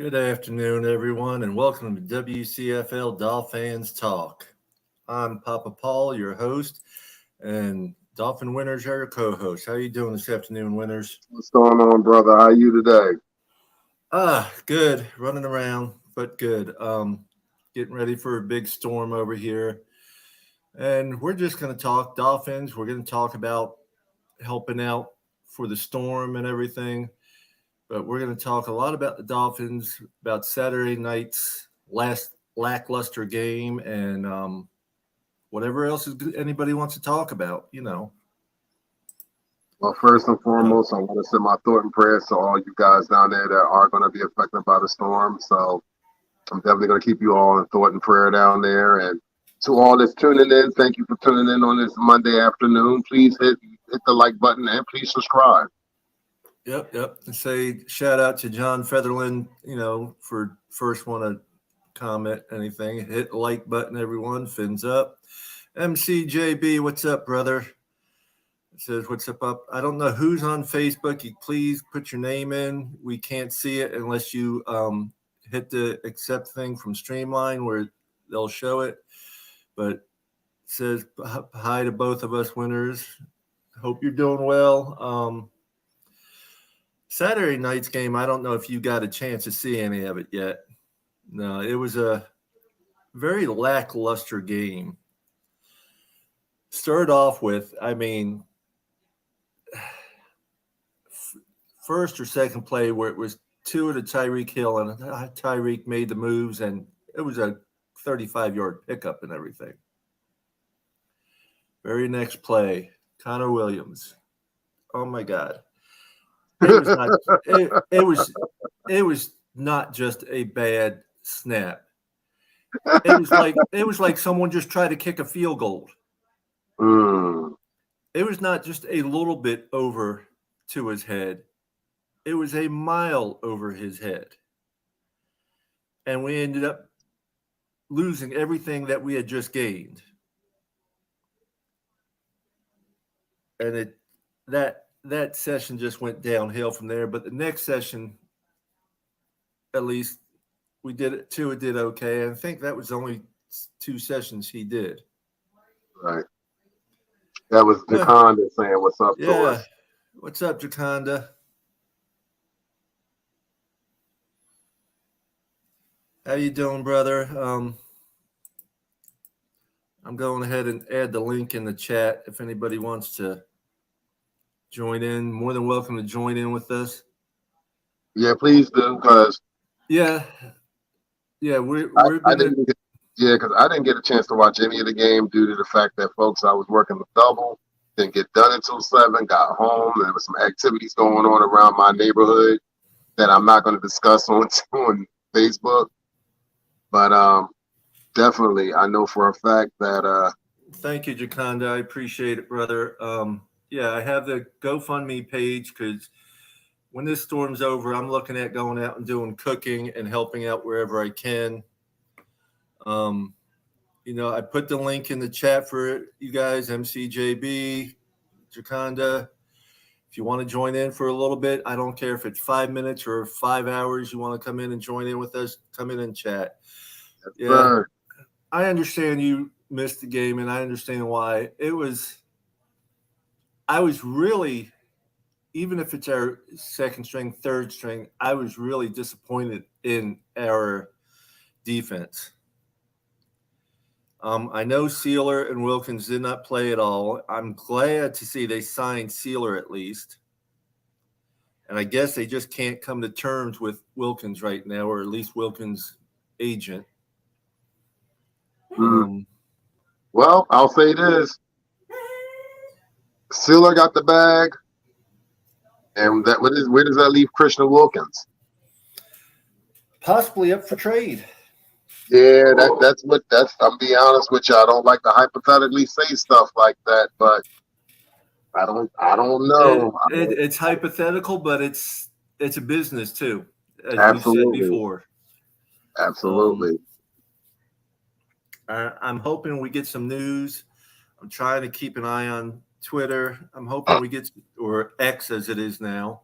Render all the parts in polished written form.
Good afternoon, everyone, and welcome to WCFL DolFans Talk. I'm Papa Paul, your host, and Dolphin Winners are your co-host. How are you doing this afternoon, Winners? What's going on, brother? How you today? Good. Running around, but good. Getting ready for a big storm over here. And we're just going to talk Dolphins. We're going to talk about helping out for the storm and everything. But we're going to talk a lot about the Dolphins, about Saturday night's last lackluster game, and whatever else anybody wants to talk about. Well, first and foremost, I want to send my thought and prayers to all you guys down there that are going to be affected by the storm. So I'm definitely going to keep you all in thought and prayer down there. And to all that's tuning in, thank you for tuning in on this Monday afternoon. Please hit the like button and please subscribe. Yep. And say shout out to John Featherland, for first want to comment anything. Hit the like button, everyone. Fins up. MCJB, what's up, brother? It says, what's up? I don't know who's on Facebook. You please put your name in. We can't see it unless you hit the accept thing from Streamline where they'll show it. But it says hi to both of us winners. Hope you're doing well. Saturday night's game, I don't know if you got a chance to see any of it yet. No, it was a very lackluster game. Started off with, first or second play where it was two to Tyreek Hill, and Tyreek made the moves, and it was a 35-yard pickup and everything. Very next play, Connor Williams. Oh my God. It was not just a bad snap. It was like someone just tried to kick a field goal. It was not just a little bit over to his head. It was a mile over his head. And we ended up losing everything that we had just gained. And that session just went downhill from there. But the next session, at least we did it. Tua did okay. And I think that was the only two sessions he did. Right. That was Jaconda saying what's up to us. What's up, Jaconda? How you doing, brother? I'm going ahead and add the link in the chat if anybody wants to join in. More than welcome to join in with us. Yeah, please do, because we're because I didn't get a chance to watch any of the game due to the fact that, folks, I was working the double, didn't get done until 7, got home. There was some activities going on around my neighborhood that I'm not going to discuss on Facebook. But definitely, I know for a fact that thank you, Jaconda. I appreciate it, brother. I have the GoFundMe page because when this storm's over, I'm looking at going out and doing cooking and helping out wherever I can. I put the link in the chat for you guys, MCJB, Jaconda. If you want to join in for a little bit, I don't care if it's 5 minutes or 5 hours. You want to come in and join in with us, come in and chat. Sure. I understand you missed the game, and I understand why. I was really, even if it's our second string, third string, I was really disappointed in our defense. I know Sealer and Wilkins did not play at all. I'm glad to see they signed Sealer at least. And I guess they just can't come to terms with Wilkins right now, or at least Wilkins' agent. Well, I'll say this. Sealer got the bag. And where does that leave Christian Wilkins? Possibly up for trade. Yeah, I'm being honest with you. I don't like to hypothetically say stuff like that, but I don't know. It's hypothetical, but it's a business too, as Absolutely. we said before. Absolutely. I'm hoping we get some news. I'm trying to keep an eye on Twitter. I'm hoping we get, or X as it is now.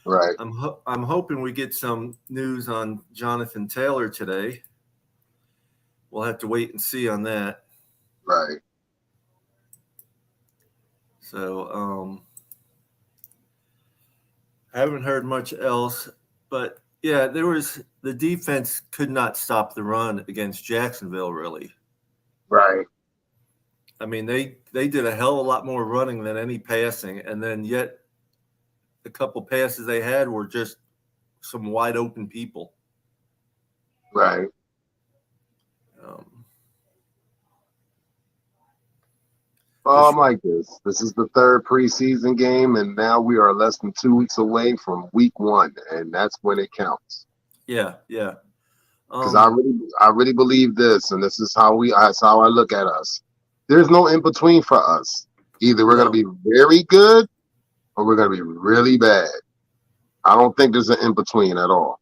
Right. I'm hoping we get some news on Jonathan Taylor today. We'll have to wait and see on that. Right. So I haven't heard much else, but yeah, the defense could not stop the run against Jacksonville, really. Right. I mean, they did a hell of a lot more running than any passing, and then yet the couple passes they had were just some wide open people. Right. I'm like this. This is the third preseason game, and now we are less than 2 weeks away from week 1, and that's when it counts. Yeah. Because I really believe this, and this is that's how I look at us. There's no in between for us. Either we're going to be very good, or we're going to be really bad. I don't think there's an in between at all.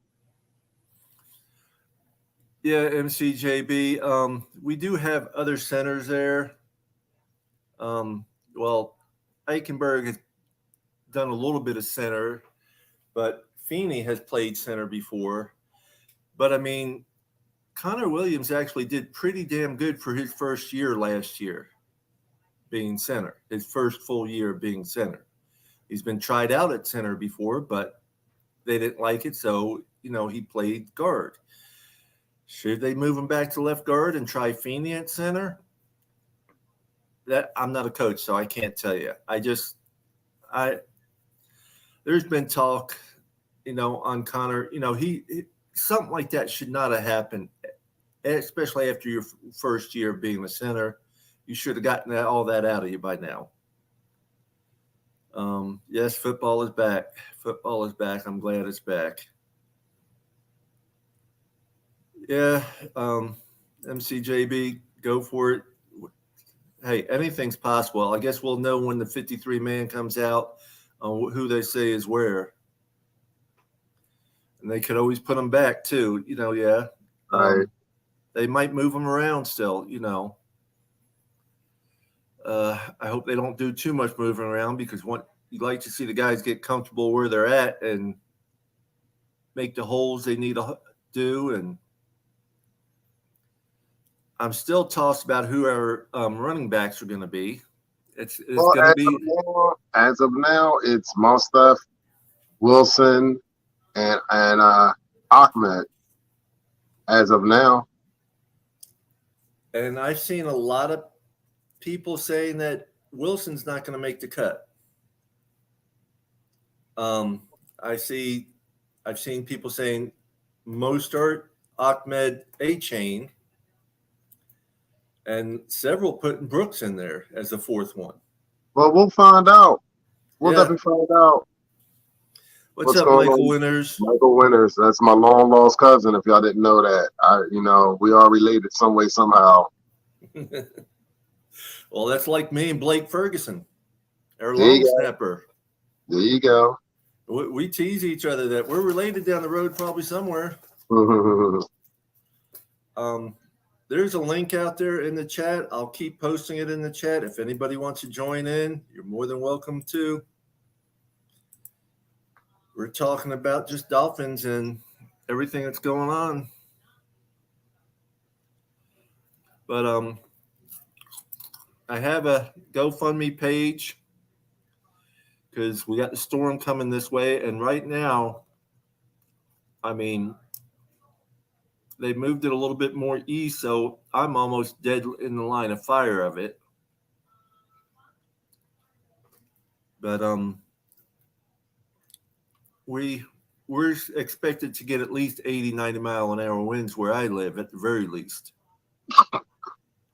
Yeah, MCJB. We do have other centers there. Well, Eichenberg has done a little bit of center, but Feeney has played center before. But I mean, Connor Williams actually did pretty damn good for his first year last year being center, his first full year being center. He's been tried out at center before, but they didn't like it. So, he played guard. Should they move him back to left guard and try Feeney at center? That I'm not a coach, so I can't tell you. There's been talk, on Connor, something like that should not have happened, especially after your first year of being the center. You should have gotten all that out of you by now. Yes, football is back. Football is back. I'm glad it's back. Yeah, MCJB, go for it. Hey, anything's possible. I guess we'll know when the 53-man comes out who they say is where. And they could always put them back, too, yeah. Right. They might move them around still, I hope they don't do too much moving around because you'd like to see the guys get comfortable where they're at and make the holes they need to do. And I'm still tossed about who our running backs are going to be. It's going to be as of now. It's Mostaf, Wilson, and Ahmed. As of now, and I've seen a lot of people saying that Wilson's not going to make the cut. I've seen people saying Mostert, Ahmed, A-Chain. And several putting Brooks in there as the fourth one. Well, we'll find out. We'll definitely find out. What's up, Michael Winters? Michael Winters. That's my long lost cousin. If y'all didn't know that, we are related some way somehow. Well, that's like me and Blake Ferguson, our long snapper. There you go. We tease each other that we're related down the road, probably somewhere. There's a link out there in the chat. I'll keep posting it in the chat. If anybody wants to join in, you're more than welcome to. We're talking about just Dolphins and everything that's going on. But I have a GoFundMe page because we got the storm coming this way. And right now, I mean, they moved it a little bit more east, so I'm almost dead in the line of fire of it. But we're expected to get at least 80, 90 mile an hour winds where I live at the very least.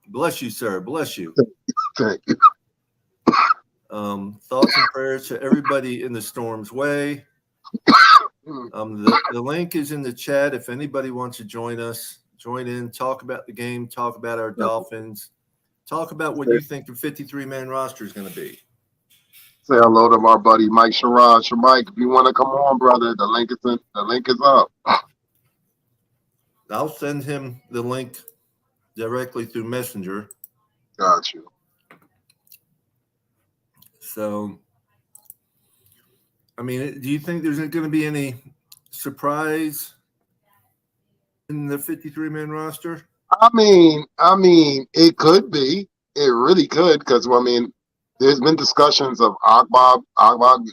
Bless you, sir. Bless you. Thank you. Thoughts and prayers to everybody in the storm's way. The link is in the chat. If anybody wants to join us, join in, talk about the game, talk about our Dolphins, talk about what you think the 53-man roster is going to be. Say hello to my buddy Mike Sherrod. Mike, if you want to come on, brother, the link is up. I'll send him the link directly through Messenger. Got you. So I mean, do you think there's going to be any surprise in the 53-man roster? I mean, it could be. It really could, because there's been discussions of Ogbog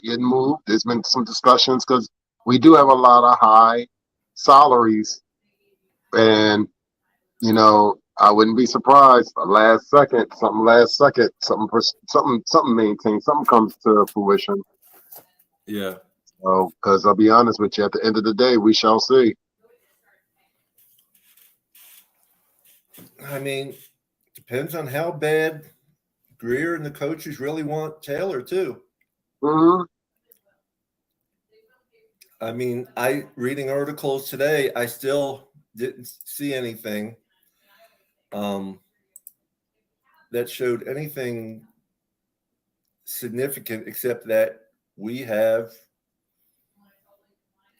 getting moved. There's been some discussions because we do have a lot of high salaries, and I wouldn't be surprised. Something maintains, something comes to fruition. Yeah. So, because I'll be honest with you, at the end of the day, we shall see. I mean, depends on how bad Greer and the coaches really want Taylor too. Mm-hmm. I mean, reading articles today, I still didn't see anything that showed anything significant, except that we have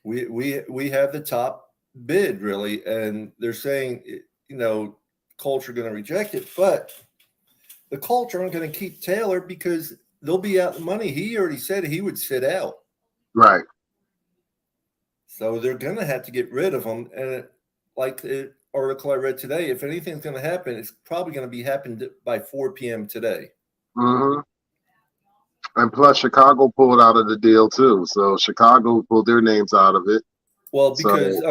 the top bid, really, and they're saying, Colts are going to reject it, but the Colts aren't going to keep Taylor because they'll be out the money. He already said he would sit out. Right. So they're going to have to get rid of him. And like the article I read today, if anything's going to happen, it's probably going to be happened by 4 p.m. today. Mm-hmm. And plus, Chicago pulled out of the deal too. So Chicago pulled their names out of it. Well, because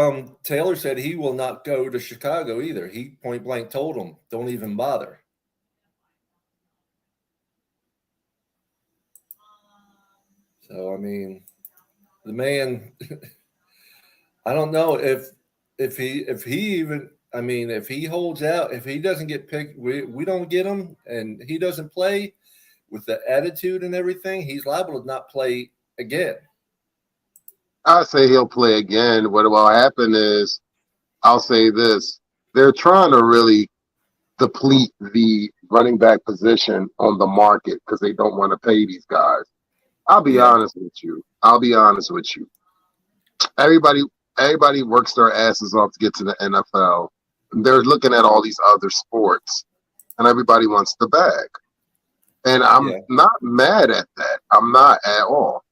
Taylor said he will not go to Chicago either. He point blank told him, don't even bother. So, I mean, the man, I don't know if he holds out, if he doesn't get picked, we don't get him, and he doesn't play with the attitude and everything, he's liable to not play again. I say he'll play again. What will happen is, I'll say this: they're trying to really deplete the running back position on the market because they don't want to pay these guys. I'll be honest with you. Everybody works their asses off to get to the NFL. They're looking at all these other sports, and everybody wants the bag. And I'm not mad at that. I'm not at all.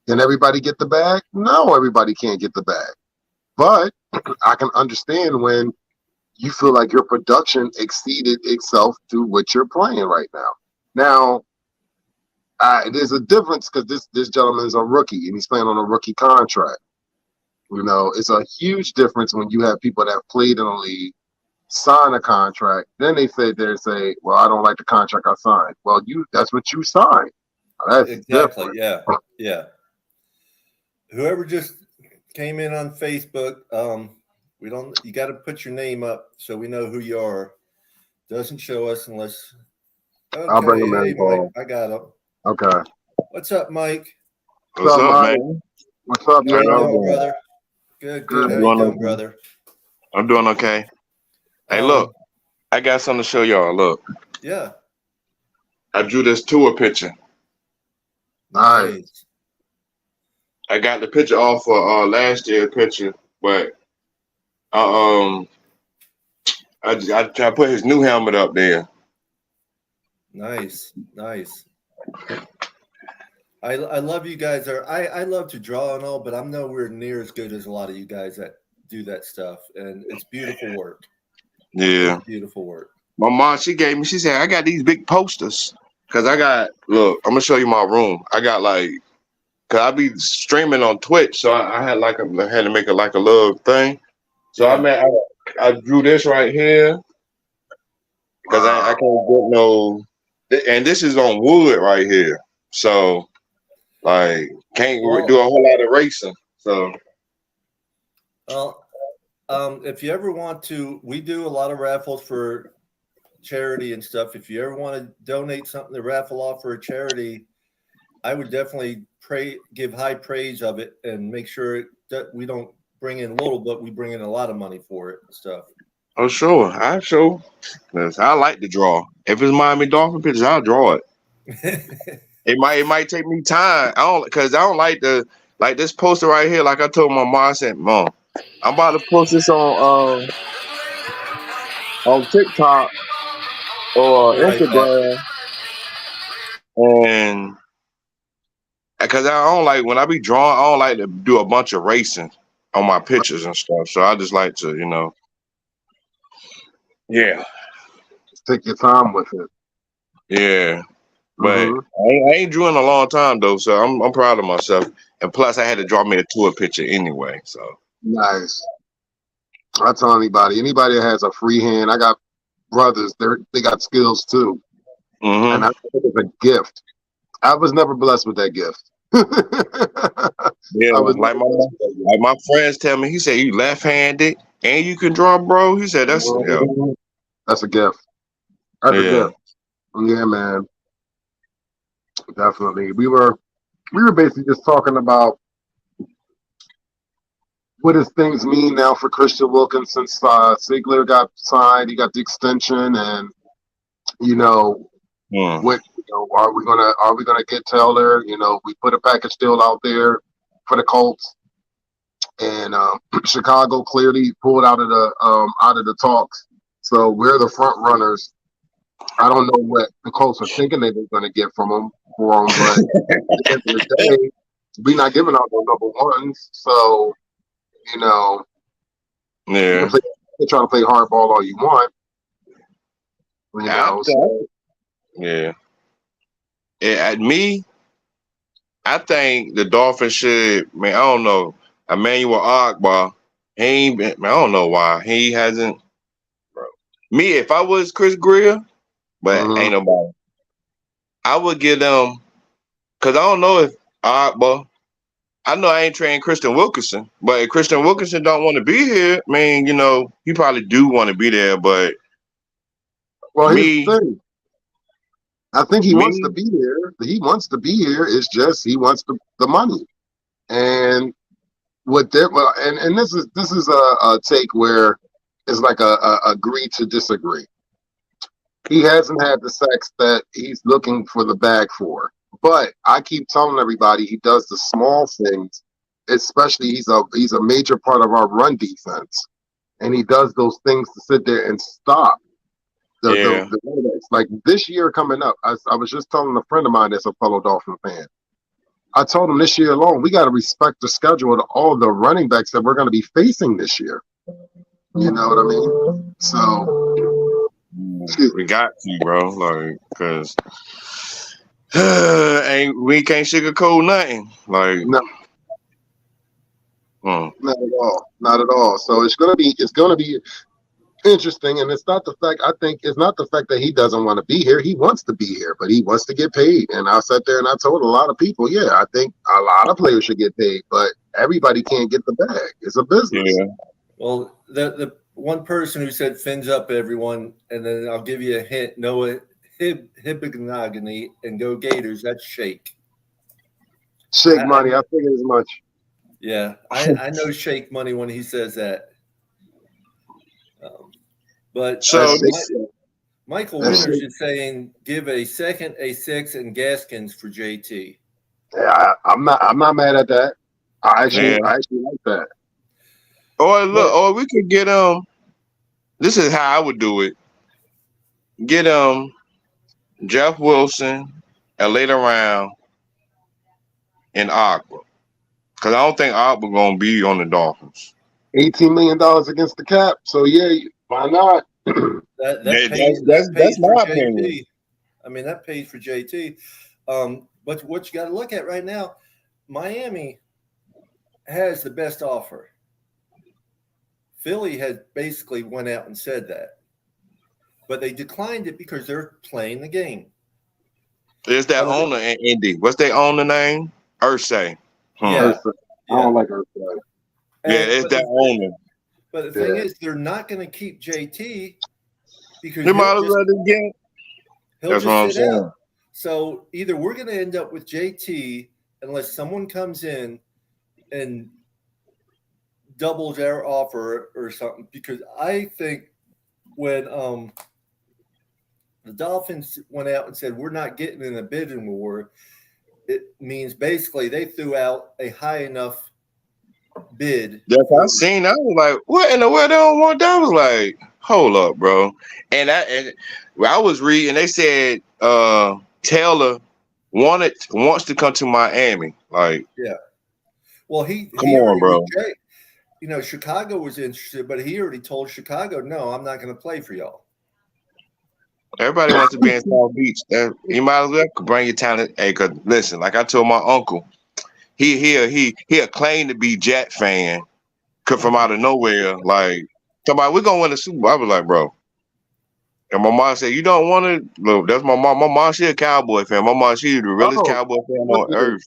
Can everybody get the bag? No, everybody can't get the bag. But I can understand when you feel like your production exceeded itself to what you're playing right now. Now, there's a difference because this gentleman's a rookie and he's playing on a rookie contract. It's a huge difference when you have people that have played in the league sign a contract, then they say, well, I don't like the contract I signed. Well, that's what you signed. That's exactly different. yeah. Whoever just came in on Facebook, you got to put your name up so we know who you are. Doesn't show us unless. Okay, I'll bring him in, Mike, I got him. Okay. What's up, Mike? What's up, man? What's up, man? How you doing, brother? Good. How you doing, brother? I'm doing okay. Hey, look, I got something to show y'all. Look. Yeah. I drew this tour picture. Nice. I got the picture off for last year's picture, but I try to put his new helmet up there. Nice. I love you guys. I love to draw and all, but I'm nowhere near as good as a lot of you guys that do that stuff, and it's beautiful work. Yeah, it's beautiful work. My mom, she said, I got these big posters because look, I'm gonna show you my room. I got cause I be streaming on Twitch, so I had to make a little thing. So I drew this right here because I can't get no, and this is on wood right here. So can't do a whole lot of racing. So if you ever want to, we do a lot of raffles for charity and stuff. If you ever want to donate something to raffle off for a charity, I would definitely give high praise of it and make sure that we don't bring in little, but we bring in a lot of money for it and stuff. Oh, sure. I like to draw. If it's Miami Dolphin pictures, I'll draw it. It might take me time. I don't like this poster right here. Like I told my mom, I said, Mom, I'm about to post this on TikTok or Instagram, and because I don't like when I be drawing. I don't like to do a bunch of racing on my pictures and stuff. So I just like to, yeah, Just take your time with it. yeah. But Hmm. I ain't drew in a long time though, so I'm proud of myself. And plus, I had to draw me a tour picture anyway. So Nice. I tell anybody that has a free hand, I got brothers. They got skills too, and I think it's a gift. I was never blessed with that gift. yeah, I was like never blessed with that my friends tell me, he said you left-handed and you can draw, bro. He said that's gift. That's a gift. That's a yeah. gift. Yeah, man. Definitely. We were basically just talking about what does things mean now for Christian Wilkins since Ziegler got signed. He got the extension, and what are we gonna get Taylor? We put a package deal out there for the Colts, and Chicago clearly pulled out of the talks. So we're the front runners. I don't know what the Colts are thinking they were going to get from him, but at the end of the day, we're not giving out no number ones. So you Yeah. can try to play hardball all you want. Yeah. At me, I think the Dolphins should, man, I don't know. Emmanuel Ogbah, he ain't been, man, I don't know why. He hasn't. Bro. Me, if I was Chris Greer, but ain't nobody, I would get them, because I don't know if Ogbah, I know I ain't trained Christian Wilkinson, but if Christian Wilkinson don't want to be here, I mean, he probably do want to be there, but well, here's the thing. I think he wants to be here. He wants to be here. It's just he wants the money. And and this is a take where it's like a agree to disagree. He hasn't had the sacks that he's looking for the bag for. But I keep telling everybody he does the small things, especially he's a major part of our run defense. And he does those things to sit there and stop the like this year coming up. I was just telling a friend of mine that's a fellow Dolphin fan. I told him this year alone, we got to respect the schedule of all the running backs that we're going to be facing this year. You know what I mean? So we got to, bro, like, because we can't sugarcoat nothing. Like, no. Not at all. So it's gonna be interesting, and it's not the fact that he doesn't want to be here. He wants to be here, but he wants to get paid. And I sat there and I told a lot of people, yeah, I think a lot of players should get paid, but everybody can't get the bag. It's a business. Yeah. Well, the one person who said fins up everyone, and then I'll give you a hint, Noah Hippognogany and go Gators, that's Shake. Shake money, I figured as much. Yeah, I know Shake money when he says that. But so Michael Winters is saying give a second, a six, and Gaskins for JT. Yeah, I'm not mad at that. I actually like that. Or we could get this is how I would do it. Get Jeff Wilson and later round in Ogbah. Because I don't think Ogbah gonna be on the Dolphins. $18 million against the cap. So yeah, why not? That's my opinion. I mean, that pays for JT. But what you got to look at right now, Miami has the best offer. Philly has basically went out and said that, but they declined it because they're playing the game. There's that owner in Indy. What's their owner name? Ursay. Yeah. I don't like Ursay. It's that owner. But the thing is, they're not going to keep JT because they might as well get. That's what I'm saying. So either we're going to end up with JT unless someone comes in and doubles our offer or something. Because I think when the Dolphins went out and said we're not getting in a bidding war, it means basically they threw out a high enough bid. That's what I seen. I was like, what in the world they don't want that? I was like, hold up, bro. And I was reading, they said Taylor wants to come to Miami. Like, Yeah. Well, he come on, already bro. was, Chicago was interested, but he already told Chicago, no, I'm not going to play for y'all. Everybody wants to be in South Beach. You might as well bring your talent. Hey, cause listen, like I told my uncle, he claim to be Jet fan, come from out of nowhere. Like, somebody, we're gonna win the Super Bowl. I was like, bro. And my mom said, you don't want to. Look, that's my mom. My mom, she a Cowboy fan. My mom, she the realest Oh, Cowboy fan on earth.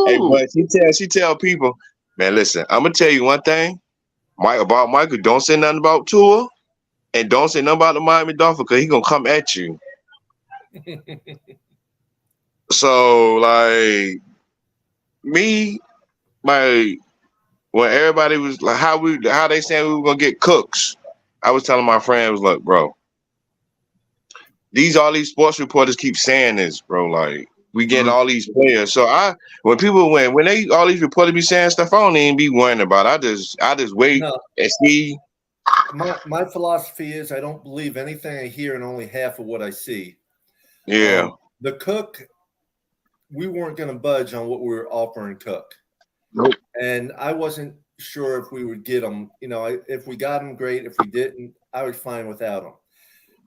Hey, woo. but she tell people, man, listen, I'm gonna tell you one thing. About Michael, don't say nothing about Tua, and don't say nothing about the Miami Dolphins, because he gonna come at you. So, like, me, when everybody was like, how they saying we were gonna get Cooks, I was telling my friends, look, bro, all these sports reporters keep saying this, bro. Like, we getting all these players. So when all these reporters be saying stuff, I don't even be worrying about it. I just wait and see. My philosophy is I don't believe anything I hear and only half of what I see. Yeah. The Cook, we weren't going to budge on what we were offering Cook. Nope. And I wasn't sure if we would get him. If we got him, great. If we didn't, I was fine without him.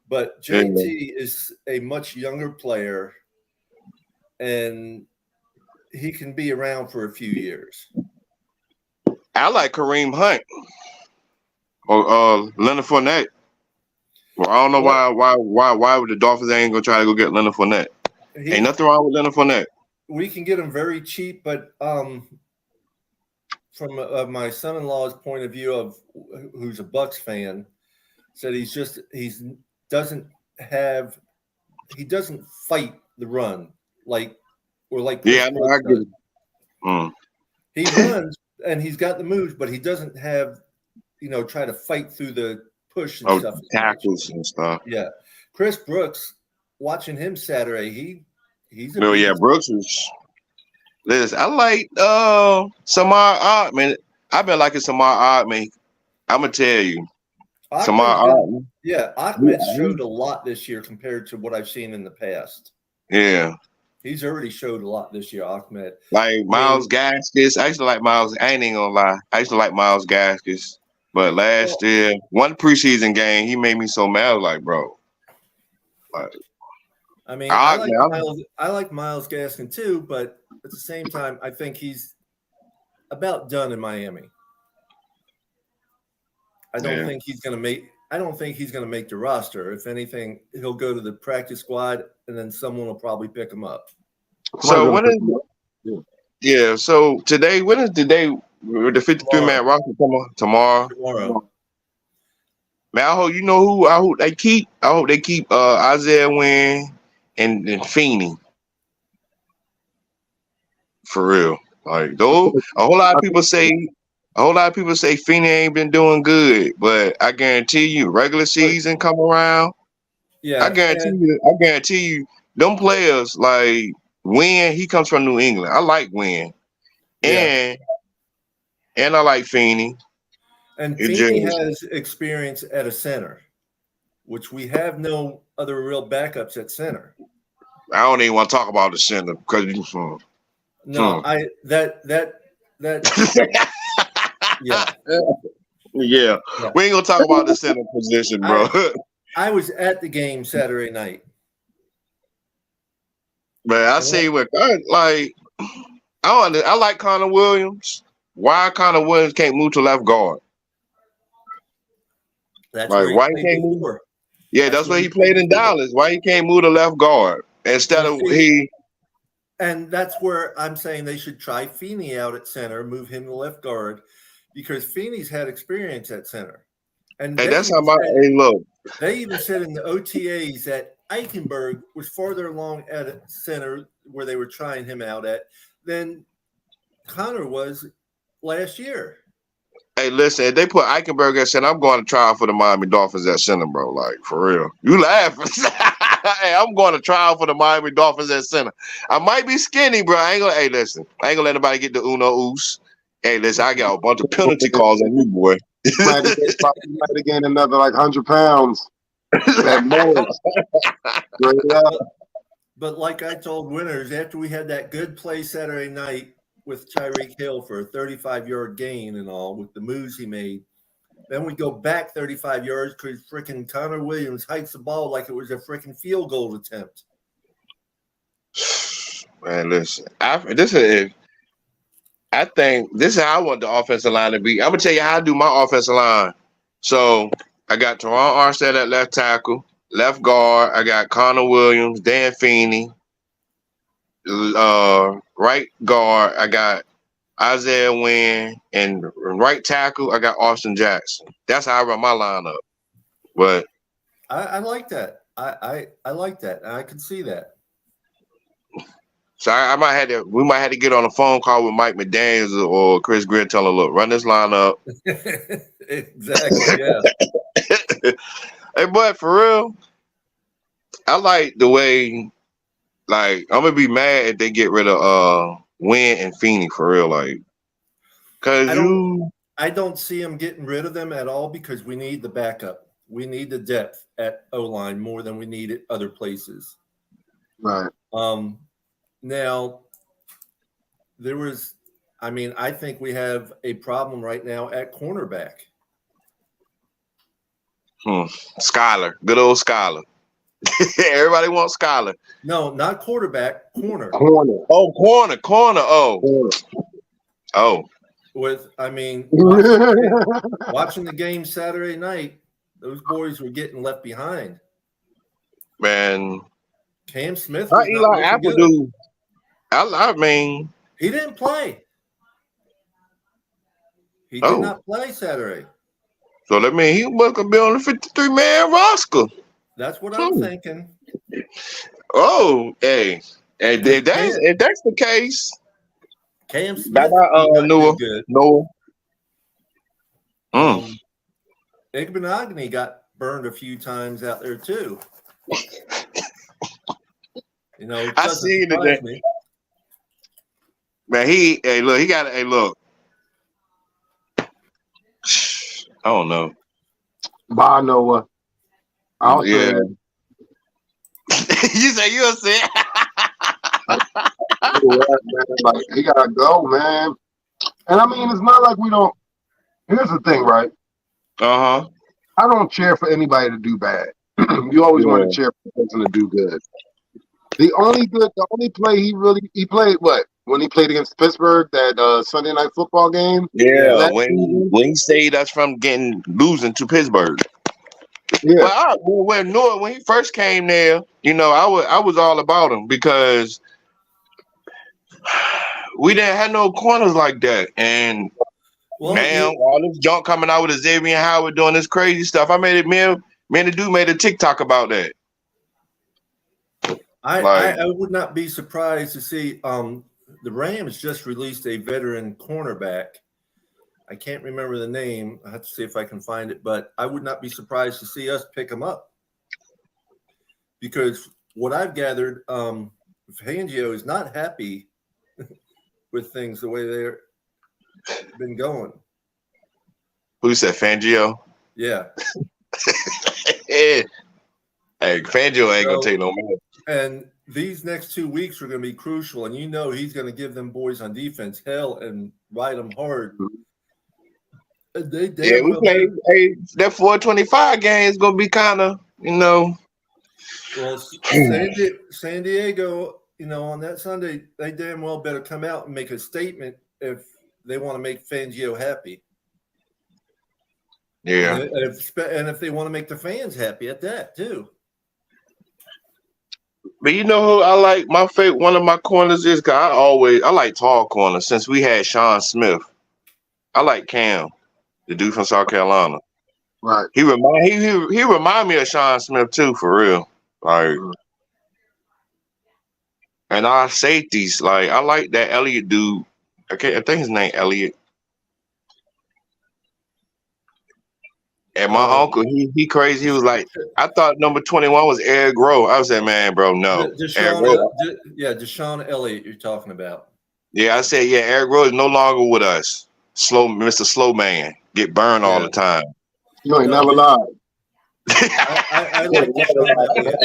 But JT is a much younger player, and he can be around for a few years. I like Kareem Hunt or Leonard Fournette. Well, I don't know why would the Dolphins ain't gonna try to go get Leonard Fournette? Ain't nothing wrong with Leonard Fournette. We can get him very cheap, but from my son-in-law's point of view, of who's a Bucks fan, said he doesn't fight the run like Yeah, I know. I get it. He runs and he's got the moves, but he doesn't have try to fight through the push and stuff, tackles and stuff. Yeah, Chris Brooks, watching him Saturday, he's Brooks was. Listen, I like Samar Ottman. I've been liking Samar Ottman. I'm gonna tell you, Samar Ottman. Yeah, Ahmed showed a lot this year compared to what I've seen in the past. Yeah. He's already showed a lot this year, Ahmed. Like Miles Gaskins. I used to like Miles. I ain't gonna lie. I used to like Miles Gaskins. But last year, one preseason game, he made me so mad. I was like, bro. Like, I mean, I like Miles Gaskin too, but at the same time, I think he's about done in Miami. I don't think he's going to make the roster. If anything, he'll go to the practice squad, and then someone will probably pick him up. So So today, when is the day with the 53-man roster tomorrow? Man, I hope they keep. I hope they keep Isaiah Wynn and Feeney. For real, like though, a whole lot of people say Feeney ain't been doing good, but I guarantee you, regular season come around. Yeah, I guarantee you, them players like Wynn. He comes from New England. I like Wynn, and I like Feeney. And Feeney has experience at a center, which we have no other real backups at center. I don't even want to talk about the center because yeah. We ain't gonna talk about the center position, bro. I was at the game Saturday night. But I say I like Connor Williams. Why Connor Williams can't move to left guard? That's why he can't move. Yeah, that's where he played in Dallas. Why he can't move to left guard instead of he? And that's where I'm saying they should try Feeney out at center, move him to left guard, because Feeney's had experience at center. And that's how look. They even said in the OTAs that Eichenberg was farther along at center where they were trying him out at than Connor was last year. Hey, listen, if they put Eichenberg at center, I'm going to try for the Miami Dolphins at center, bro. Like, for real. You laughing. Hey, I'm going to try for the Miami Dolphins at center. I might be skinny, bro. I ain't going to let anybody get the Uno Oos. Hey, listen, I got a bunch of penalty calls on you, boy. You might have gained another 100 pounds. But like I told Winners, after we had that good play Saturday night with Tyreek Hill for a 35-yard gain and all with the moves he made, then we go back 35 yards because freaking Connor Williams hikes the ball like it was a freaking field goal attempt. Man, listen, I think this is how I want the offensive line to be. I'm gonna tell you how I do my offensive line. So I got Teron Armstead at left tackle, left guard. I got Connor Williams, Dan Feeney. Right guard, I got Isaiah Wynn, and right tackle, I got Austin Jackson. That's how I run my lineup. But I like that. I like that. I can see that. So we might have to get on a phone call with Mike McDaniels or Chris Greer, tell him, look, run this lineup. Exactly, yeah. Hey, but for real, I like the way, like, I'm gonna be mad if they get rid of Wynn and Feeney for real, like, cause I don't see them getting rid of them at all because we need the backup. We need the depth at O-line more than we need it other places. Right. Now, I think we have a problem right now at cornerback. Skyler, good old Skyler. Everybody wants Skyler. No, not quarterback, corner. Oh, corner. Oh. Watching the game Saturday night, those boys were getting left behind. Man. Cam Smith was Eli Apple do. I mean, he didn't play. He did not play Saturday. So that means he must be on the 53-man roster. That's what I'm thinking. Oh, hey, if that's the case, Cam Smith Noah. Igbenogany got burned a few times out there too. I see it. Man, look. I don't know. Bye, Noah. Yeah. You say you'll see it. Like, he gotta go, man. And I mean, it's not like we don't. Here's the thing, right? I don't cheer for anybody to do bad. You always want to cheer for a person to do good. The only play he played what? When he played against Pittsburgh, that Sunday night football game. Yeah, when he saved us from losing to Pittsburgh. Yeah. But when he first came there, I was all about him because we didn't have no corners like that. And now all this junk coming out with Xavier Howard doing this crazy stuff. I made it. Me and the dude made a TikTok about that. I would not be surprised to see the Rams just released a veteran cornerback. I can't remember the name. I have to see if I can find it, but I would not be surprised to see us pick him up. Because what I've gathered, Fangio is not happy with things the way they've been going. Who said Fangio? Yeah. Hey, Fangio ain't gonna take no more. And these next 2 weeks are going to be crucial, and he's going to give them boys on defense hell and ride them hard. We play that 425 game is going to be kind of, Well, San Diego, on that Sunday, they damn well better come out and make a statement if they want to make Fangio happy. Yeah. And if they want to make the fans happy at that, too. But who I like? My favorite, one of my corners is because I like tall corners since we had Sean Smith. I like Cam, the dude from South Carolina. Right. He remind me of Sean Smith too, for real. Like, and our safeties, like I like that Elliott dude. Okay, I think his name Elliott. And my uncle, he crazy. He was like, I thought number 21 was Eric Rowe. I was like, man, bro, no. Deshaun Elliott you're talking about. Yeah, I said, Eric Rowe is no longer with us. Mr. Slow Man. Get burned all the time. You ain't never lied. I like Deshaun Elliott.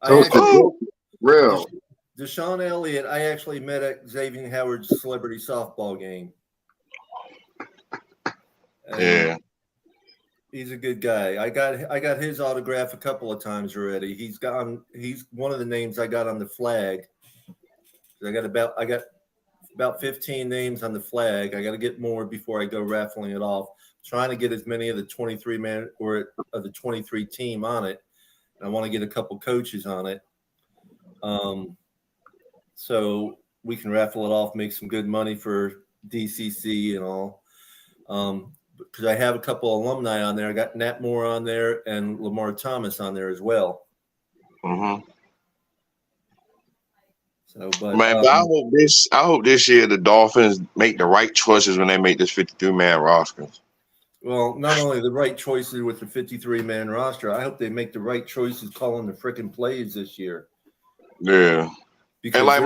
So it's the real. Deshaun Elliott, I actually met at Xavier Howard's celebrity softball game. And Yeah. He's a good guy. I got his autograph a couple of times already. He's one of the names I got on the flag. I got about 15 names on the flag. I got to get more before I go raffling it off. Trying to get as many of the 23 man or of the 23 team on it. I want to get a couple coaches on it. So we can raffle it off, make some good money for DCC and all. Because I have a couple alumni on there. I got Nat Moore on there and Lamar Thomas on there as well. Mm-hmm. So, but I hope this year the Dolphins make the right choices when they make this 53-man roster. Well, not only the right choices with the 53-man roster, I hope they make the right choices calling the freaking plays this year. Yeah. Because and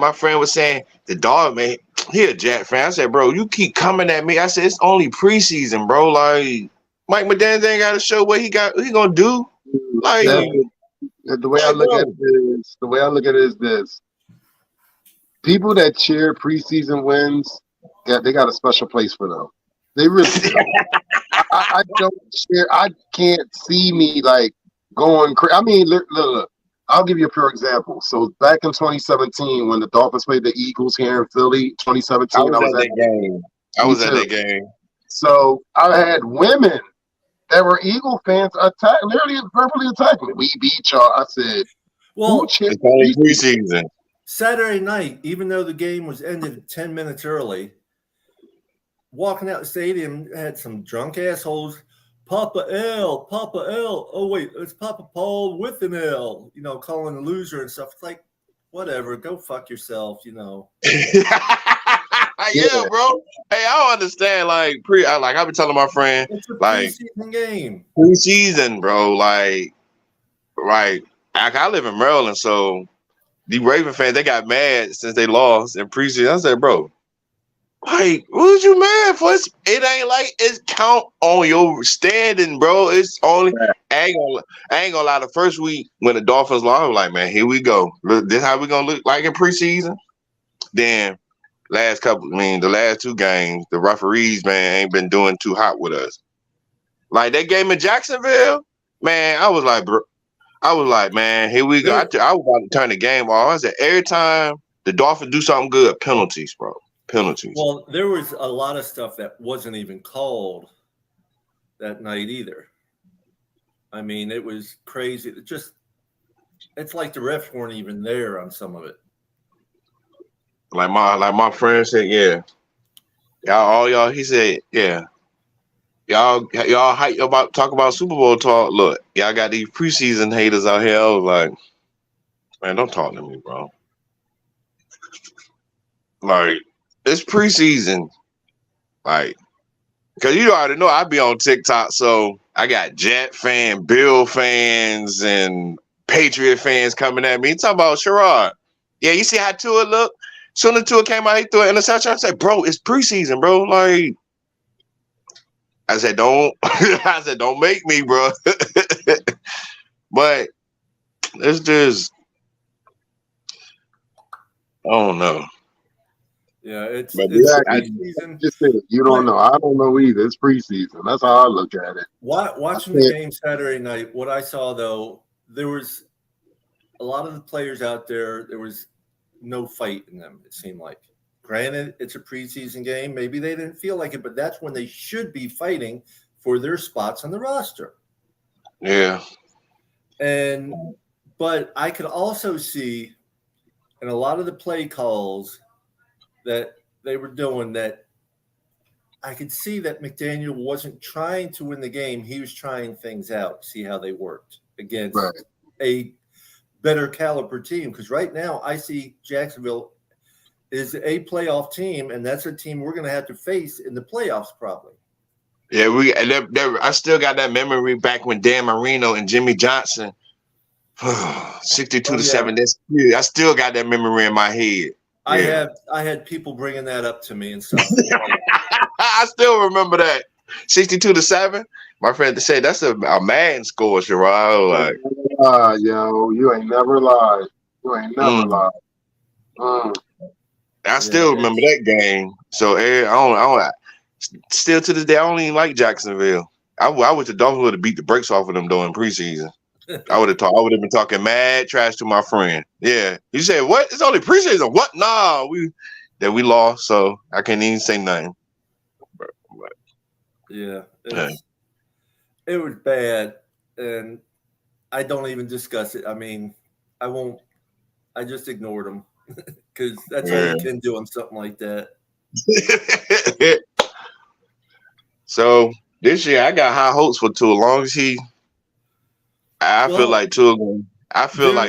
my friend was saying, the dog, man, he a Jack fan. I said, bro, you keep coming at me. I said, it's only preseason, bro. Like, Mike McDaniels ain't got to show what he gonna do. Like, the way I look at it is this: people that cheer preseason wins, they got a special place for them. They really do. I don't cheer. I can't see me like going crazy. I mean, look. I'll give you a pure example. So back in 2017, when the Dolphins played the Eagles here in Philly, 2017, I was at that game. I was at that game. So I had women that were Eagle fans literally verbally attacking me. We beat y'all. I said, well, it's only preseason. Saturday night, even though the game was ended 10 minutes early, walking out the stadium had some drunk assholes. Papa L. Oh, wait, it's Papa Paul with an L, calling the loser and stuff. It's like, whatever, go fuck yourself, Yeah, bro. Hey, I don't understand. Like, I've been telling my friend, it's a like, preseason game. Preseason, bro. Like, right. I live in Maryland, so the Raven fans, they got mad since they lost in preseason. I said, bro, like, what you mad for? It ain't like it's count on your standing, bro. It's only I ain't gonna lie. The first week when the Dolphins lost, I was like, man, here we go. Look, this how we gonna look like in preseason. Then the last two games, the referees, man, ain't been doing too hot with us. Like that game in Jacksonville, man, I was like, man, here we go. I was about to turn the game off. I said, every time the Dolphins do something good, penalties, bro. Penalties. Well, there was a lot of stuff that wasn't even called that night either. I mean, it was crazy. It's like the refs weren't even there on some of it. Like my friend said, yeah. Y'all, he said, yeah. Y'all hype about talk about Super Bowl talk. Look, y'all got these preseason haters out here. I was like, man, don't talk to me, bro. Like, it's preseason. Like, because you already know I be on TikTok, so I got Jet fan, Bill fans, and Patriot fans coming at me. Talking about Sherrod. Yeah, you see how Tua look? Soon as Tua came out, he threw an interception. I said, bro, it's preseason, bro. Like, I said, don't make me, bro. But it's just, I don't know. Yeah, it's preseason. Just say you don't know. I don't know either. It's preseason. That's how I look at it. Watching the game Saturday night, what I saw though, there was a lot of the players out there. There was no fight in them. It seemed like. Granted, it's a preseason game. Maybe they didn't feel like it, but that's when they should be fighting for their spots on the roster. Yeah. But I could also see in a lot of the play calls that they were doing that I could see that McDaniel wasn't trying to win the game. He was trying things out, see how they worked against a better caliber team. Because right now I see Jacksonville is a playoff team, and that's a team we're going to have to face in the playoffs probably. Yeah, I still got that memory back when Dan Marino and Jimmy Johnson, 62-7. I still got that memory in my head. I had people bringing that up to me and stuff. I still remember that 62-7. My friend said that's a Madden score, Sherrod. Like, Yo, you ain't never lied. You ain't never mm. lied. Mm. I Yeah, still remember that game. So still to this day, I don't even like Jacksonville. I wish the Dolphins would have beat the brakes off of them though in preseason. I would have been talking mad trash to my friend. Yeah, you said what? It's only preseason. What? Nah, we lost, so I can't even say nothing. But, yeah, yeah. it was bad, and I don't even discuss it. I mean, I won't. I just ignored him because that's all Yeah. you can do on something like that. So this year I got high hopes for Tua. As long as I feel like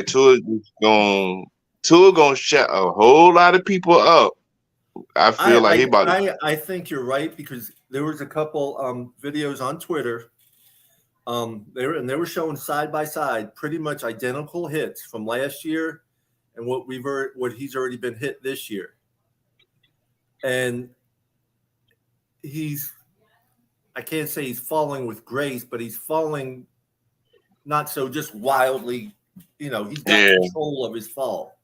Tua gonna shut a whole lot of people up. I feel like he about to. I think you're right because there was a couple videos on Twitter. They were showing side by side pretty much identical hits from last year and what he's already been hit this year. And I can't say he's falling with grace, but he's falling not so just wildly, he's got control of his fall.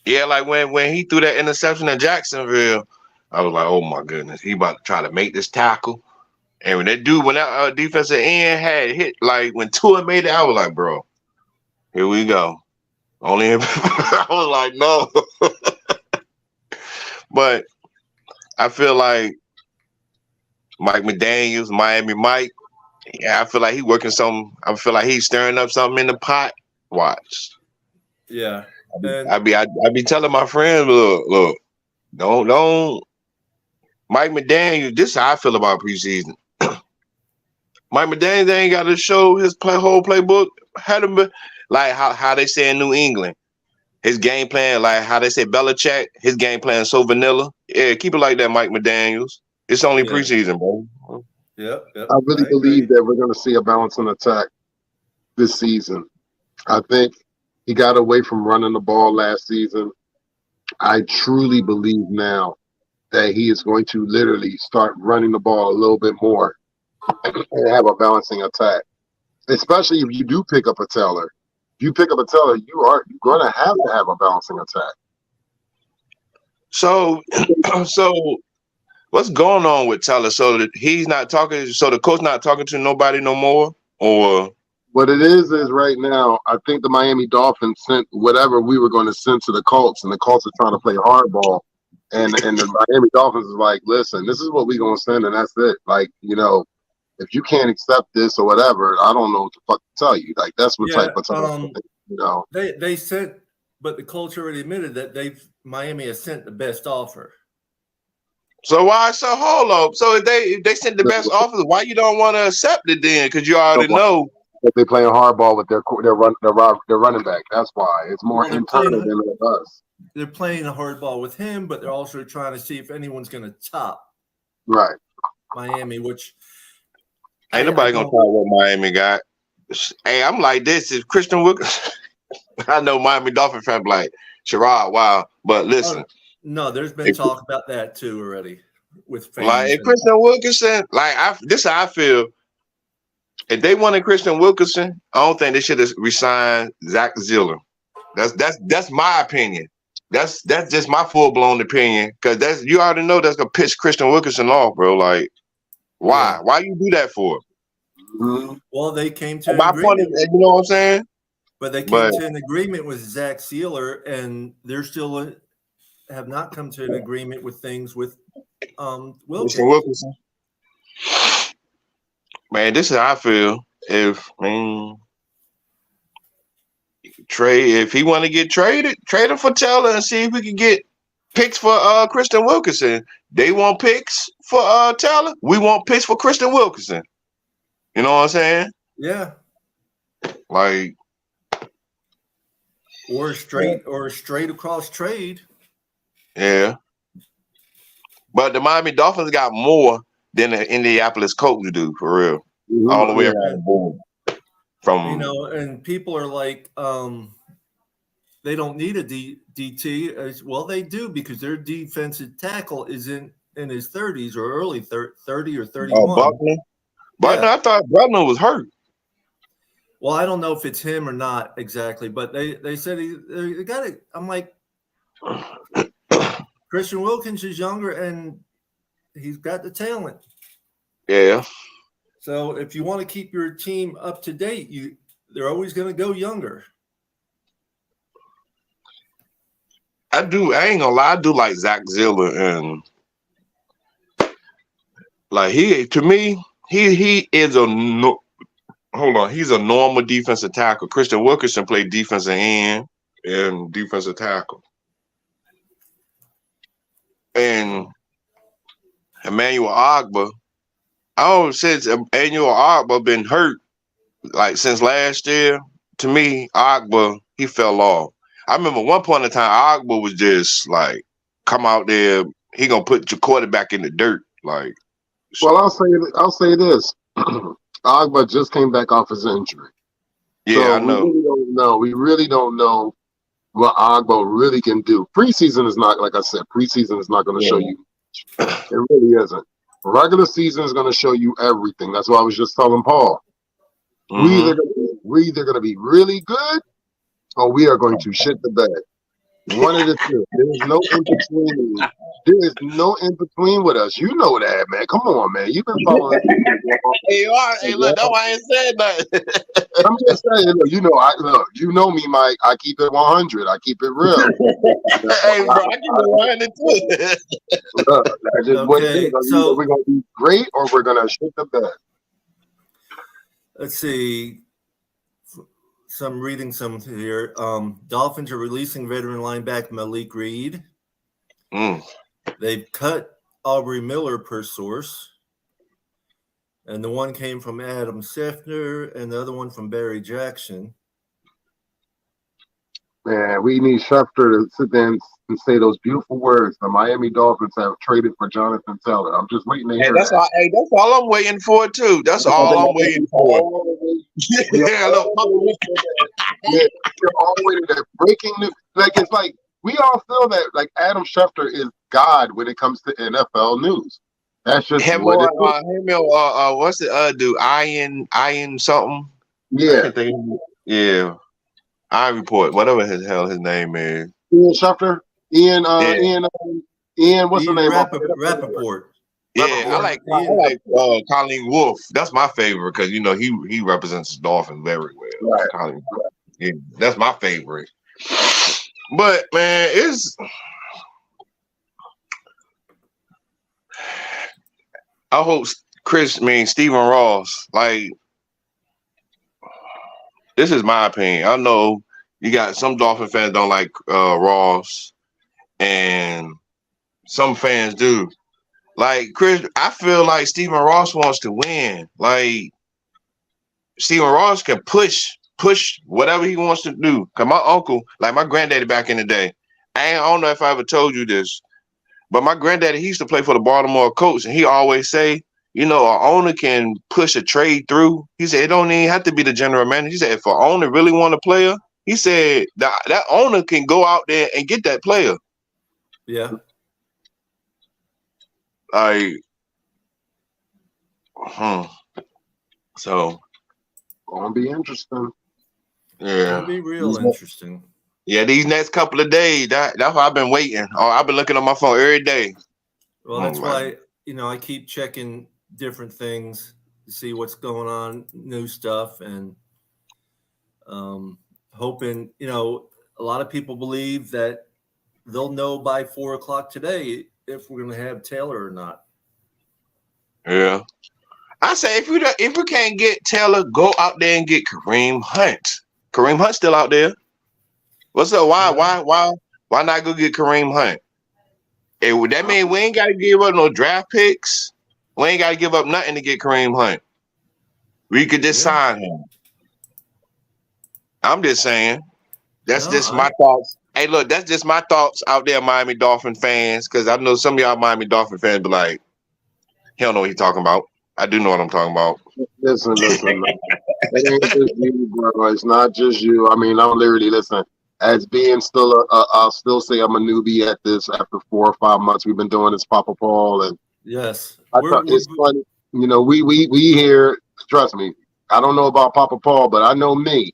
Yeah, like when he threw that interception at Jacksonville, I was like, oh my goodness, he about to try to make this tackle. And when that defensive end had hit, like when Tua made it, I was like, bro, here we go. Only I was like, no. But I feel like Mike McDaniels, Miami Mike, yeah, I feel like I feel like he's stirring up something in the pot. Watch. Yeah. I be telling my friends, look, don't Mike McDaniels, this is how I feel about preseason. Mike McDaniels ain't got to show his whole playbook. Had him like how they say in New England. His game plan, like how they say Belichick, his game plan is so vanilla. Yeah, keep it like that, Mike McDaniels. It's only preseason, bro. Yep. I really believe that we're going to see a balancing attack this season. I think he got away from running the ball last season. I truly believe now that he is going to literally start running the ball a little bit more and have a balancing attack. Especially if you do pick up a Taylor. If you pick up a Taylor, you're going to have a balancing attack. So what's going on with Taylor? So that he's not talking. So the coach not talking to nobody no more, or what it is right now, I think the Miami Dolphins sent whatever we were going to send to the Colts, and the Colts are trying to play hardball. And the Miami Dolphins is like, listen, this is what we're going to send, and that's it. Like, if you can't accept this or whatever, I don't know what to fuck tell you. Like, that's what type of time, They sent, but the Colts already admitted that Miami has sent the best offer. So why? So hold up. So if they sent the best offer, why you don't want to accept it then? Because you already know they're playing hardball with their running back. That's why it's more internal than us. They're playing a hardball with him, but they're also trying to see if anyone's going to top Miami, which ain't nobody gonna top what Miami got. Hey, I'm like this. If Christian Wilkerson, I know Miami Dolphin fan like Sherrod, wow. But listen, no, there's been talk about that too already with fans. Like if Christian Wilkerson, this is how I feel. If they wanted Christian Wilkerson, I don't think they should have resigned Zach Ziller. That's my opinion. That's just my full blown opinion. Because you already know that's gonna piss Christian Wilkerson off, bro. Like, why? Yeah. Why you do that for? Mm-hmm. Well, they came to my point is, you know what I'm saying? But they came to an agreement with Zach Sealer, and they're still have not come to an agreement with things with Wilkerson. Man, this is how I feel. If he want to get traded, trade him for Taylor and see if we can get picks for Christian Wilkerson. They want picks for Taylor. We want picks for Christian Wilkerson. You know what I'm saying? Yeah. Like, or a straight across trade. Yeah. But the Miami Dolphins got more than the Indianapolis Colts do, for real. All the way around the board. And people are like, they don't need a DT. Well, they do because their defensive tackle is in his 30s or early 30 or 31. Oh, Buckner? But Yeah. I thought Butler was hurt. Well, I don't know if it's him or not exactly, but they said they got it. I'm like, Christian Wilkins is younger and he's got the talent. Yeah. So if you want to keep your team up to date, they're always going to go younger. I ain't gonna lie. I do like Zach Ziller, and like to me, he is he's a normal defensive tackle. Christian Wilkerson played defensive end and defensive tackle. And Emmanuel Ogbah, since Emmanuel Ogbah been hurt, like since last year, to me, Ogbah, he fell off. I remember one point in time, Ogbah was just like, come out there, he gonna put your quarterback in the dirt. Like, well, I'll say this. Ogbah just came back off his injury. Yeah, so I know. We really don't know what Ogbah really can do. Preseason is not, like I said, preseason is not going to show you. It really isn't. Regular season is going to show you everything. That's what I was just telling Paul. Mm-hmm. We're either going to be really good or we are going to shit the bed. One of the two. There's no in between. There is no in between with us. You know that, man. Come on, man. You've been following. Hey, look, that's why I ain't said nothing. I'm just saying, look, you know me, Mike. I keep it 100. I keep it real. Hey, bro, I keep it 100 too. That's just what it is. So we're gonna be great or we're gonna shit the bed. Let's see. Reading some here. Dolphins are releasing veteran linebacker Malik Reed. They've cut Aubrey Miller per source. And the one came from Adam Schefter and the other one from Barry Jackson. Man, we need Schefter to sit there and say those beautiful words. The Miami Dolphins have traded for Jonathan Taylor. I'm just waiting to hear that's that. That's all I'm waiting for, too. That's all I'm waiting for. Yeah, look. We're all waiting for breaking news. Like, it's like, we all feel that, like, Adam Schefter is God when it comes to NFL news. That's just what it is. What's the dude? Iron something? Yeah. Yeah. I report, whatever his name is. Ian Schefter? Ian, what's the name? Rappaport. Yeah, I like Colleen Wolfe. That's my favorite because he represents the Dolphins very well. Right. Colleen, yeah, that's my favorite. But man, I hope Stephen Ross, like, this is my opinion. I know you got some Dolphin fans don't like Ross, and some fans do. Like, Chris, I feel like Stephen Ross wants to win. Like, Stephen Ross can push whatever he wants to do. Cause my uncle, like my granddaddy back in the day, I don't know if I ever told you this, but my granddaddy, he used to play for the Baltimore Colts, and he always say, an owner can push a trade through. He said it don't even have to be the general manager. He said if an owner really want a player, he said that owner can go out there and get that player. Yeah. So gonna be interesting. Yeah. Gonna be real interesting. Yeah, these next couple of days, that's why I've been waiting. I've been looking on my phone every day. Well, that's why, I keep checking different things to see what's going on, new stuff, and hoping, a lot of people believe that they'll know by 4:00 today if we're going to have Taylor or not. Yeah. I say if we can't get Taylor, go out there and get Kareem Hunt. Kareem Hunt's still out there. What's up? Why not go get Kareem Hunt? That mean we ain't got to give up no draft picks. We ain't got to give up nothing to get Kareem Hunt. We could just sign him. I'm just saying. That's just my thoughts. Hey, look, that's just my thoughts out there, Miami Dolphin fans, because I know some of y'all Miami Dolphin fans be like, he don't know what he's talking about. I do know what I'm talking about. Listen. It ain't just you, bro. It's not just you. I mean, I'm literally, listen, as being still I'll still say I'm a newbie at this after 4 or 5 months we've been doing this, Papa Paul. And yes. I thought it's funny. You know, we here. Trust me, I don't know about Papa Paul, but I know me.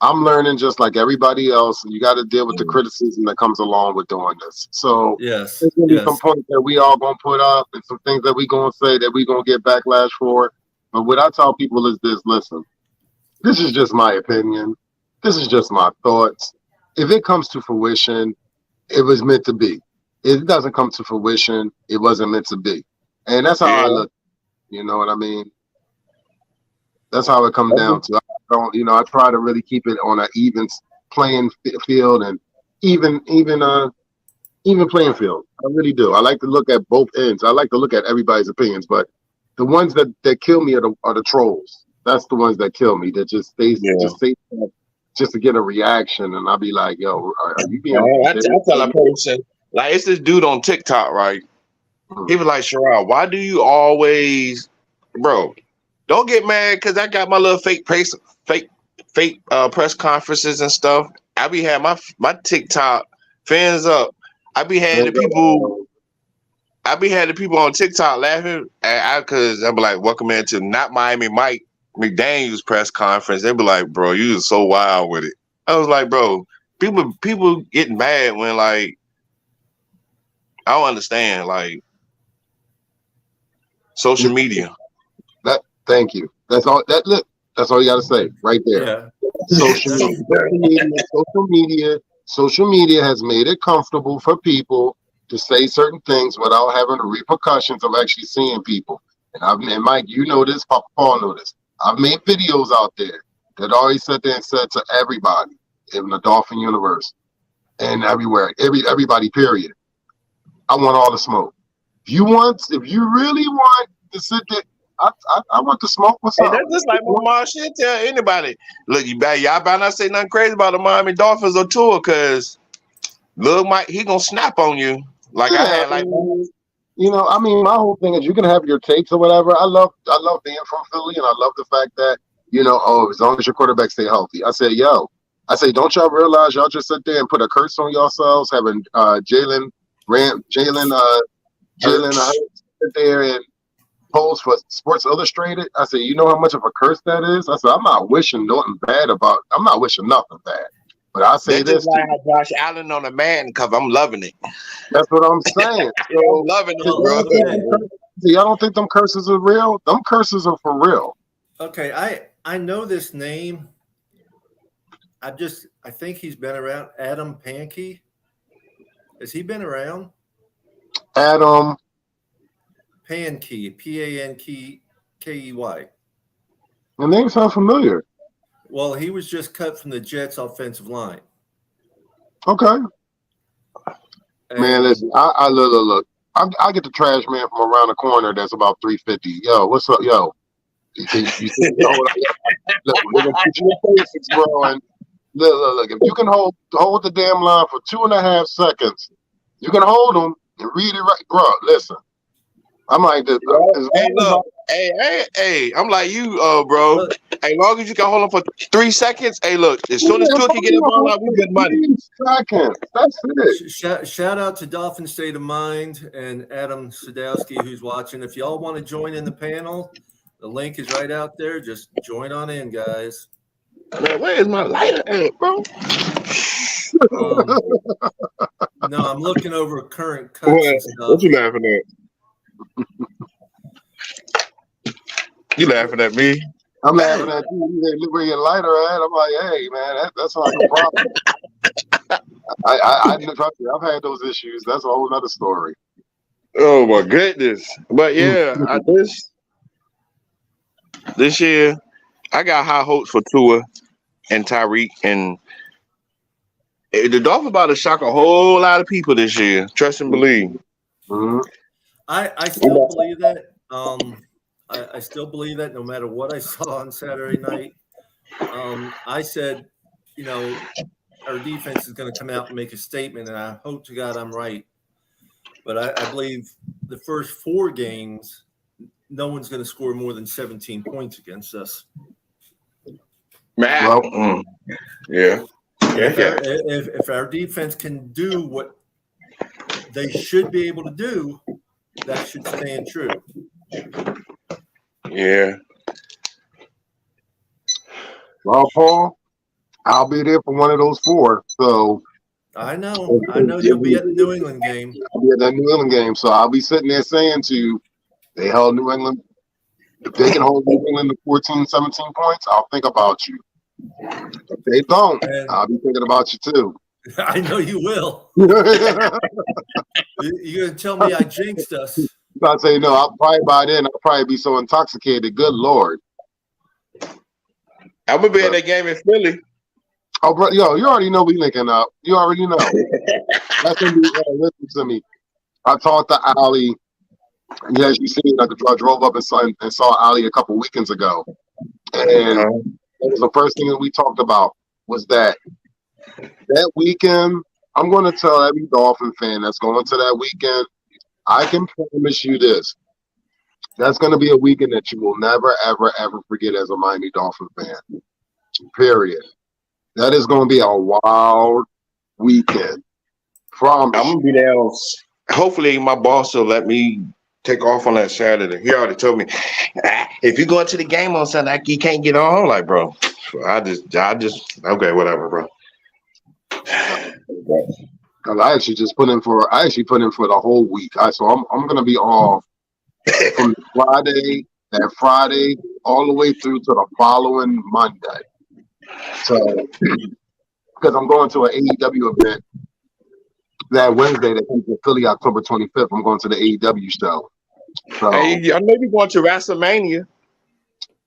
I'm learning just like everybody else, and you got to deal with the criticism that comes along with doing this. So Yes, there's gonna be yes. some points that we all gonna put up, and some things that we gonna say that we gonna get backlash for. But what I tell people is this: listen, this is just my opinion. This is just my thoughts. If it comes to fruition, it was meant to be. If it doesn't come to fruition, it wasn't meant to be. And that's how I look. You know what I mean? That's how it comes down to. I don't, you know, I try to really keep it on an even playing field and even playing field. I really do. I like to look at both ends. I like to look at everybody's opinions, but the ones that kill me are the trolls. That's the ones that kill me. That just say stuff just to get a reaction, and I'll be like, "Yo, are you being?" I tell a person, like, it's this dude on TikTok, right? He was like, Sherrod, why do you always, bro? Don't get mad because I got my little fake press conferences and stuff. I be having my TikTok fans up. I be having the people on TikTok laughing because I be like, welcome into not Miami Mike McDaniel's press conference. They be like, bro, you was so wild with it. I was like, bro, people getting mad when, like, I don't understand, like, social media. Thank you. That's all. That's all you got to say right there. Yeah. Social media has made it comfortable for people to say certain things without having the repercussions of actually seeing people. And Mike, you know this. Papa Paul know this. I've made videos out there that always sat there and said to everybody in the Dolphin universe and everywhere, everybody, period. I want all the smoke. If you really want to sit there, I want to smoke. What's up? That's just like my mom should tell anybody. Look, y'all better not say nothing crazy about the Miami Dolphins or tour, because Lil Mike, he gonna snap on you. Like, yeah, I had like, you know, I mean, my whole thing is you can have your takes or whatever. I love being from Philly, and I love the fact that, you know, as long as your quarterback stay healthy. I say, don't y'all realize y'all just sit there and put a curse on yourselves having Jalen sit there and pose for Sports Illustrated? I said, you know how much of a curse that is? I said, I'm not wishing nothing bad. But I say this. Just like how Josh Allen on a man, because I'm loving it. That's what I'm saying. So, I'm loving it, bro. Y'all don't think them curses are real? Them curses are for real. Okay, I know this name. I think he's been around. Adam Pankey. Has he been around? Adam Pankey, Pankey. The name sounds familiar. Well, he was just cut from the Jets' offensive line. Okay. Man, listen, I look. I get the trash man from around the corner that's about 350. Yo, what's up, yo? You Look. If you can hold the damn line for 2.5 seconds, you can hold them and read it right, bro. Listen, I'm like this. Hey, I'm like you, bro. As long as you can hold them for 3 seconds, hey, look, as soon as Tua can get the ball out, we good money. 3 seconds. That's it. Shout out to Dolphin State of Mind and Adam Sadowski, who's watching. If y'all want to join in the panel, the link is right out there. Just join on in, guys. Man, where is my lighter at, bro? No, I'm looking over current cuts and stuff. What you laughing at? You laughing at me? I'm laughing at you. Look where your lighter at. I'm like, hey, man, that's like a problem. I trust you. I've had those issues. That's a whole other story. Oh my goodness! But yeah, this year I got high hopes for Tua and Tyreek, and the Dolphins about to shock a whole lot of people this year. Trust and believe. Mm-hmm. I still believe that. I still believe that no matter what I saw on Saturday night. I said, you know, our defense is going to come out and make a statement, and I hope to God I'm right. But I believe the first 4 games, no one's going to score more than 17 points against us. Well, yeah. If our defense can do what they should be able to do, that should stand true. Yeah. Well, Paul, I'll be there for one of those 4. So I know you'll be at the New England game. I'll be at that New England game. So I'll be sitting there saying to you, they held New England. If they can hold New England to 14, 17 points, I'll think about you. If they don't, And I'll be thinking about you too. I know you will. I'll You're gonna tell me I jinxed us. say no. I'll probably by then I'll probably be so intoxicated. Good Lord. I'm gonna be at that game in Philly. Oh, bro, yo, you already know we linking up. You already know. That's gonna be. Listen to me. I talked to Ali. And as you see, I drove up and saw Ali a couple weekends ago, and that was the first thing that we talked about was that weekend. I'm going to tell every Dolphin fan that's going to that weekend. I can promise you this: that's going to be a weekend that you will never, ever, ever forget as a Miami Dolphin fan. Period. That is going to be a wild weekend. I'm gonna be there. Hopefully, my boss will let me take off on that Saturday. He already told me if you go to the game on Sunday, you can't get on. I'm like, bro, I just okay, whatever, bro. Cause I actually put in for the whole week. So I'm gonna be off from that Friday all the way through to the following Monday. So because I'm going to an AEW event that Wednesday that comes to Philly October 25th. I'm going to the AEW show. So Hey, I may be going to WrestleMania.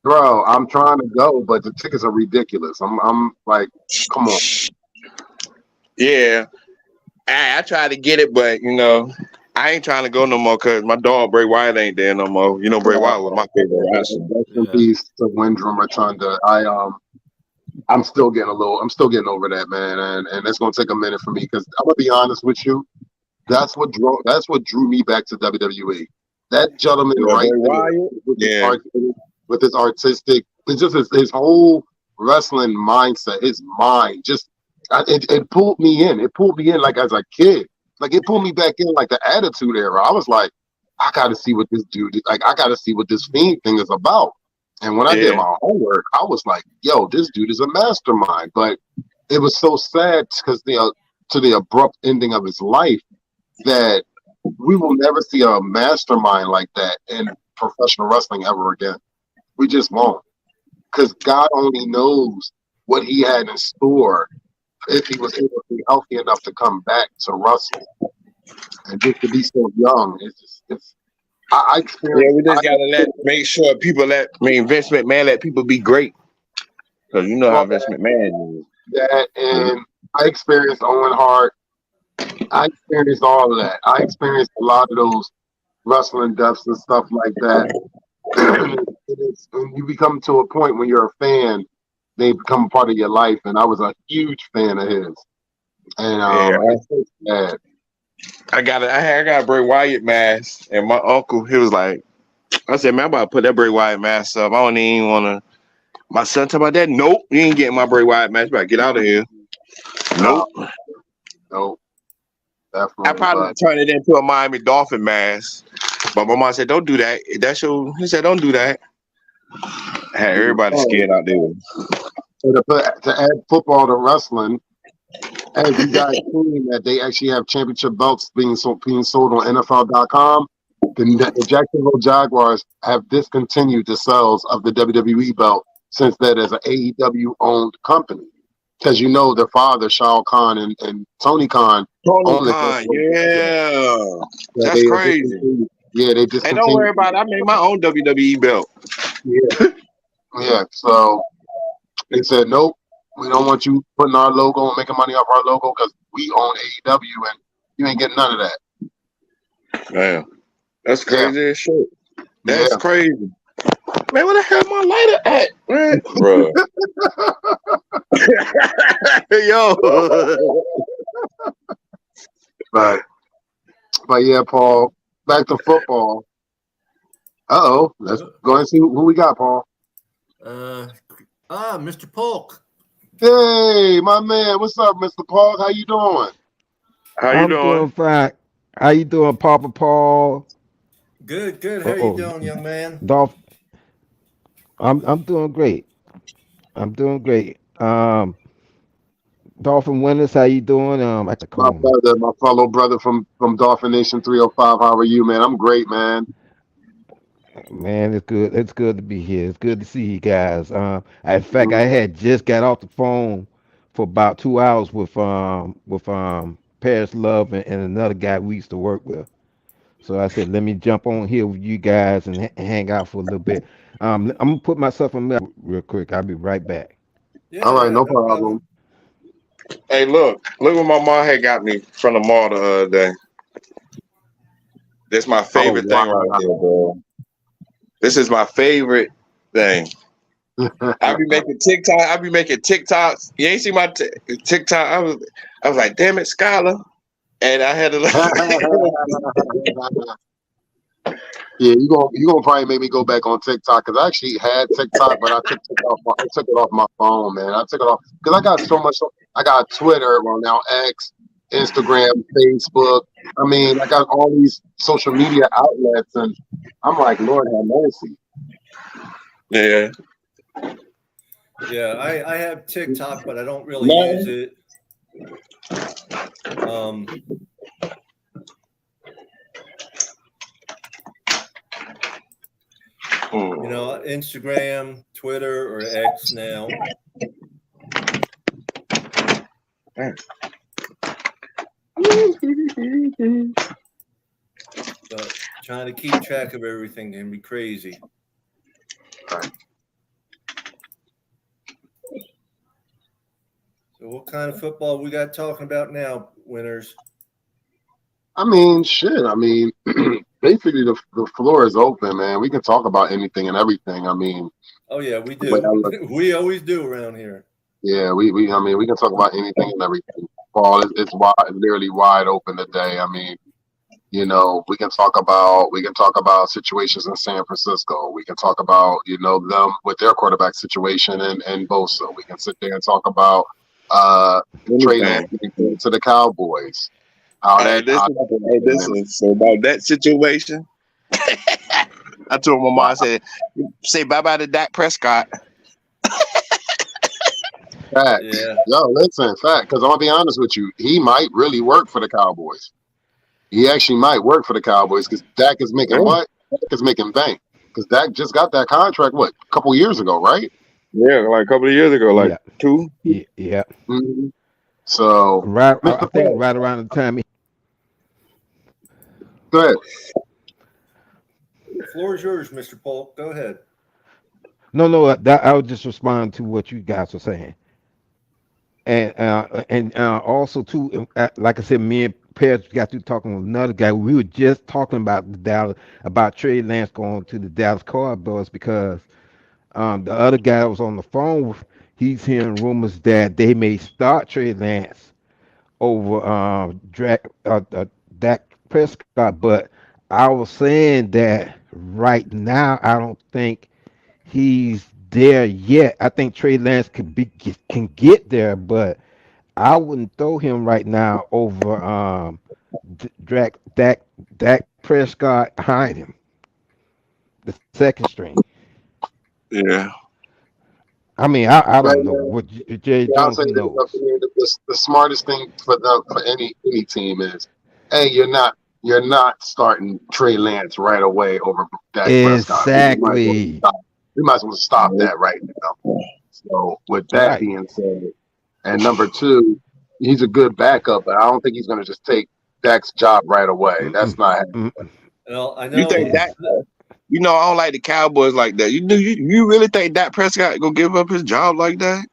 bro, I'm trying to go, but the tickets are ridiculous. I'm like, come on. Yeah, I tried to get it, but I ain't trying to go no more because my dog Bray Wyatt ain't there no more. Bray Wyatt was my favorite wrestler. Rest in peace to Windrum Rotunda. I'm still getting over that, man, and it's gonna take a minute for me because I'm gonna be honest with you. That's what drew me back to WWE. That gentleman right there with his artistic, it's just his whole wrestling mindset, his mind, just it pulled me in. It pulled me in like as a kid. Like it pulled me back in like the Attitude Era. I was like, I gotta see what this dude like. I gotta see what this Fiend thing is about. And when I did my homework, I was like, yo, this dude is a mastermind. But it was so sad because to the abrupt ending of his life that we will never see a mastermind like that in professional wrestling ever again. We just won't. Because God only knows what he had in store if he was able to be healthy enough to come back to wrestle. And just to be so young, I we just gotta make sure people Vince McMahon let people be great. Because you know how Vince McMahon is. That and I experienced Owen Hart. I experienced all of that. I experienced a lot of those wrestling deaths and stuff like that. When you become to a point when you're a fan, they become a part of your life. And I was a huge fan of his. And it's so sad. I got a Bray Wyatt mask, and my uncle, he was like, I said, man, I'm about to put that Bray Wyatt mask up. I don't even want to. My son talking about that. Nope, you ain't getting my Bray Wyatt mask. You better get out of here. Nope. Definitely. I probably turn it into a Miami Dolphin mask. But my mom said, don't do that. He said, don't do that. I had everybody scared out there. So to add football to wrestling, as you guys seen that they actually have championship belts being sold on NFL.com, the Jacksonville Jaguars have discontinued the sales of the WWE belt since that is an AEW-owned company. Because their father, Shao Kahn and Tony Khan. That's crazy. They just. Hey, don't worry about it. I made my own WWE belt. Yeah. So they said, nope, we don't want you putting our logo and making money off our logo because we own AEW and you ain't getting none of that. Man, that's crazy as shit. That's crazy. Man, where the hell my lighter at, man? Bro. Yo. But yeah, Paul, back to football. Let's go and see who we got, Paul. Mr. Polk. Hey, my man. What's up, Mr. Polk? How you doing? I'm doing fine. How you doing, Papa Paul? Good. How you doing, young man? I'm doing great. I'm doing great. Dolphin Winners, how you doing? I to My call me. brother, my fellow brother from Dolphin Nation 305. How are you, man? I'm great, man. Man, it's good. It's good to be here. It's good to see you guys. In fact, I Mhm. had just got off the phone for about 2 hours with Paris Love and another guy we used to work with. So I said, let me jump on here with you guys and hang out for a little bit. I'm gonna put myself on mute real quick. I'll be right back. All Yeah, right, yeah, no no problem. problem. Hey, look what my mom had got me from the mall the other day. This my Oh favorite thing right wow. here, bro. This is my favorite thing. I be making TikTok. I be making TikToks. You ain't see my TikTok. I was like, damn it, Skylar. And I had to like, Yeah, you gonna probably make me go back on TikTok because I actually had TikTok, but I took it off my phone, man. I took it off because I got so much. I got Twitter, well now X, Instagram, Facebook. I mean, I got all these social media outlets, and I'm like, Lord have mercy. yeah. Yeah, I have TikTok, but I don't really use Man. it. Um, you know, Instagram, Twitter, or X now. But trying to keep track of everything can be crazy. So, what kind of football we got talking about now, winners? I mean, shit. I mean, basically the floor is open, man. We can talk about anything and everything. I mean, Oh yeah, we the way I do. look, We always do around here. yeah, I mean, we can talk about anything and everything. Paul, it's wide, literally wide open today. I mean, you know, we can talk about situations in San Francisco. We can talk about, you know, them with their quarterback situation and Bosa. We can sit there and talk about Trey Lance Anything. to the Cowboys. How Hey, that how this is so about that situation. I told my mom, I said, say bye bye to Dak Prescott. facts. Yeah, Yo, listen, fact. Because I'm gonna be honest with you, he might really work for the Cowboys. He actually might work for the Cowboys because Dak is making Yeah, what? Dak is making bank. Because Dak just got that contract what a couple years ago, right? yeah, like a couple of years ago, like Yeah, two. yeah, yeah. Mhm. So, Right. I Mr. think Paul, right around the time. go ahead. the floor is yours, Mr. Polk. Go ahead. No. That I was just responding to what you guys were saying. And also too, like I said, me and Paris got through talking with another guy. We were just talking about the Dallas, about Trey Lance going to the Dallas Cowboys because the other guy was on the phone with, he's hearing rumors that they may start Trey Lance over Dak Prescott. But I was saying that right now I don't think he's there yet. I think Trey Lance can get there, but I wouldn't throw him right now over Dak Prescott behind him, the second string. Yeah. I mean, I Right don't know now, what Jerry yeah, I'll Jones. say Who this. I knows? mean, the smartest thing for them for any team is, hey, you're not starting Trey Lance right away over Dak Prescott. Exactly. We might as well stop that right now. So with that Right. being said, and number two, he's a good backup, but I don't think he's going to just take Dak's job right away. Mm-mm. That's not happening. Mm-mm. Well, I You think know. that? Is You know, I don't like the Cowboys like that. You really think Dak Prescott gonna give up his job like that?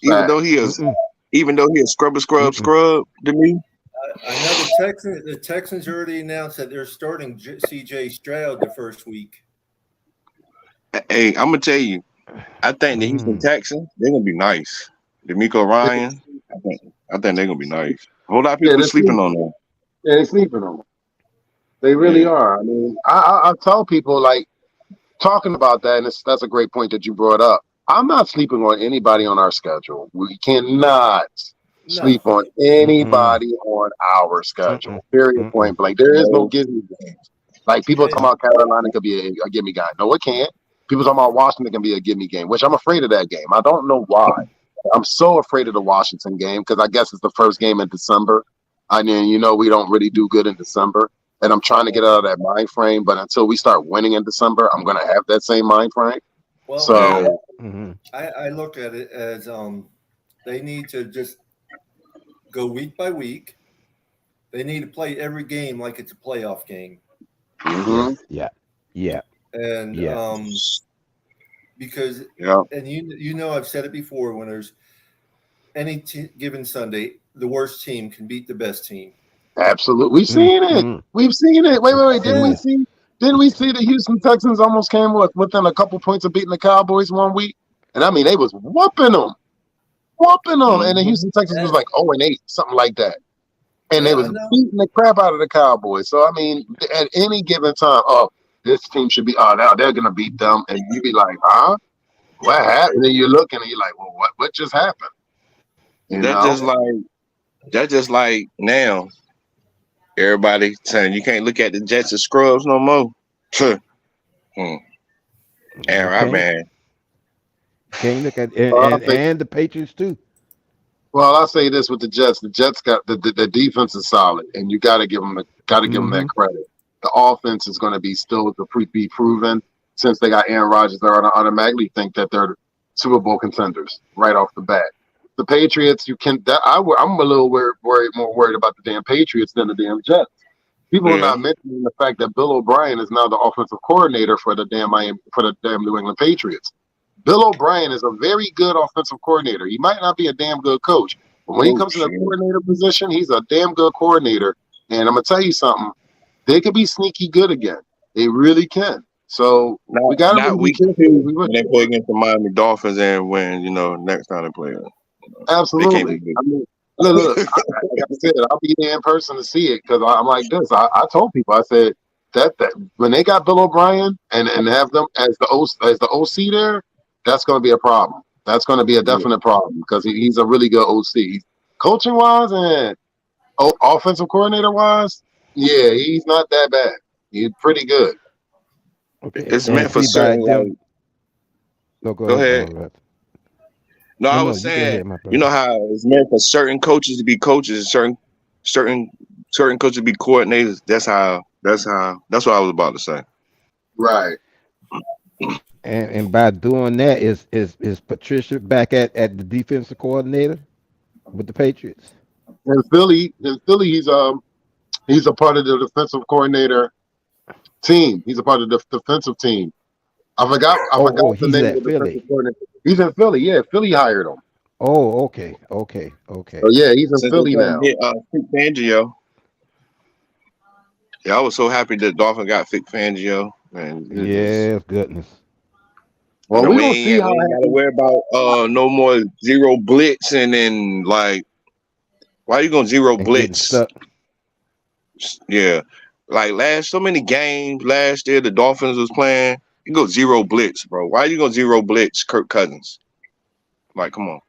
Even though he is, mm-mm. even though he is Mm-mm. scrub to me. I know the Texans already announced that they're starting C.J. Stroud the first week. Hey, I'm gonna tell you, I think the Houston Mm. Texans they're gonna be nice. D'Amico Ryan, I think they're gonna be nice. A whole lot of Yeah, people sleeping on them. they're sleeping on him. They really Yeah, are. I mean, I tell people like talking about that, and that's a great point that you brought up. I'm not sleeping on anybody on our schedule. We cannot sleep No, on Mm-mm. anybody on our Mm-mm. schedule. Period. Mm-mm. Point blank. There is no no, gimme games. Like people talking and about Carolina could be a gimme guy. No, it can't. People talking about Washington can be a gimme game, which I'm afraid of that game. I don't know why. I'm so afraid of the Washington game because I guess it's the first game in December. I mean, we don't really do good in December. And I'm trying to get out of that mind frame. But until we start winning in December, I'm going to have that same mind frame. Well, So I look at it as they need to just go week by week. They need to play every game like it's a playoff game. Yeah. And because and I've said it before, when there's any given Sunday, the worst team can beat the best team. Absolutely. We've seen it. We've seen it. Wait. Didn't we see the Houston Texans almost came within a couple points of beating the Cowboys one week? And I mean, they was whooping them. And the Houston Texans was like 0-8, something like that. And they was beating the crap out of the Cowboys. So, I mean, at any given time, this team should be, now they're going to beat them. And you be like, huh? What happened? And you're looking and you're like, well, what just happened? That's just like now. Everybody saying you can't look at the Jets as scrubs no more. Man. Can't look at and the Patriots too. Well, I'll say this with the Jets. The Jets got the defense is solid, and you got to give them that credit. The offense is going to be still to be proven since they got Aaron Rodgers. They're going to automatically think that they're Super Bowl contenders right off the bat. The Patriots, I'm a little more worried about the damn Patriots than the damn Jets. People are not mentioning the fact that Bill O'Brien is now the offensive coordinator for the damn New England Patriots. Bill O'Brien is a very good offensive coordinator. He might not be a damn good coach, but when he comes to the coordinator position, he's a damn good coordinator. And I'm gonna tell you something: they could be sneaky good again. They really can. So we got to be careful when they play against the Miami Dolphins and when next time they play. Absolutely. I mean, look, like I said, I'll be there in person to see it because I'm like this. I told people, I said that when they got Bill O'Brien and have them as the OC there, that's going to be a problem. That's going to be a definite problem because he's a really good OC. Coaching wise and offensive coordinator wise, he's not that bad. He's pretty good. Okay. It's meant for certain. Go ahead. No, I was saying, how it's meant for certain coaches to be coaches, certain coaches to be coordinators. That's what I was about to say. Right. And by doing that, is Patricia back at the defensive coordinator with the Patriots? In Philly, he's a part of the defensive coordinator team. He's a part of the defensive team. I forgot the name of the defensive coordinator. He's in Philly. Yeah, Philly hired him. Oh, okay. So he's in Philly now. Vic Fangio. Yeah, I was so happy that Dolphins got Vic Fangio. Man, goodness. Well, we don't see how we gotta worry about no more zero blitz and then why are you going zero blitz? Yeah, like so many games last year the Dolphins was playing. You go zero blitz, bro. Why are you going zero blitz Kirk Cousins? Like, come on.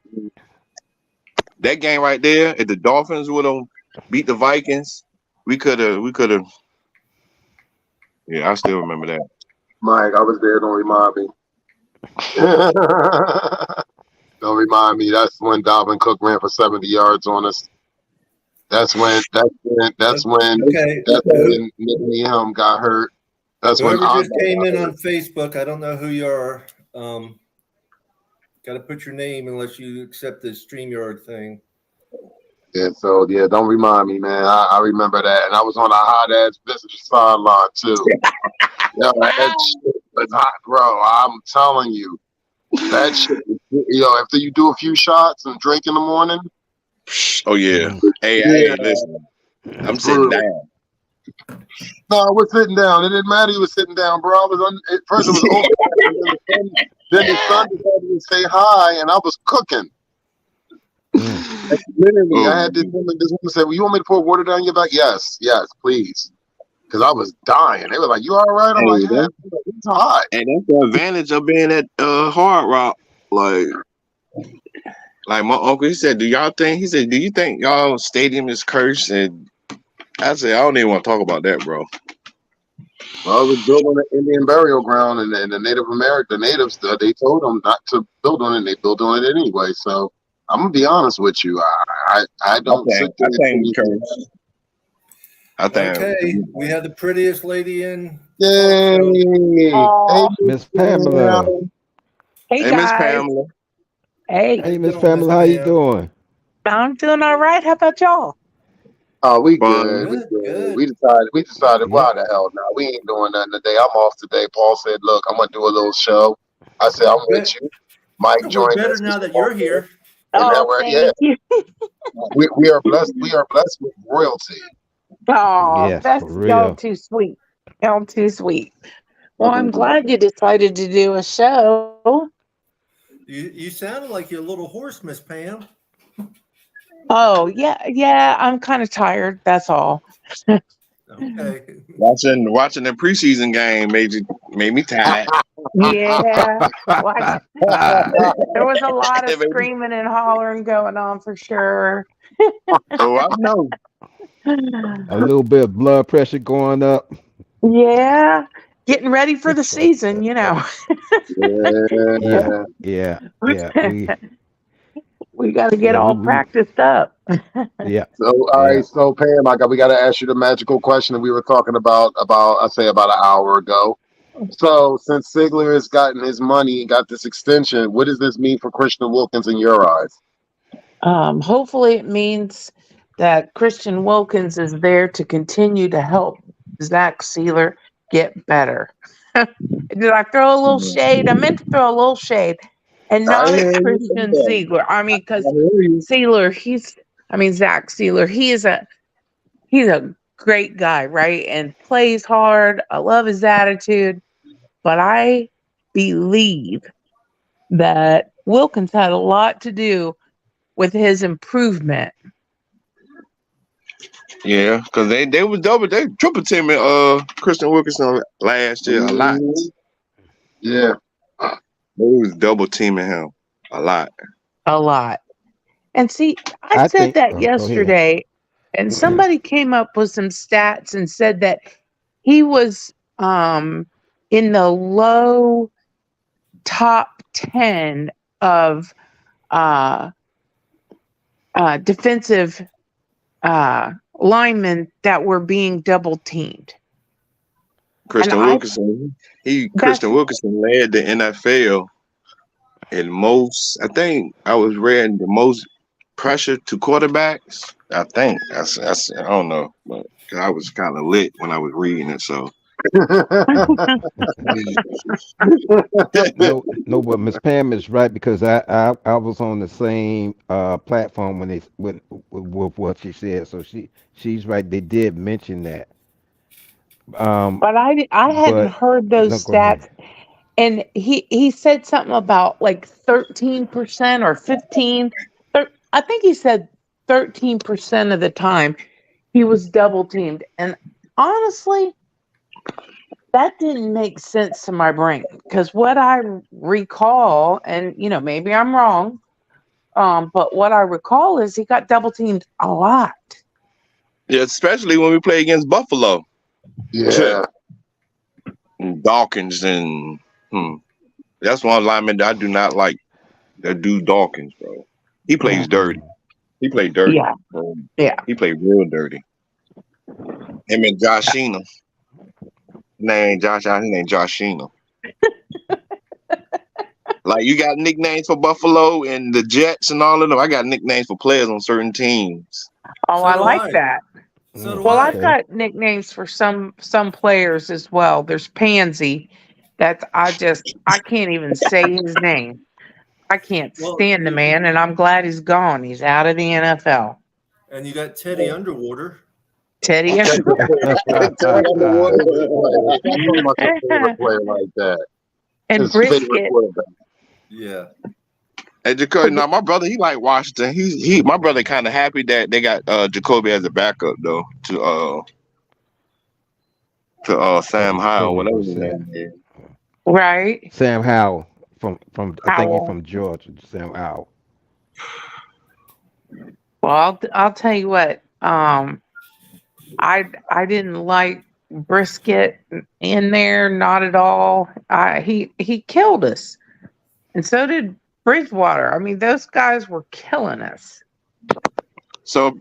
That game right there, if the Dolphins would have beat the Vikings, we could have. Yeah, I still remember that. Mike, I was there. Don't remind me. Don't remind me. That's when Dalvin Cook ran for 70 yards on us. That's when Nick Helm got hurt. That's Whoever when just came in on Facebook, I don't know who you are. Got to put your name unless you accept the StreamYard thing. Yeah, so don't remind me, man. I remember that, and I was on a hot ass visitor sideline too. That shit was hot, bro. I'm telling you, that shit. After you do a few shots and drink in the morning. Oh yeah. Hey, listen. I'm sitting down. No, I was sitting down. It didn't matter. You were sitting down, bro. I was first it was open, then the sun decided to say hi, and I was cooking. Literally, I had this woman say, "Well, you want me to pour water down your back?" Yes, please. Because I was dying. They were like, "You all right?" I'm like, "Yeah, it's hot." And that's the advantage of being at Hard Rock. Like my uncle, he said, "Do you think y'all stadium is cursed?" And I said, "I don't even want to talk about that, bro." Well, it was built on an Indian burial ground, and the natives, they told them not to build on it. And they built on it anyway. So I'm gonna be honest with you. I don't sit there. I think Curtis. I think. Okay, we had the prettiest lady in. Yay! Hey, Miss Pamela. Hey Hey, Miss guys. Pamela. Hey, Hey, Miss doing, Miss Pamela, how you Pam? doing? I'm doing all right. How about y'all? Oh, we Fun. good. We Good, good. good. We decided. Yeah. Why the hell now? We ain't doing nothing today. I'm off today. Paul said, "Look, I'm gonna do a little show." I said, "I'm with Bet- you." Mike We're joined better us. now that you're here. And now Oh, we're thank you. we are blessed. We are blessed with royalty. Oh, Yes, for that's y'all real. too sweet. Y'all too sweet. Well, I'm glad you decided to do a show. You sounded like you're a little hoarse, Miss Pam. Oh, yeah, I'm kind of tired. That's all. Okay. Watching the preseason game made me tired. Yeah. Like there was a lot of It made me- screaming and hollering going on for sure. oh, I know. A little bit of blood pressure going up. Yeah. Getting ready for the season, you know. Yeah, Yeah. yeah, yeah. We got to get all We practiced up. yeah, So all yeah. right. So Pam, we got to ask you the magical question that we were talking about I say about an hour ago. So since Sigler has gotten his money, got this extension, what does this mean for Christian Wilkins in your eyes? Hopefully, it means that Christian Wilkins is there to continue to help Zach Sealer get better. Did I throw a little shade? I meant to throw a little shade, and I not at hear you. Christian Sealer. I mean, I because hear you. Zach Sealer, he's a great guy, right? And plays hard. I love his attitude, but I believe that Wilkins had a lot to do with his improvement. Yeah, because they triple teaming Christian Wilkinson last year a lot. Yeah. They was double teaming him a lot. A lot. And see, I I said think. that Go ahead. yesterday, and somebody came up with some stats and said that he was in the low top 10 of uh, defensive linemen that were being double teamed. Christian And Wilkinson, that's Christian Wilkinson led the NFL in most. I think I was reading the most pressure to quarterbacks. I think I don't know, but 'cause I was kind of lit when I was reading it. So No, but Miss Pam is right because I was on the same platform when with what she said. So she's right. They did mention that. Um, but I hadn't but heard no, those go ahead. stats. And he said something about like 13% or 15. I think he said 13% of the time he was double teamed. And honestly, that didn't make sense to my brain because what I recall, and maybe I'm wrong, but what I recall is he got double teamed a lot. yeah, especially when we play against Buffalo, Yeah. Dawkins, and that's one lineman that I do not like. That dude Dawkins, bro. He plays dirty. He played dirty. Yeah, Bro. yeah. He played real dirty. Him and Josh Sheena. His name ain't Josh Sheena. Like you got nicknames for Buffalo and the Jets and all of them. I got nicknames for players on certain teams. Oh, So I do like I. that. So do Well, I. I've got nicknames for some players as well. There's Pansy, that I can't even say his name. I can't Well, stand the man, and I'm glad he's gone. He's out of the NFL. and you got Teddy Underwater. Teddy. Teddy Underwater is a good player. I'm talking about your favorite player like that. And His favorite Brisket. quarterback. Yeah. And Jacoby, now my brother, he like Washington. My brother kind of happy that they got Jacoby as a backup though to Sam Howell, whatever his name is. Right. Sam Howell from I think he's Howell. from Georgia. Sam Howell. Well, I'll tell you what. I didn't like Brisket in there, not at all. He killed us, and so did Bridgewater. I mean, those guys were killing us. So,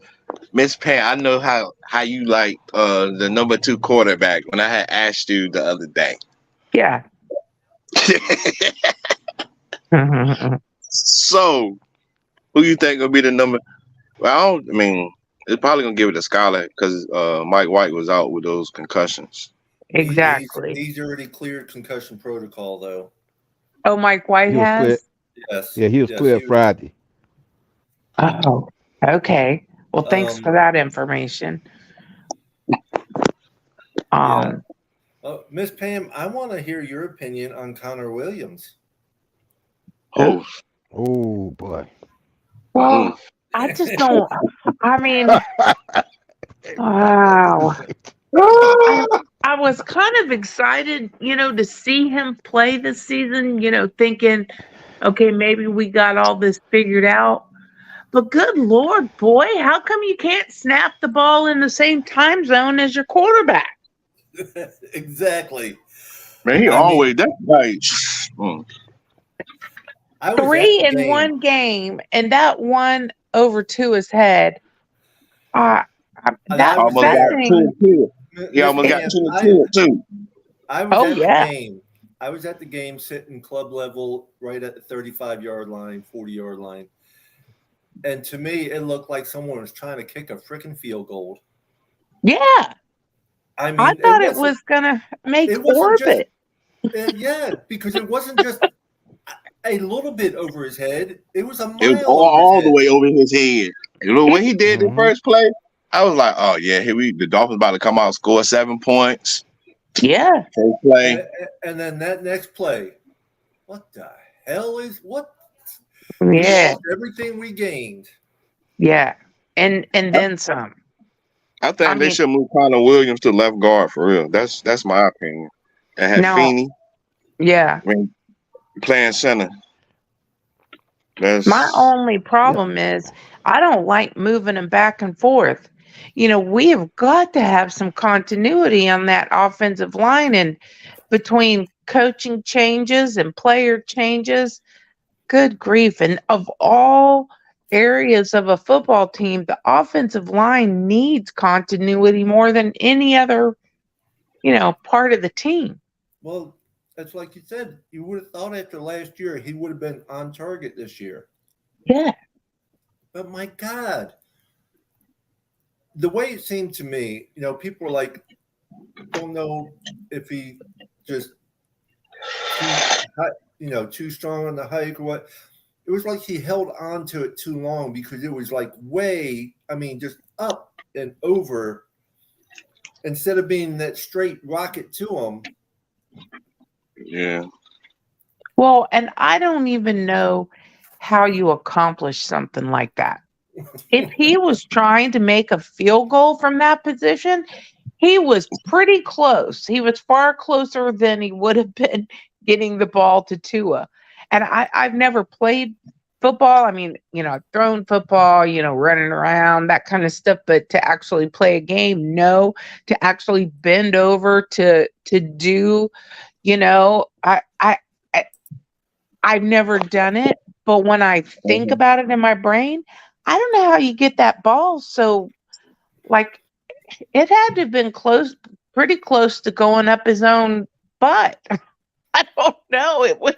Miss Pam, I know how you like the number 2 quarterback when I had asked you the other day. Yeah. So, who you think will be the number? Well, I mean, it's probably gonna give it to Skylar because Mike White was out with those concussions. Exactly. He's already cleared concussion protocol, though. Oh, Mike White He was clear. has? Yes. Yeah, he was clear Friday. Oh, okay. Well, thanks for that information. Miss Pam, I want to hear your opinion on Connor Williams. Oh, Boy. Well, I just don't. I mean, wow. I was kind of excited, to see him play this season, thinking, okay, maybe we got all this figured out. But good Lord, boy, how come you can't snap the ball in the same time zone as your quarterback? Exactly. Man, he always that right. 3 in one game, and that one over to his head. That thing. He almost got 2 too. I was the game. I was at the game sitting club level right at the 35-yard line, 40-yard line. And to me, it looked like someone was trying to kick a freaking field goal. Yeah. I mean, I thought it was going to make orbit. Because it wasn't just a little bit over his head. It was a mile. It was all the way over his head. When he did the first play, I was like, "Oh yeah, the Dolphins about to come out and score 7 points." Yeah. First play, and then that next play, what the hell is what? Yeah. Everything we gained. Yeah, and then some. I think they should move Connor Williams to left guard for real. That's my opinion. And have Feeney. Yeah. Playing center. My only problem is I don't like moving them back and forth. We have got to have some continuity on that offensive line, and between coaching changes and player changes. Good grief. And of all areas of a football team, the offensive line needs continuity more than any other, part of the team. Well, that's like you said. You would have thought after last year he would have been on target this year. Yeah. But my God, the way it seemed to me, people were like, don't know if he just too strong on the hike or what. It was like he held on to it too long because it was like just up and over instead of being that straight rocket to him. Yeah. Well, and I don't even know how you accomplish something like that. If he was trying to make a field goal from that position, he was pretty close. He was far closer than he would have been getting the ball to Tua. And I've never played football. I mean, I've thrown football, running around, that kind of stuff. But to actually play a game, no. To actually bend over to do, I've never done it. But when I think about it in my brain, I don't know how you get that ball. So, it had to have been pretty close to going up his own butt. I don't know. It was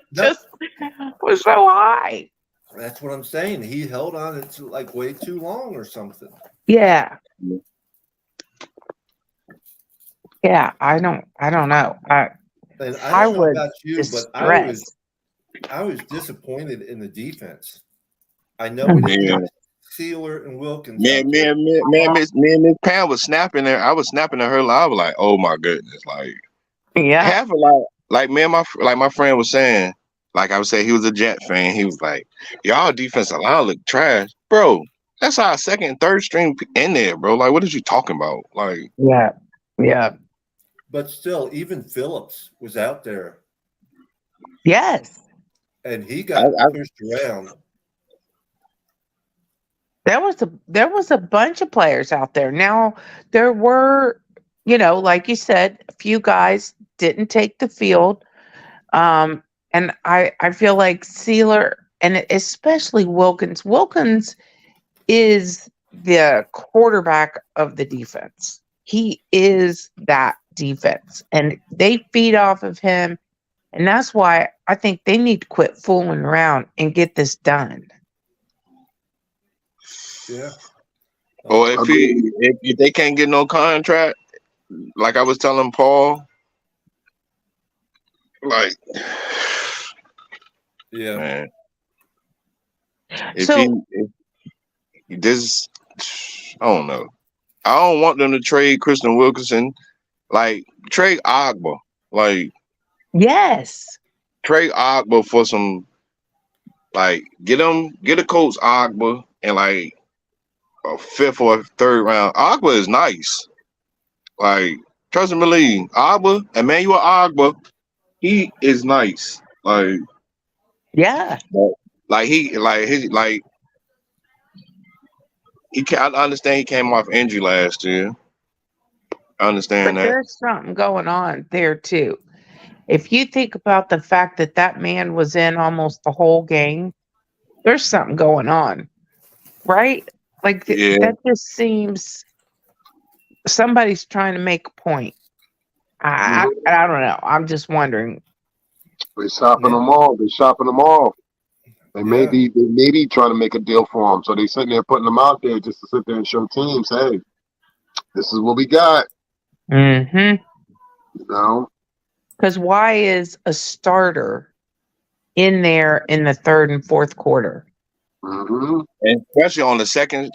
was so high. That's what I'm saying. He held on it way too long or something. Yeah. Yeah, I don't know. I don't know about you, distressed. but I was disappointed in the defense. I know we didn't get Sealer and Wilkins. Me and Miss Pam was snapping there. I was snapping at her. I was like, "Oh my goodness!" Half of me and my friend was saying, I would say he was a Jet fan. He was like, "Y'all defensive line look trash, bro. That's our second and third string in there, bro. What are you talking about?" Yeah. But still, even Phillips was out there. Yes. And he got pushed around. There was a bunch of players out there. Now there were like you said, a few guys didn't take the field. And I feel like Sealer and especially Wilkins. Wilkins is the quarterback of the defense. He is that defense, and they feed off of him. And that's why I think they need to quit fooling around and get this done. Yeah. Or if they can't get no contract, like I was telling Paul, like, Yeah. man, So if this, I don't know. I don't want them to trade Christian Wilkinson. Like, trade Agba. Like, yes, trade Agba for some, like, get a coach Agba and like a 5th or 3rd round. Agba is nice. Like, trust and believe. Agba, Emmanuel Agba, he is nice. Like, yeah. I understand he came off injury last year. I understand But that. there's something going on there too. If you think about the fact that that man was in almost the whole game, there's something going on, right? Like Yeah. that just seems somebody's trying to make a point. I don't know. I'm just wondering. They're shopping them all. They're shopping them all. They may be trying to make a deal for them. So they sitting there putting them out there just to sit there and show teams, hey, this is what we got. Mm-hmm. You know? Because why is a starter in there in the 3rd and 4th quarter? Mm-hmm. And especially on the second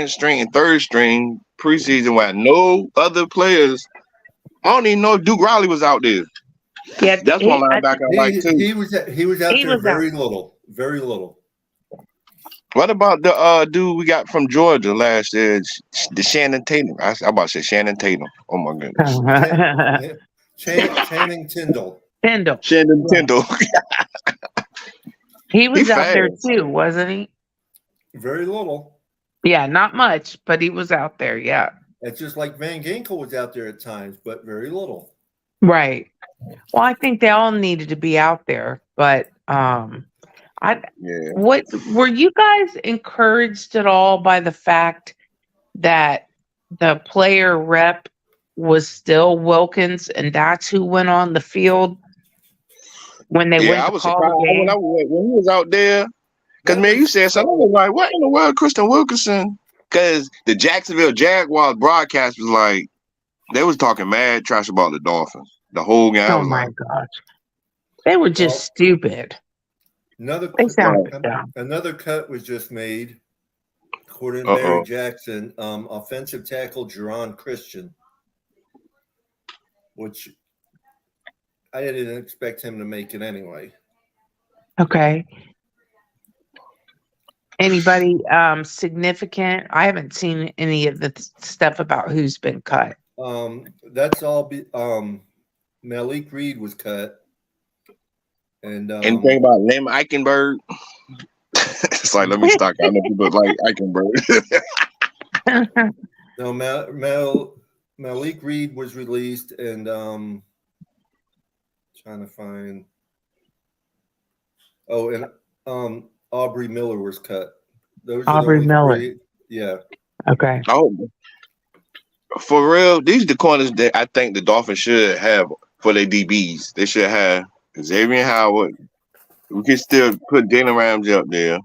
string and 3rd string preseason where no other players. I don't even know if Duke Riley was out there. Yeah, That's one linebacker I like too. He was out there very little. Very little. What about the dude we got from Georgia last year, the Shannon Tatum? I'm about to say Shannon Tatum. Oh my goodness. Channing Tindall. Tyndall. Shannon Tindall. He was He out there fast. too, wasn't he? Very little. Yeah, not much, but he was out there. Yeah. It's just like Van Ginkel was out there at times, but very little. Right. Well, I think they all needed to be out there, but what were you guys encouraged at all by the fact that the player rep was still Wilkins and that's who went on the field when they went I to was call surprised the game? when he was out there. Because, man, you said something. I was like, what in the world, Christian Wilkinson? Because the Jacksonville Jaguars broadcast was like, they was talking mad trash about the Dolphins. The whole game. Oh my gosh. They were just stupid. Another cut was just made. According to Barry Jackson, offensive tackle Jerron Christian, which I didn't expect him to make it anyway. Okay. Anybody significant? I haven't seen any of the stuff about who's been cut. That's all. Malik Reed was cut. And anything about Lim Eichenberg? It's like, let me stop. I know people like Eichenberg. No, Malik Reed was released, and trying to find. Oh, and Aubrey Miller was cut. Those Aubrey Miller. 3. Yeah. Okay. Oh, for real, these are the corners that I think the Dolphins should have for their DBs. They should have Xavier Howard. We can still put Jalen Ramsey up there.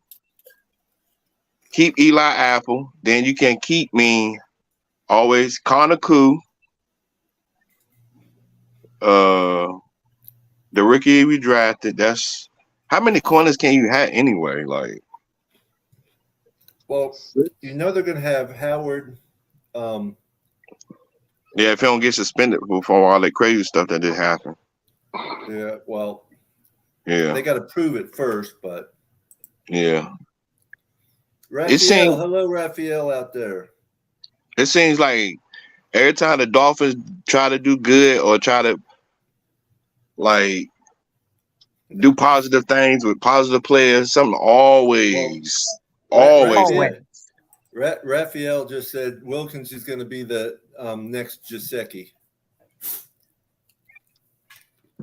Keep Eli Apple. Then you can keep me always Connor Koo. The rookie we drafted. That's how many corners can you have anyway? Like, well, they're going to have Howard. Yeah, if he don't get suspended for all that crazy stuff that did happen. Yeah, well, yeah, they got to prove it first, but yeah. Raphael, hello, Raphael out there. It seems like every time the Dolphins try to do good or try to like do positive things with positive players, something always. Raphael, Raphael just said Wilkins is going to be the next Gesicki.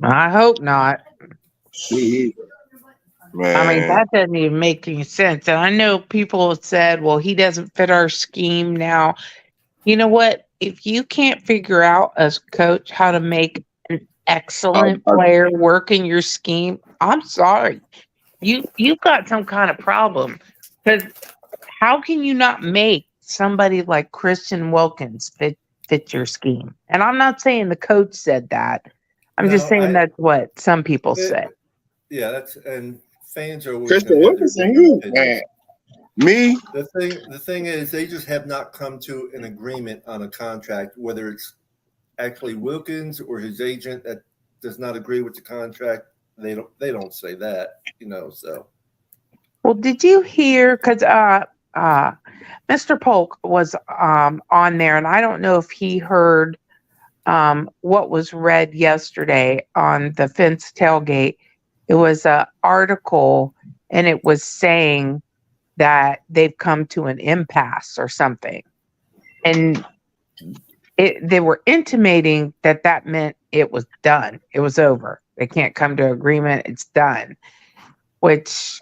I hope not. Man, I mean, that doesn't even make any sense. And I know people have said, well, he doesn't fit our scheme now. You know what? If you can't figure out as coach how to make an excellent player work in your scheme, I'm sorry. You've got some kind of problem. Because how can you not make somebody like Christian Wilkins fit your scheme? And I'm not saying the coach said that. I'm just saying that's what some people say. Yeah, and fans are always Christian going to have their Wilkinson, different man. opinions. Me? The thing is, they just have not come to an agreement on a contract, whether it's actually Wilkins or his agent that does not agree with the contract. They don't say that, so. Well, did you hear? Because Mr. Polk was on there, and I don't know if he heard what was read yesterday on the Fence tailgate. It was an article, and it was saying that they've come to an impasse or something, and they were intimating that meant it was done. It was over. They can't come to agreement. It's done, which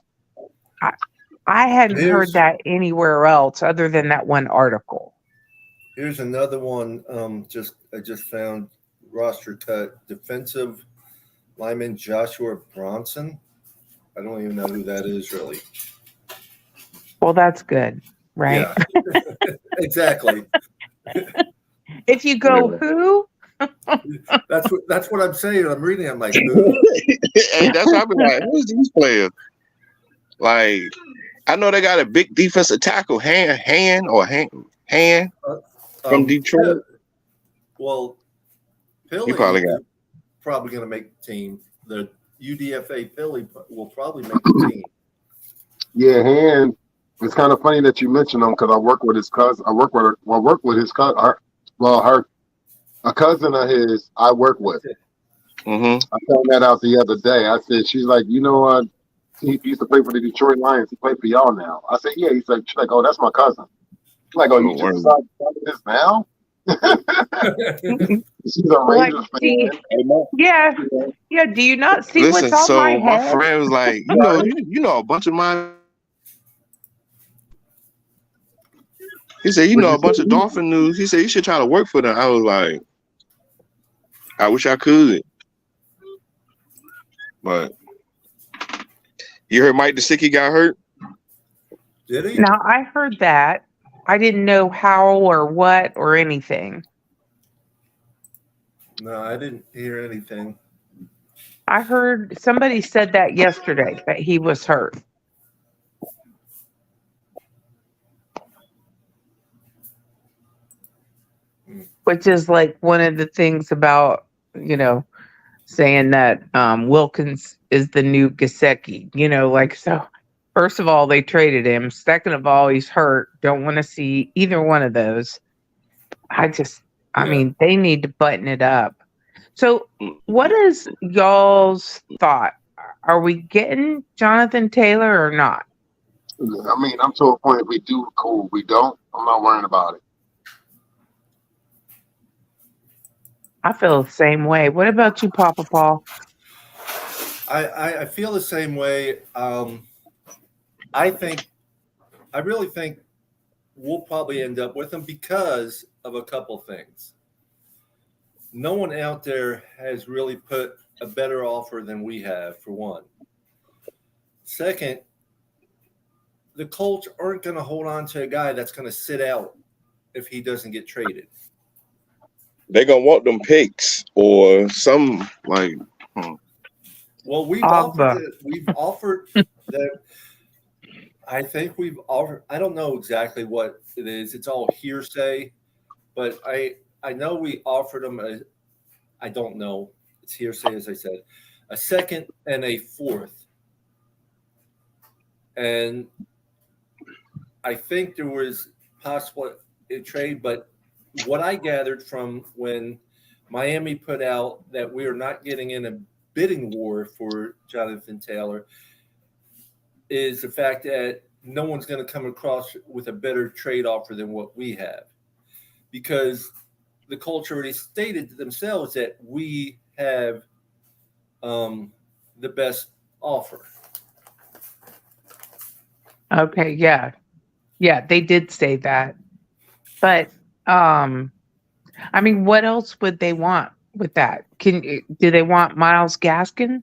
I hadn't heard that anywhere else other than that one article. Here's another one. I just found roster cut. Defensive lineman Joshua Bronson. I don't even know who that is really. Well, that's good, right? Yeah, exactly. If you go, who? That's what I'm saying. I'm reading. I'm like, who? Hey, that's why I be like, who's these players? Like, I know they got a big defensive tackle, hand from Detroit. Well, Philly probably going to make the team. The UDFA Philly will probably make the team. Yeah, Hand. It's kind of funny that you mentioned him because I work with his cousin. I work with his cousin. A cousin of his I work with. Mm-hmm. I found that out the other day. I said, she's like, you know what? He used to play for the Detroit Lions. He played for y'all now. I said, yeah. She's like, oh, that's my cousin. I'm like, oh, you just decided to do this now? She's a Rangers fan. Yeah. Do you not see what's on my head? My friend was like, you know a bunch of mine. He said, a bunch of Dolphin news. He said, you should try to work for them. I was like, I wish I could. But you heard Mike Gesicki got hurt? Did he? Now, I heard that. I didn't know how or what or anything. No, I didn't hear anything. I heard somebody said that yesterday, that he was hurt. Which is like one of the things about, saying that Wilkins is the new Gesicki. So first of all, they traded him. Second of all, he's hurt. Don't want to see either one of those. I mean, they need to button it up. So what is y'all's thought? Are we getting Jonathan Taylor or not? I mean, I'm to a point, if we do, cool. If we don't, I'm not worrying about it. I feel the same way. What about you, Papa Paul? I feel the same way. I really think we'll probably end up with him because of a couple things. No one out there has really put a better offer than we have, for one. Second, the Colts aren't going to hold on to a guy that's going to sit out if he doesn't get traded. They're going to want them picks or some like. Well, we've offered that. I think we've offered. I don't know exactly what it is. It's all hearsay, but I know we offered them I don't know. It's hearsay, as I said, a second and a fourth. And I think there was possible a trade, but what I gathered from when Miami put out that we are not getting in a bidding war for Jonathan Taylor is the fact that no one's going to come across with a better trade offer than what we have, because the Colts already stated to themselves that we have the best offer. Okay, yeah. Yeah, they did say that. But I mean, what else would they want with that? Do they want Miles Gaskin?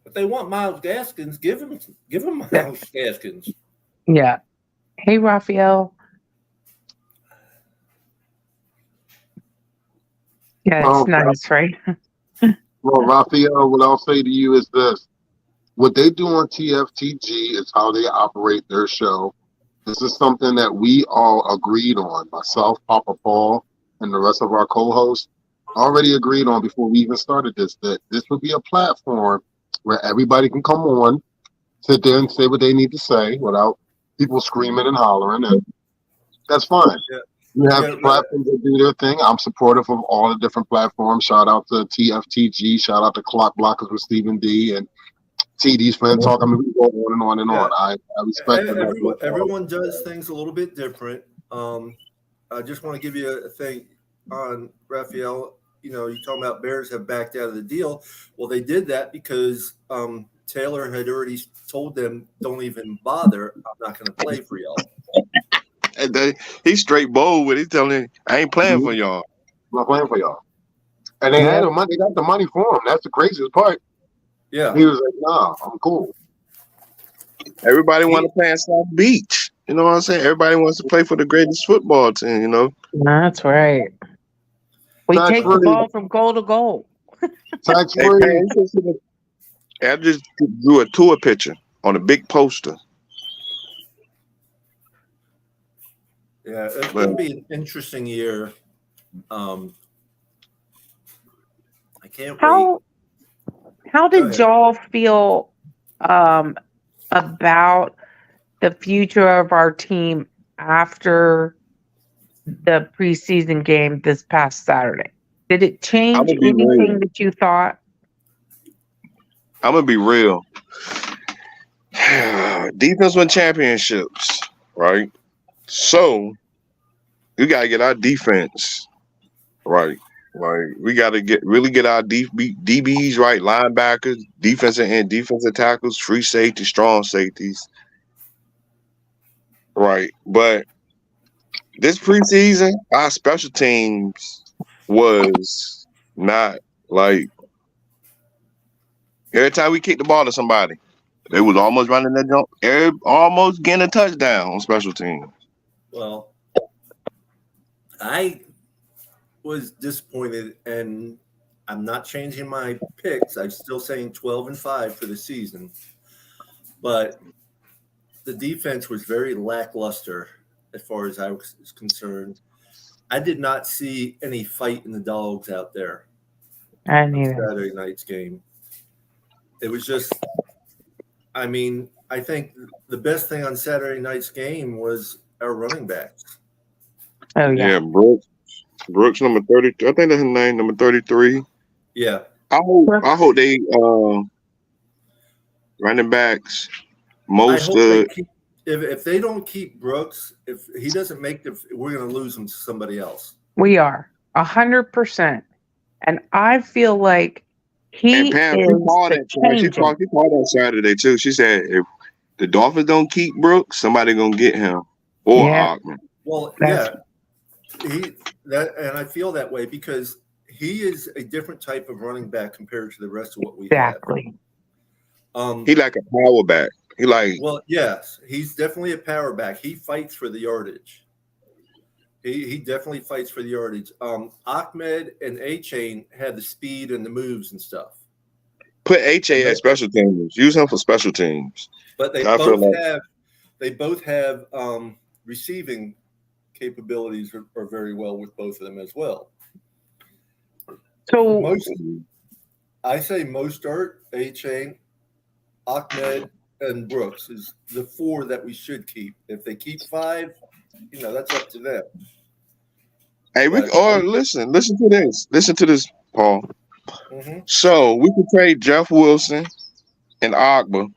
If they want Miles Gaskins, give them Yeah. Miles Gaskins. Yeah. Hey, Raphael. Yeah, it's nice, right? Well, Raphael, what I'll say to you is this. What they do on TFTG is how they operate their show. This is something that we all agreed on. Myself, Papa Paul, and the rest of our co-hosts already agreed on before we even started this, that this would be a platform where everybody can come on, sit there and say what they need to say without people screaming and hollering, and that's fine. Yeah. You have platforms that do their thing. I'm supportive of all the different platforms. Shout out to TFTG. Shout out to Clock Blockers with Stephen D. and TD's Fan Talk. I mean, we go on and on and on. I respect everyone does things a little bit different. I just want to give you a thing on Raphael. You know, you're talking about Bears have backed out of the deal. Well, they did that because Taylor had already told them, don't even bother. I'm not going to play for y'all. And he's straight bold with it. He's telling him, I ain't playing for y'all. I'm not playing for y'all. And they had the money. They got the money for him. That's the craziest part. Yeah. He was like, nah, I'm cool. Everybody want to play in South Beach. You know what I'm saying? Everybody wants to play for the greatest football team, you know? That's right. We Tax take free. the ball from goal to goal. Tax Hey, free. man, I just drew a tour picture on a big poster. Yeah, it's going to be an interesting year. I can't wait. How did y'all feel about the future of our team after the preseason game this past Saturday? Did it change anything that you thought? I'm going to be real. Defense win championships, right? So we got to get our defense right. Like, we got to really get our DBs right, linebackers, defensive end, defensive tackles, free safety, strong safeties. Right. But this preseason, our special teams was not like, every time we kicked the ball to somebody, they was almost running that jump, almost getting a touchdown on special teams. Well, I was disappointed, and I'm not changing my picks. I'm still saying 12-5 for the season, but the defense was very lackluster as far as I was concerned. I did not see any fight in the dogs out there. I knew Saturday night's game. It was just, I mean, I think the best thing on Saturday night's game was our running backs. Oh yeah, Brooks number 30. I think that's his name, number 33. Yeah. I hope they running backs if they don't keep Brooks, if he doesn't make we're going to lose him to somebody else. We are 100%, and I feel like he Pam, is she called that Saturday too. She said if the Dolphins don't keep Brooks, somebody gonna get him or Hockman. Well, yeah, and I feel that way because he is a different type of running back compared to the rest of what we have. He like a power back. Well, yes, he's definitely a power back. He fights for the yardage. He definitely fights for the yardage. Ahmed and A-Chain had the speed and the moves and stuff. Put H.A. at special teams. Use him for special teams. But they both have receiving capabilities are very well with both of them as well. So I say Mostert, A-Chain, Ahmed, and Brooks is the four that we should keep. If they keep five, that's up to them. Hey, listen to this, Paul. Mm-hmm. So we could trade Jeff Wilson and Agba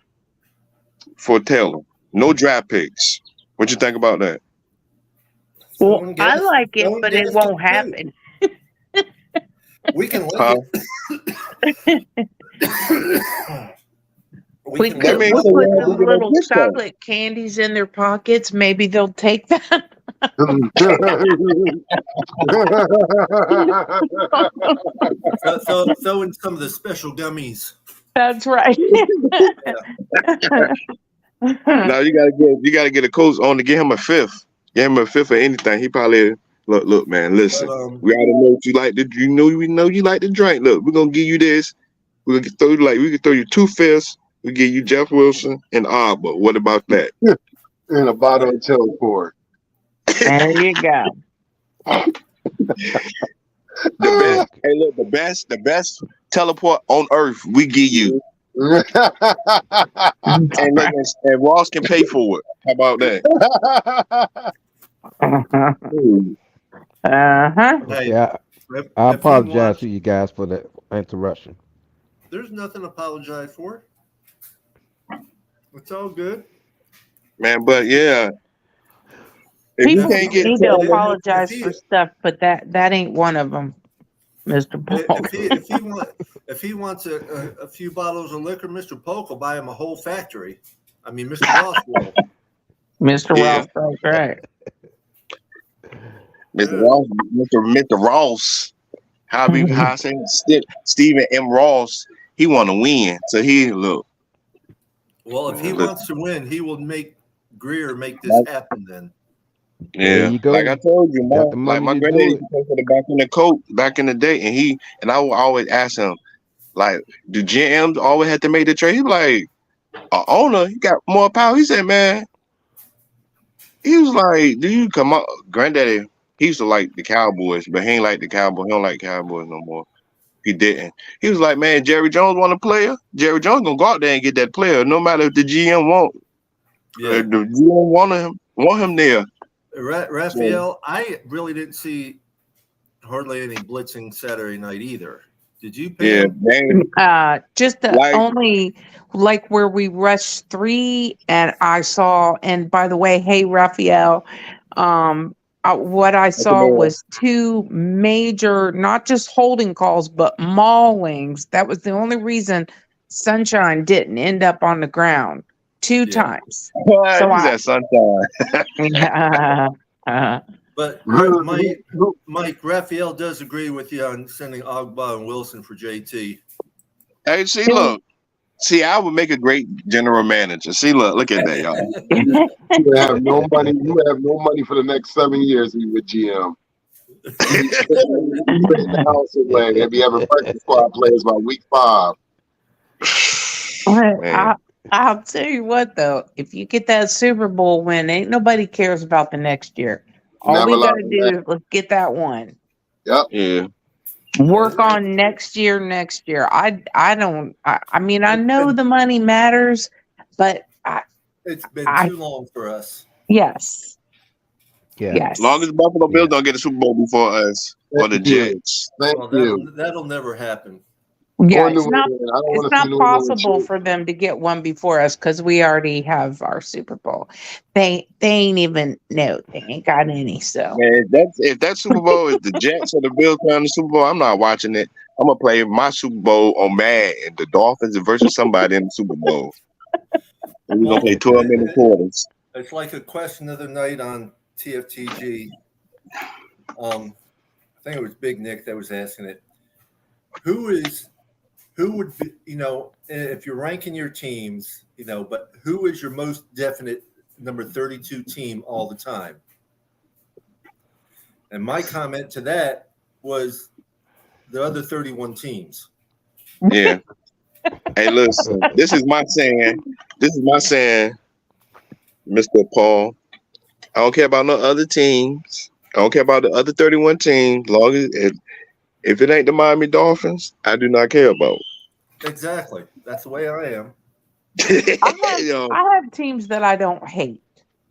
for Taylor. no draft picks. What you think about that? Well, Someone I guess. like it, Someone but it guess won't too. happen. We can Huh? like it. We can That could live means we'll they with put won't the have to get no little discount. chocolate candies in their pockets. Maybe they'll take that. throw in some of the special gummies. That's right. Now you gotta get a coach on to get him a fifth. Get him a fifth or anything. He probably look, man. Listen, But, we already know what you like to. We know you like to drink. Look, we're gonna give you this. We can throw you 2 fifths. We give you Jeff Wilson and Arbor. What about that? In a bottle of teleport. There you go. The best teleport on earth. We give you, and Ross can pay for it. How about that? Uh-huh. hey, Okay, if I you apologize want, to you guys for the interruption. there's nothing to apologize for. It's all good. Man, but yeah, if you People can't get need to Taylor, apologize for stuff, but that ain't one of them, Mr. Paul. If he wants a few bottles of liquor, Mr. Polk will buy him a whole factory. I mean, Mr. Ross will. Mr. Yeah. Ross, that's right. Mr. Ross, how I say Stephen M. Ross, he want to win, so he look. Well, if he Look. wants to win, he will make Greer make this happen. Then Yeah, There you go. like I told you, Got the like money my to granddad do used it. to play for the back in the coat back in the day, and I would always ask him, like, do GMs always have to make the trade? He be like, a owner, he got more power. He said, man, he was like, do you come up, granddaddy? He used to like the Cowboys, but he ain't like the Cowboys. He don't like Cowboys no more. He didn't. He was like, man, Jerry Jones want a player. Jerry Jones gonna go out there and get that player, no matter if the GM want. yeah, The GM want him there. Raphael, I really didn't see hardly any blitzing Saturday night either. Did you? Pam? Yeah, man. Just the Like- only like where we rushed 3 and I saw, and by the way, hey Raphael, what I saw was 2 major, not just holding calls, but maulings. That was the only reason Sunshine didn't end up on the ground 2 times. He's So at Sunshine. But Mike, Raphael does agree with you on sending Ogba and Wilson for JT. Hey, see, look. See, I would make a great general manager. See, look at that, y'all. You have no money. You have no money for the next 7 years. You with GM. The house away and be having practice squad players by week 5. I'll tell you what, though, if you get that Super Bowl win, ain't nobody cares about the next year. All we got to do is let's get that one. Yep. Yeah. Work on next year. I mean, I know the money matters, but it's been too long for us. Yes. Yeah. Yes. As long as Buffalo Bills don't get a Super Bowl before us or the Jets. Thank you. That'll never happen. Yeah, it's not possible for them to get one before us because we already have our Super Bowl. They ain't even they ain't got any. So man, if that Super Bowl is the Jets or the Bills playing the Super Bowl, I'm not watching it. I'm gonna play my Super Bowl on Madden, the Dolphins versus somebody in the Super Bowl. And we're gonna play 12-minute quarters. It's like a question the other night on TFTG. I think it was Big Nick that was asking it. Who would be, if you're ranking your teams, but who is your most definite number 32 team all the time? And my comment to that was the other 31 teams. Yeah. Hey, listen, this is my saying, Mr. Paul. I don't care about no other teams. I don't care about the other 31 teams. Long as if it ain't the Miami Dolphins, I do not care about. Exactly. That's the way I am. I have teams that I don't hate.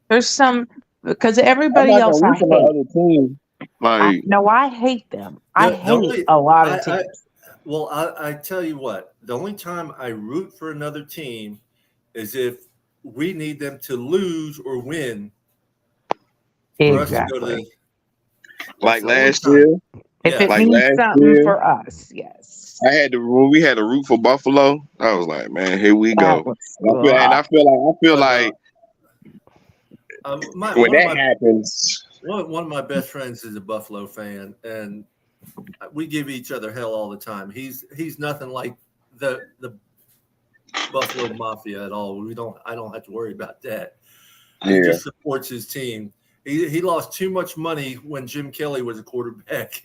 There's some because everybody else I hate. Other team. I hate them. I hate a lot of teams. I tell you what, the only time I root for another team is if we need them to lose or win for us to go to Exactly. the Like last overtime. year, If Yeah. it like means last something year, for us, yes. when we had to root for Buffalo, I was like, man, here we That go. was I feel But, like my when one of that my happens, one of my best friends is a Buffalo fan, and we give each other hell all the time. He's nothing like the Buffalo Mafia at all. I don't have to worry about that. He yeah, just supports his team. He lost too much money when Jim Kelly was a quarterback.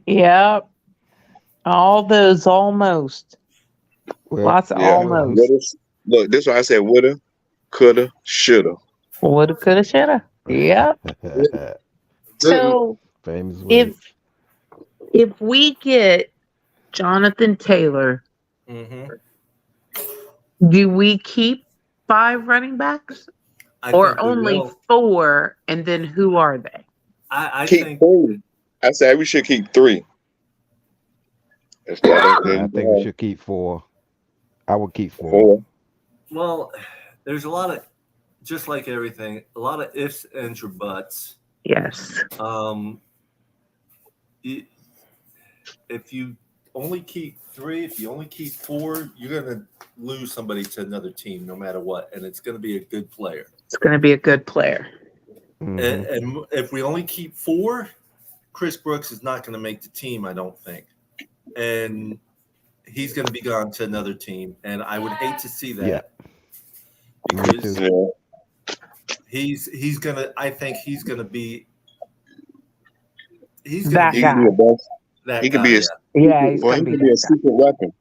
Yep. All those almost. Well, Lots of yeah. almost. Look, this is why I said woulda, coulda, shoulda. Woulda, coulda, shoulda. Yep. Didn't. So famous words. if we get Jonathan Taylor, Mm-hmm. do we keep 5 running backs I or think we only will. 4? And then who are they? I Keep think 3. I said we should keep 3. Instead of I then think we should keep 4. I would keep 4. 4. well, there's a lot of just like everything, a lot of ifs, ands, or buts. Yes. If you only keep 3, if you only keep 4, you're going to lose somebody to another team no matter what, and it's going to be a good player. It's going to be a good player. Mhm. And if we only keep 4, Chris Brooks is not going to make the team, I don't think, and he's going to be gone to another team, and I would hate to see that because too. Yeah. he's going to. I think he's going to be. He's That going to He be could be guy. a best. that He could guy. be a Yeah, he's well, going he to be could be a that guy. secret weapon.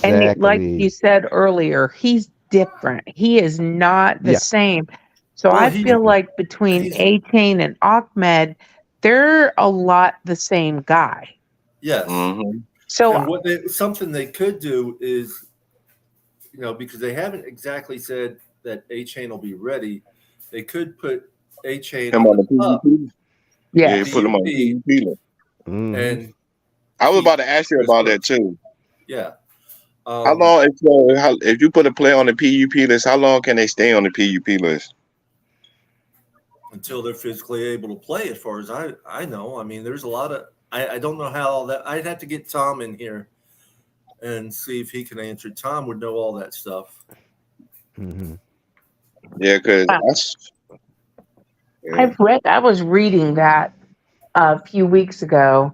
And like Exactly. you said earlier, he's different. He is not the Yeah. same. So Well, I feel like between he's A-Chain and Ahmed, they're a lot the same guy. yes. Mm-hmm. So And something they could do is, because they haven't exactly said that A-Chain will be ready, they could put A-Chain Him on on the the pup, PvP. Yeah, yes, put him on the PUP, PvP. Mhm. and I was keep about to ask you Chris about that Brooks. too. Yeah. How long if you put a player on the PUP list, how long can they stay on the PUP list? Until they're physically able to play, as far as I know. I mean, there's a lot of I don't know how all that. I'd have to get Tom in here and see if he can answer. Tom would know all that stuff. Mhm. Yeah, because Wow. that's yeah. I was reading that a few weeks ago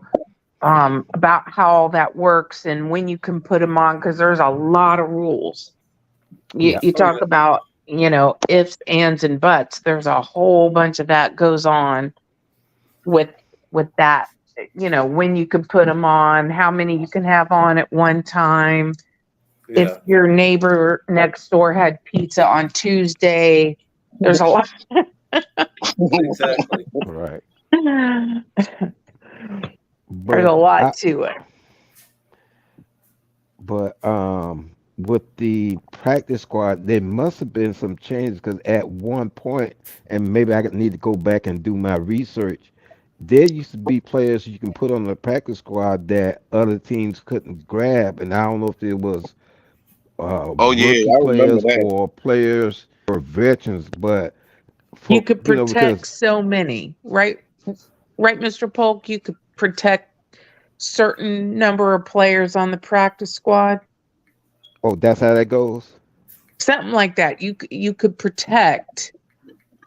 about how all that works and when you can put them on, because there's a lot of rules. You, Yeah. you Oh, talk yeah. about, ifs, ands, and buts. There's a whole bunch of that goes on with that. When you can put them on, how many you can have on at one time. Yeah. If your neighbor next door had pizza on Tuesday, there's a lot. Exactly. Right. There's a lot But to it. with the practice squad, there must have been some changes because at one point, and maybe I need to go back and do my research. There used to be players you can put on the practice squad that other teams couldn't grab, and I don't know if it was Oh rookie yeah, I remember players that. or players or veterans, but You for could protect because so many, right? Right, Mr. Polk? You could protect certain number of players on the practice squad. that's how that goes. Something like that. You could protect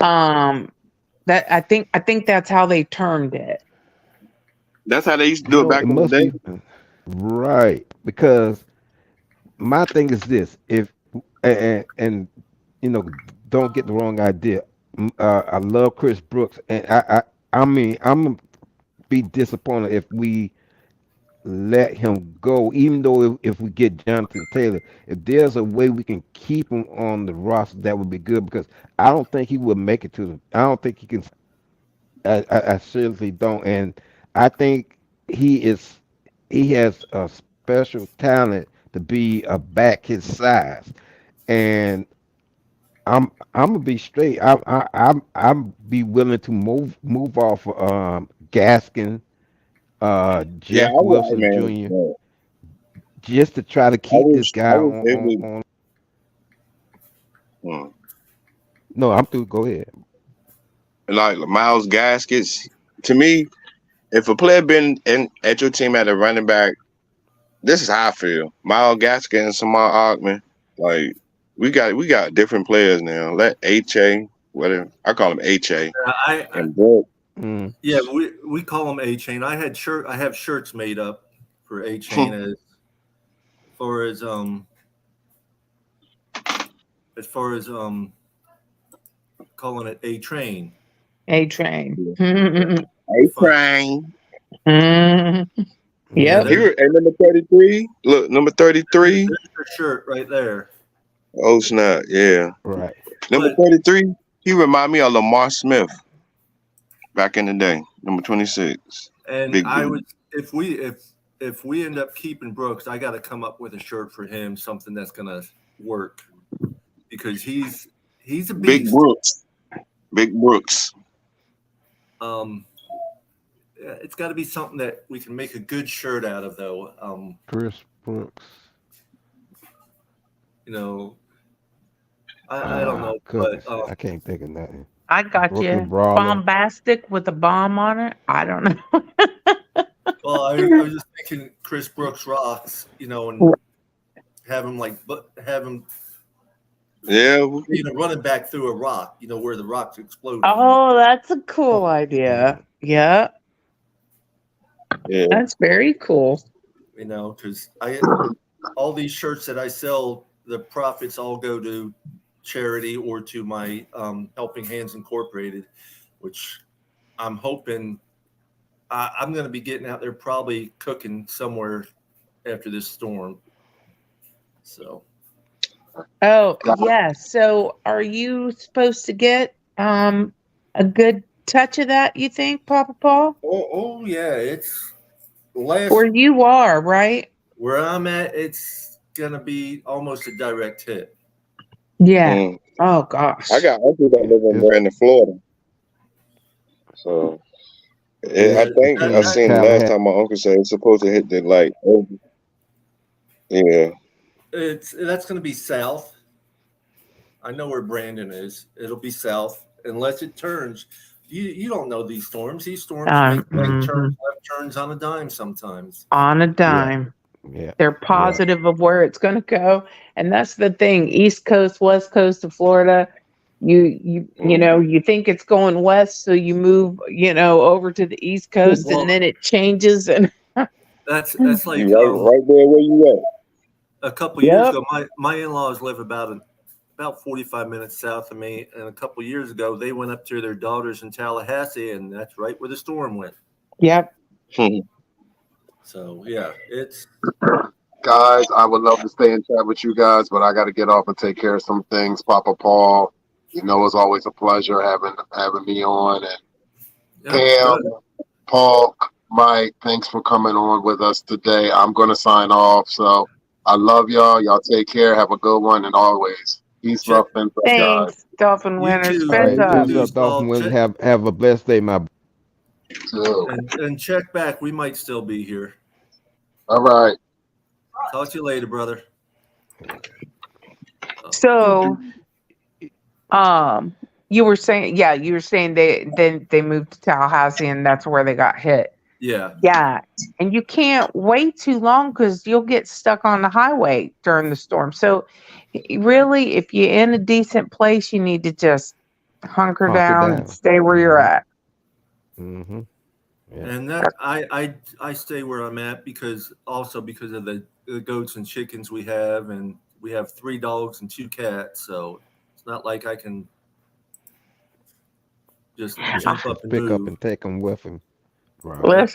that I think that's how they termed it. That's how they used to do it back It in the must day. be right because my thing is this: if and don't get the wrong idea. I love Chris Brooks, and I mean, I'm gonna be disappointed if we let him go, even though if we get Jonathan Taylor, if there's a way we can keep him on the roster, that would be good because I don't think he will make it to the. I don't think he can. I seriously don't, and I think he is. He has a special talent to be a back his size, and I'm gonna be straight. I'm be willing to move off Yeah, Gaskin, I Jeff was Wilson man. Jr. Yeah. just to try to keep this guy it on, was, on. mm. No, I'm through. Go ahead. Like Miles Gaskets. To me, if a player been at your team at a running back, this is how I feel. Miles Gasket and Samar Ogman, like we got different players now. Let HA, whatever I call him HA, and Brooke. Yeah, we call him A Chain. I have shirts made up for A Chain as far as calling it A Train. A Train. A Train. Yep. And number 33. Look, number 33. There's your shirt right there. Oh snap! Yeah. Right. Number 33. He remind me of Lamar Smith back in the day. Number 26. And Big I dude. would if we end up keeping Brooks, I got to come up with a shirt for him, something that's gonna work, because he's a beast. Big Brooks. Big Brooks. It's got to be something that we can make a good shirt out of, though. Chris Brooks. You know, I don't know, Goodness, but I can't think of nothing. I got Brooklyn you. Brawler. Bombastic with a bomb on it. I don't know. well, I was just thinking Chris Brooks rocks, you know, and have him Yeah. running back through a rock, you know, where the rocks explode. Oh, that's a cool idea. Yeah. Yeah. That's very cool. You know, because all these shirts that I sell, the profits all go to charity or to my Helping Hands Incorporated, which I'm hoping I'm going to be getting out there probably cooking somewhere after this storm. So. Oh, yeah. So are you supposed to get a good touch of that, you think, Papa Paul? Oh yeah, it's last Where you are, right? where I'm at, it's gonna be almost a direct hit. Yeah. Mm. Oh gosh. I got uncles that live in Brandon, Florida. So I think I seen the last time my uncle said it's supposed to hit the yeah. That's gonna be south. I know where Brandon is. It'll be south unless it turns. You don't know these storms. These storms make right turns, left turns on a dime sometimes. On a dime. Yeah. They're positive of where it's going to go, and that's the thing. East Coast, West Coast of Florida. You know, you think it's going west, so you move, over to the East Coast, and then it changes. And that's like right there where you at. A couple years ago, my in-laws live about 45 minutes south of me, and a couple years ago they went up to their daughters in Tallahassee, and that's right where the storm went. Yep. So yeah, it's guys, I would love to stay in chat with you guys, but I got to get off and take care of some things. Papa Paul, it's always a pleasure having me on, and Pam, Paul, Mike, thanks for coming on with us today. I'm gonna sign off, so I love y'all. Y'all take care. Have a good one, and always peace, love, and guys. Thanks, Dolphin Winners. All right, peace up, Dolphin Winners. Have a blessed day, my. And check back. We might still be here. All right. Talk to you later, brother. So, you were saying they moved to Tallahassee, and that's where they got hit. Yeah. Yeah, and you can't wait too long because you'll get stuck on the highway during the storm. So, really, if you're in a decent place, you need to just hunker down and stay where you're at. Mm-hmm. Yeah. And that I stay where I'm at because of the goats and chickens we have, and we have 3 dogs and 2 cats, so it's not like I can just jump up and pick move. up and take them with him. Right.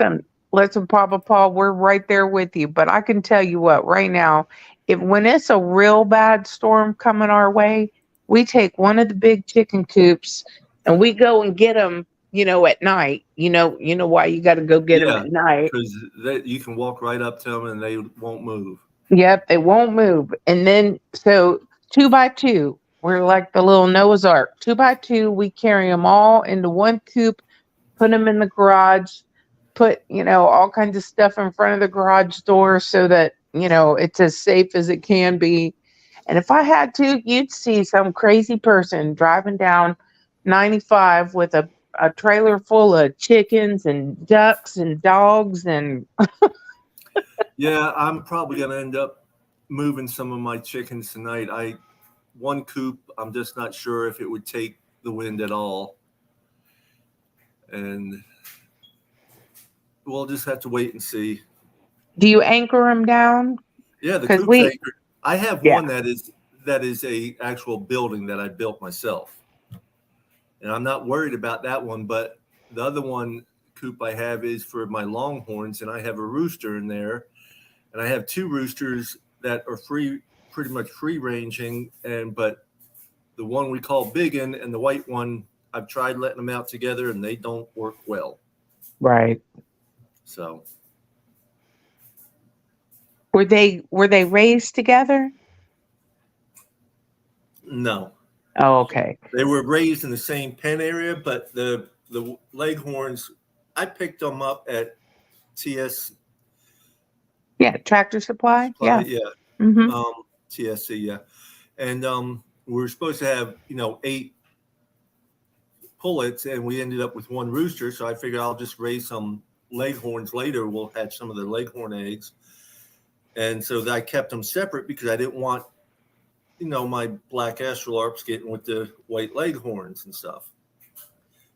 Listen, Papa Paul, we're right there with you. But I can tell you what, right now, when it's a real bad storm coming our way, we take one of the big chicken coops and we go and get them, at night. You know why you got to go get them at night? Because you can walk right up to them and they won't move. Yep, they won't move. And then, so 2 by 2, we're like the little Noah's Ark. 2 by 2, we carry them all into one coop, put them in the garage, put all kinds of stuff in front of the garage door so that it's as safe as it can be. And if I had to, you'd see some crazy person driving down 95 with a trailer full of chickens and ducks and dogs and Yeah, I'm probably going to end up moving some of my chickens tonight. One coop, I'm just not sure if it would take the wind at all. And we'll just have to wait and see. do you anchor them down? Yeah, the 'Cause coop's anchored. I have Yeah. one that is a actual building that I built myself. And I'm not worried about that one, but the other one coop I have is for my longhorns, and I have a rooster in there. And I have two roosters that are pretty much free ranging, but the one we call Biggin and the white one, I've tried letting them out together and they don't work well. Right. So Were they raised together? no, Oh, okay. they were raised in the same pen area, but the leghorns, I picked them up at TS. Yeah, Tractor Supply. Yeah. Yeah. Mm-hmm. TSC, yeah. And we were supposed to have 8 pullets, and we ended up with one rooster. So I figured I'll just raise some leghorns later. We'll hatch some of the leghorn eggs. And so I kept them separate because I didn't want, my black astrolarbs getting with the white leghorns and stuff.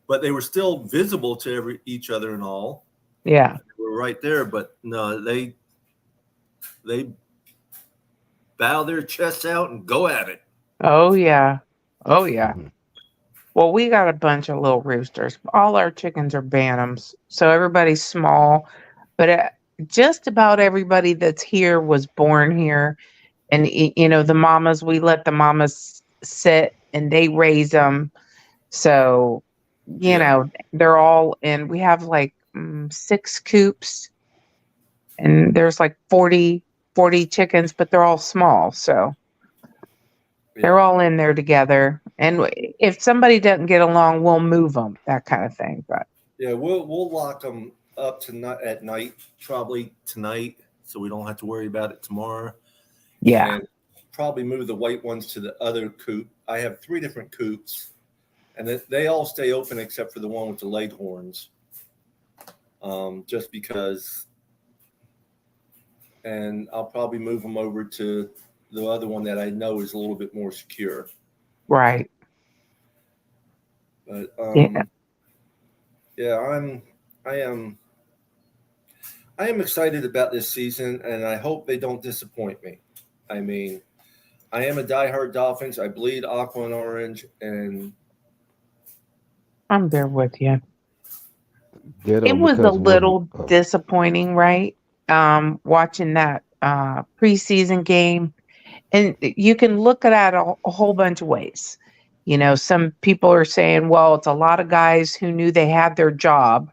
But they were still visible to each other and all. Yeah. They were right there, but no, they bow their chests out and go at it. Oh yeah. Oh yeah. Mhm. Well, we got a bunch of little roosters. All our chickens are bantams, so everybody's small. But just about everybody that's here was born here, and the mamas. We let the mamas sit, and they raise them. So, Yeah. they're all in. We have like 6 coops, and there's like 40 chickens, but they're all small. So they're all in there together. And if somebody doesn't get along, we'll move them, that kind of thing. But Yeah, we'll lock them up at night, probably tonight, so we don't have to worry about it tomorrow. yeah, And probably move the white ones to the other coop. I have 3 different coops, and they all stay open except for the one with the leghorns. Just because, and I'll probably move them over to the other one that I know is a little bit more secure. right. But Yeah. I am excited about this season, and I hope they don't disappoint me. I mean, I am a diehard Dolphins. I bleed aqua and orange, and I'm there with you. Ditto, It was a because little what? disappointing, right? Watching that preseason game. And you can look at it a whole bunch of ways. Some people are saying, well, it's a lot of guys who knew they had their job,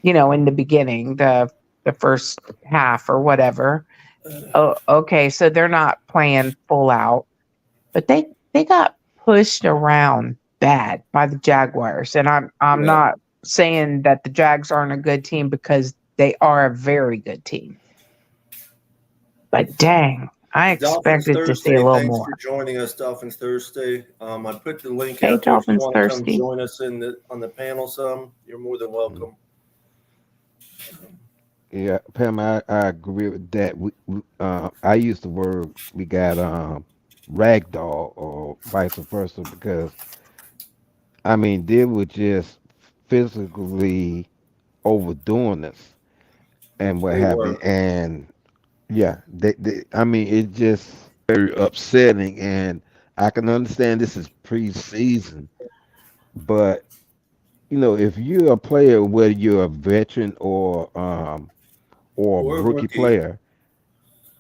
in the beginning, the first half or whatever. Oh, okay, so they're not playing full out, but they got pushed around bad by the Jaguars. And I'm Yeah. not saying that the Jags aren't a good team, because they are a very good team. But dang, I Dolphins expected to see Thursday. a little Thanks more. for joining us, Dolphins Thursday. I put the link Hey, out there. If you Dolphins want to come Thursday. join us on the panel, you're more than welcome. Yeah, Pam, I agree with that. I use the word we got ragdoll or vice versa, because I mean they were just physically overdoing us and what They have you. were. And yeah, I mean it just very upsetting. And I can understand this is preseason, but if you're a player, whether you're a veteran or a Or a rookie rookie. player,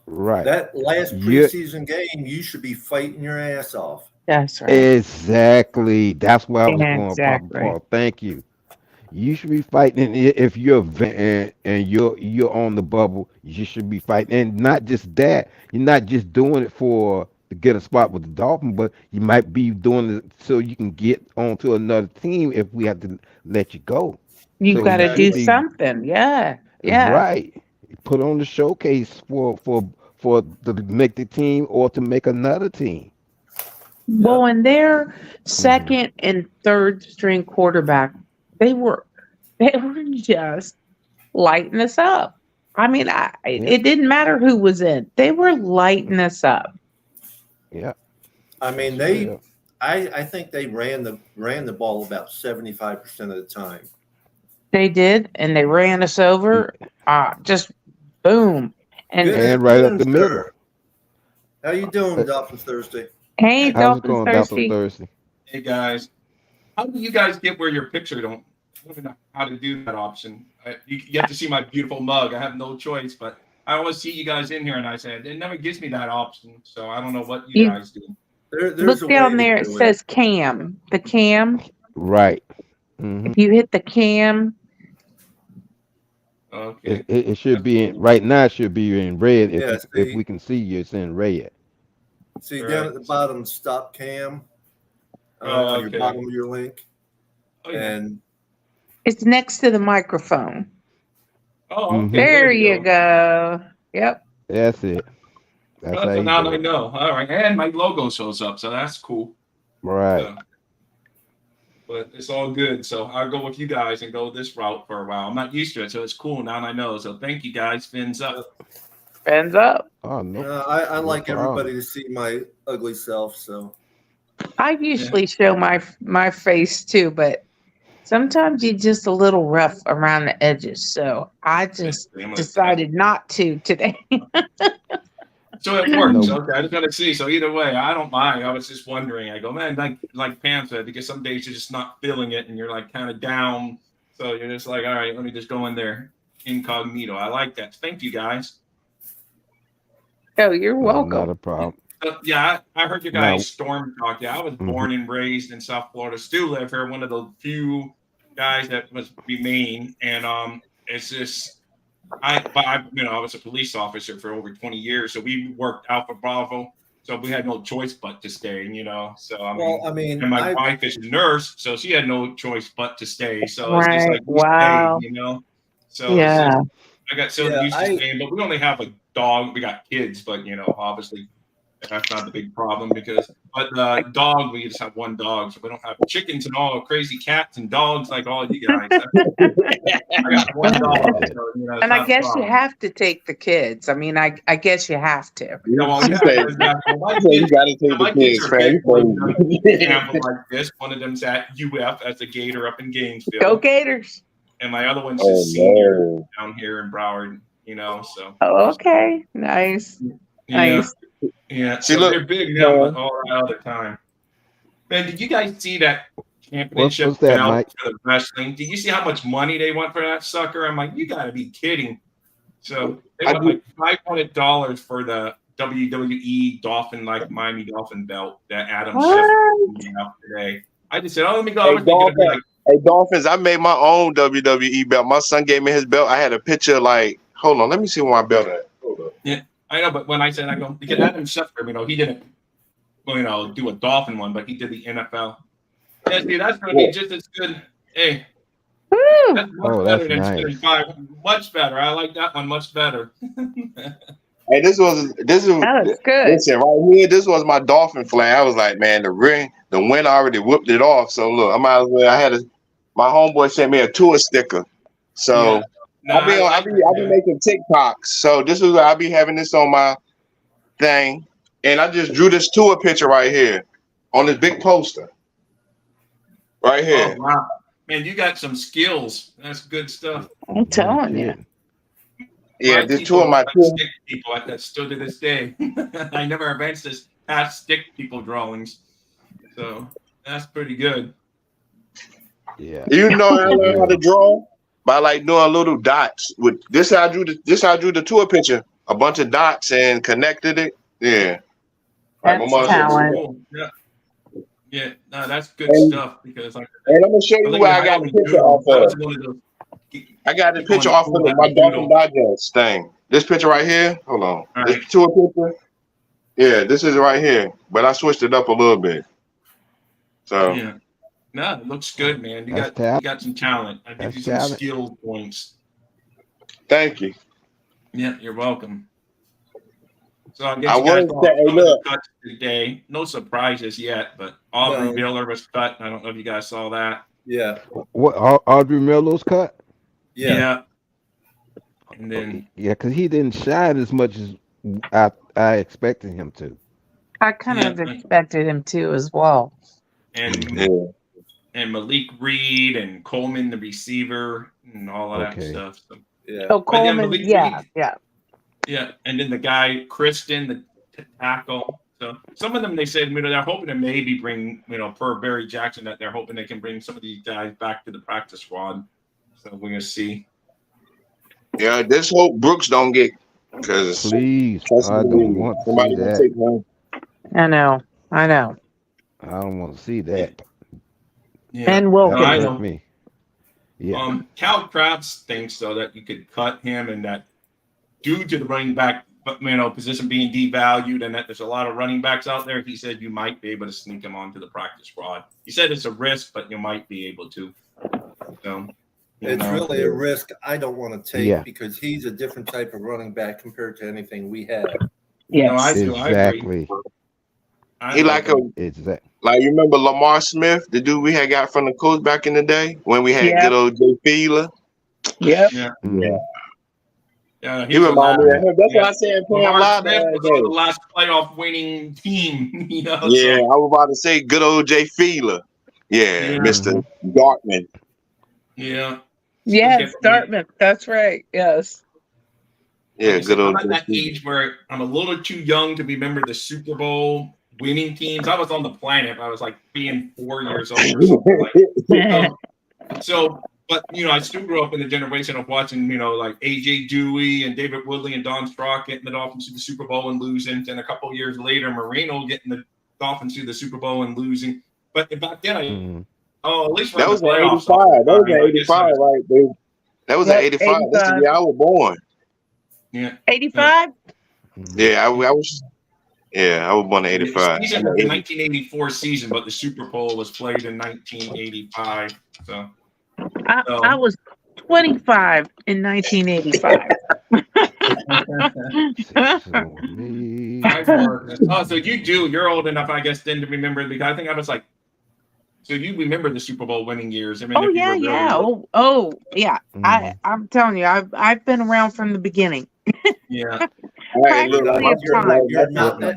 right? That last You preseason game, you should be fighting your ass off. That's right. exactly. That's where I was going, Papa Exactly. Paul. Thank you. You should be fighting. If you're a vet and you're on the bubble, you should be fighting. And not just that, you're not just doing it for to get a spot with the Dolphins, but you might be doing it so you can get onto another team if we have to let you go. You So got you to do should Exactly. be something. Yeah. Yeah. right. put on the showcase for to make the team or to make another team. Well, and their Mhm. second and third string quarterback, they were just lighting us up. I mean, Yeah, it didn't matter who was in; they were lighting us up. yeah, I mean, straight up. I think they ran the ball about 75% of the time. They did, and they ran us over. Just boom. Good And And right up afternoon, the middle. sir. How you doing, Uh, Dolphins Thursday? hey, How's it Dolphins going, Dr. thirsty. Thirsty? Hey guys, how do you guys get where your picture don't? I don't know how to do that option. You get to see my beautiful mug. I have no choice, but I always see you guys in here, and I said it never gives me that option. So I don't know what you You guys do. There's look a way down to there. It do it. says cam. The cam. Right. Hmm. If you hit the cam, Okay, It should that's be in cool. right now. It should be in red. Yeah, If we can see you, it's in red. see All down right. at the bottom, stop cam Oh, on your okay. bottom of your link, Oh yeah. and it's next to the microphone. Oh, Hmm. okay. There There we you go. go. Yep. That's it. That's Well, how so you now do I it. know. All right, and my logo shows up, so that's cool. Right. So, but it's all good. So I'll go with you guys and go this route for a while. I'm not used to it, so it's cool. Now I know. So thank you guys. Fins up. Hands up. Oh no, I no like everybody problem. to see my ugly self. So I Yeah. usually show my face too, but sometimes you're just a little rough around the edges. So I just Same with that. decided not to today. So it works. No. Okay, I just gotta see. So either way, I don't mind. I was just wondering. I go, man, like Pam said, because some days you're just not feeling it and you're like kind of down. So you're just like, all right, let me just go in there incognito. I like that. Thank you guys. Oh, you're No, not welcome. a problem. Yeah, I heard you guys Now, storm talk. Yeah, I was hmm born and raised in South Florida. Still live here. One of the few guys that was remain, and it's just I was a police officer for over 20 years, so we worked Alpha Bravo, so we had no choice but to stay. So I well, mean, I mean, and my wife is a nurse, so she had no choice but to stay. So it's just Right. like we Wow. stayed. So it's Yeah. just I got so yeah, used to staying, but we only have a dog. We got kids, but obviously that's not the big problem but dog, we just have one dog, so we don't have chickens and all crazy cats and dogs like all you guys. I got one dog, yeah, so it's And I not a guess you problem. have to take the kids. I mean, I guess you have to. Yeah, well, She yeah, said, because my you kids, gotta take the my kids kids, are fam. big You ones. crazy. Example like this, one of them's at UF as a Gator up in Go Gainesville, Gators. and my other one's Oh just senior no. down here in Broward. So Oh, okay. Nice. yeah, Nice. yeah. See, So look, they're big now, but man. all that other time. Man, did you guys see that what's championship that, belt Mike? for the wrestling? Did you see how much money they want for that sucker? I'm like, you got to be kidding. So they I want do. like $500 for the WWE Dolphin, like Miami Dolphin belt that Adam Schiff What? gave out today. I just said, oh, let me go. I Hey, was thinking it'd be like, Dolphins, I made my own WWE belt. My son gave me his belt. I had a picture like, hold on, let me see where my belt at. Hold up. yeah, I know, but when I said, I go, because Adam Schefter, he didn't, do a Dolphin one, but he did the NFL. Yeah, see, that's going to be Yeah. just as good. Hey, Woo. that's much Oh, better that's than nice. spending five. Much better. I like that one much better. Hey, this is That was good. listen right here. This was my Dolphin flag. I was like, man, the wind already whooped it off. So look, I might as well. My homeboy sent me a tour sticker. So Yeah. No, I like I be that. making TikToks. So this is I'll be having this on my thing, and I just drew this tour picture right here on this big poster right Oh here. wow, man, you got some skills. That's good stuff. I'm No telling you. kidding. Yeah, My this people tour, look my like tour. stick people that still to this day. I never advanced this past stick people drawings, so that's pretty good. Yeah, You know, I for learned how to real. draw by like doing little dots. With this, I drew the tour picture. A bunch of dots and connected it. Yeah, like my That's mom Oh, said. that's talent. cool. Yeah, yeah. No, that's good And stuff because like I'm gonna show I you think where I I got the only picture doodle. off I was of. one of those I got the people in picture the off school of that my would Dolphin doodle. Digest thing. This picture right here. Hold on. All This right. tour picture. Yeah, this is right here. But I switched it up a little bit. So Yeah. No, it looks good, man. You That's got you talent. got some talent. I give That's you some talent. skill points. thank you. Yeah, you're welcome. So I guess I you guys was saw saying, some of the look, cuts today. No surprises yet, but Aubrey No. Miller was cut. I don't know if you guys saw that. Yeah. What Audrey Mello's cut? Yeah. And then Yeah, because he didn't shine as much as I expected him to. I kind of expected him to as well. and yeah. and Malik Reed and Coleman, the receiver, and all of that Okay. stuff. So, Yeah. Oh, but yeah, Coleman, Malik yeah, Reed, yeah. yeah, and then the guy Kristen, the tackle. So some of them, they said, they're hoping to maybe bring, per Barry Jackson, that they're hoping they can bring some of these guys back to the practice squad. So we're gonna see. Yeah, just hope Brooks don't get, because Please, I don't want to see somebody gonna that. take him. I know. I don't want to see that. Yeah, And Will no, I Hurd. know. Me. Yeah. Cal Krabs thinks though that you could cut him, and that due to the running back, position being devalued, and that there's a lot of running backs out there, he said you might be able to sneak him onto the practice squad. He said it's a risk, but you might be able to. So It's really a risk I don't want to take Yeah. because he's a different type of running back compared to anything we have. Yes. No, I do. I agree. Exactly. He like Exactly. like you remember Lamar Smith, the dude we had got from the Colts back in the day when we had Yep. good old Jay Fiedler. Yep. Yeah. Mhm. Yeah, He reminded me of him. That's yeah. why I said Pam Lamar Live Smith the was other on the day. last playoff winning team. Yeah, So, I was about to say good old Jay Fiedler. Yeah, Yeah. Mr. Dartman. yeah. Yes, Dartmouth. That's right. Yes. Yeah, Like I said, good old I'm at Jay that Fiedler. age where I'm a little too young to remember the Super Bowl winning teams. I was on the planet. I was like being 4 years old or something like that. But I still grew up in the generation of watching, like AJ Dewey and David Woodley and Don Strock getting the Dolphins to the Super Bowl and losing. And a couple of years later, Marino getting the Dolphins to the Super Bowl and losing. But back then, at least That was in in the playoffs. 85. That was in 85, right, dude? That was in 85. That's the year I was born. Yeah. 85? Yeah, I was. Yeah, I was born in 85. The season was the 1984 season, but the Super Bowl was played in 1985. So I was 25 in 1985. So you're old enough, I guess, then to remember, because I think I was like, so you remember the Super Bowl winning years? I mean, Oh yeah, yeah. Oh yeah. I'm telling you, I've been around from the beginning. Yeah. Hey, look,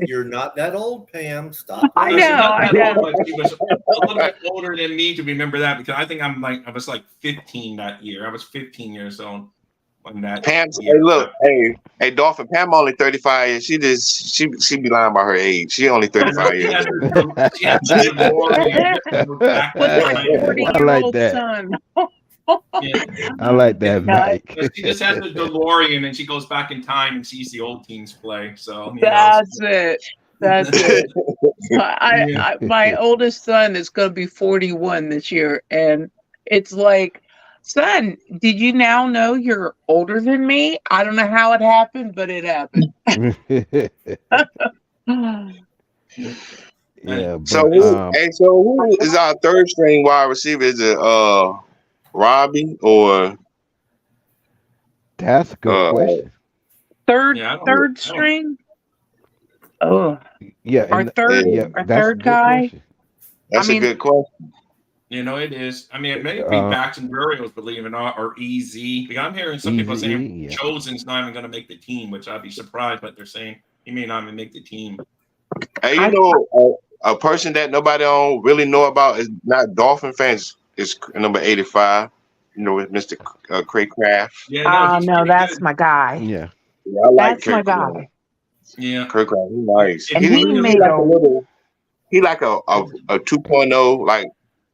You're not that old, Pam. Stop. I know. But he was a little bit older than me to remember that, because I think I was like 15 that year. I was 15 years old when that. Pam, hey, look, hey, Dolphin. Pam only 35 years. She be lying about her age. She only 35 years. I like that. Son. Yeah. I like that, Mike. She just has a DeLorean and she goes back in time and sees the old teams play. So That's it. My oldest son is going to be 41 this year, and it's like, son, did you now know you're older than me? I don't know how it happened, but it happened. Yeah. But, So who is our third string wide receiver? Is it Robbie or? That's a good question. Third string. Oh, yeah. Our third guy. That's a good question. It is. I mean, it may be Baxton Berrios, believe it or not, or Easy. Because I'm hearing some people saying Chosen's not even going to make the team, which I'd be surprised, but they're saying he may not even make the team. Hey, a person that nobody don't really know about is not Dolphin fans. Is number 85. With Mr. Craig Kraft. Yeah, no, that's my guy. Yeah, I like that's my guy. Yeah, Craig Kraft. He's nice. And he made like a little. He like a 2.0. Like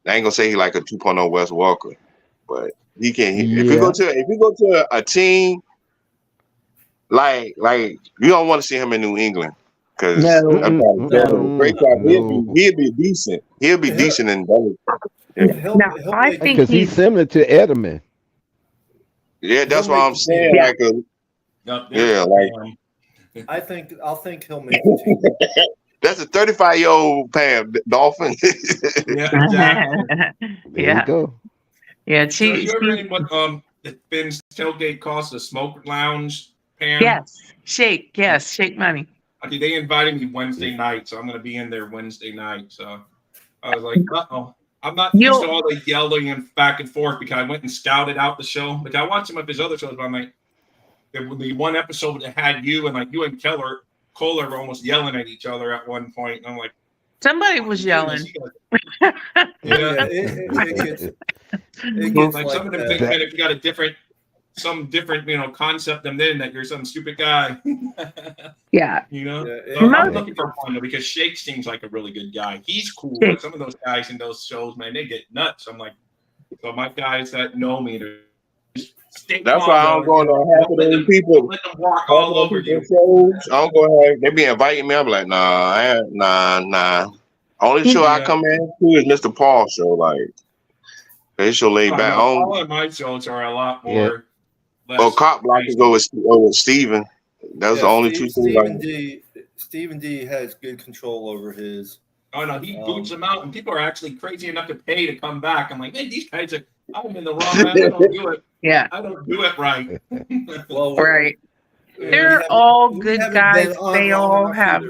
I ain't gonna say he like a 2.0 Wes Walker, but he can. If you go to a team, like you don't want to see him in New England. Because Craig Kraft, he'll be decent. He'll be decent in both. I think because he's similar to Edelman. Yeah, that's what I'm saying. I think he'll make the team. That's a 35-year-old Pam Dolphin. Yeah, exactly. There you go. Yeah, you ever what the Finn's tailgate costs, the smoke lounge? Pam? Yes, Shake Money. Okay, they invited me Wednesday night, so I'm going to be in there Wednesday night. So I was like, uh-oh. I'm not used to all the yelling and back and forth because I went and scouted out the show. Like, I watched some of his other shows, but I'm like, the one episode that had you and like you and Kohler were almost yelling at each other at one point. And I'm like, somebody was yelling. It gets like like some of them think that if you got some different concept than then that you're some stupid guy. Yeah. So I'm looking for fun though, because Shake seems like a really good guy. He's cool, but some of those guys in those shows, man, they get nuts. I'm like, so my guys that know me, that's why I don't go to half of those people. Let them walk all over you. Shows, I don't go ahead. They be inviting me. I'm like, nah. Only show I come in to is Mr. Paul show. Like, they show laid back. All of my shows are a lot more. Cop Blockers go with Steven. That's the only two things. Stephen D has good control over his. Oh no, he boots them out, and people are actually crazy enough to pay to come back. I'm like, hey, these guys I'm in the wrong man. I don't do it. Yeah, I don't do it right. Well, right. They're all good guys. They all have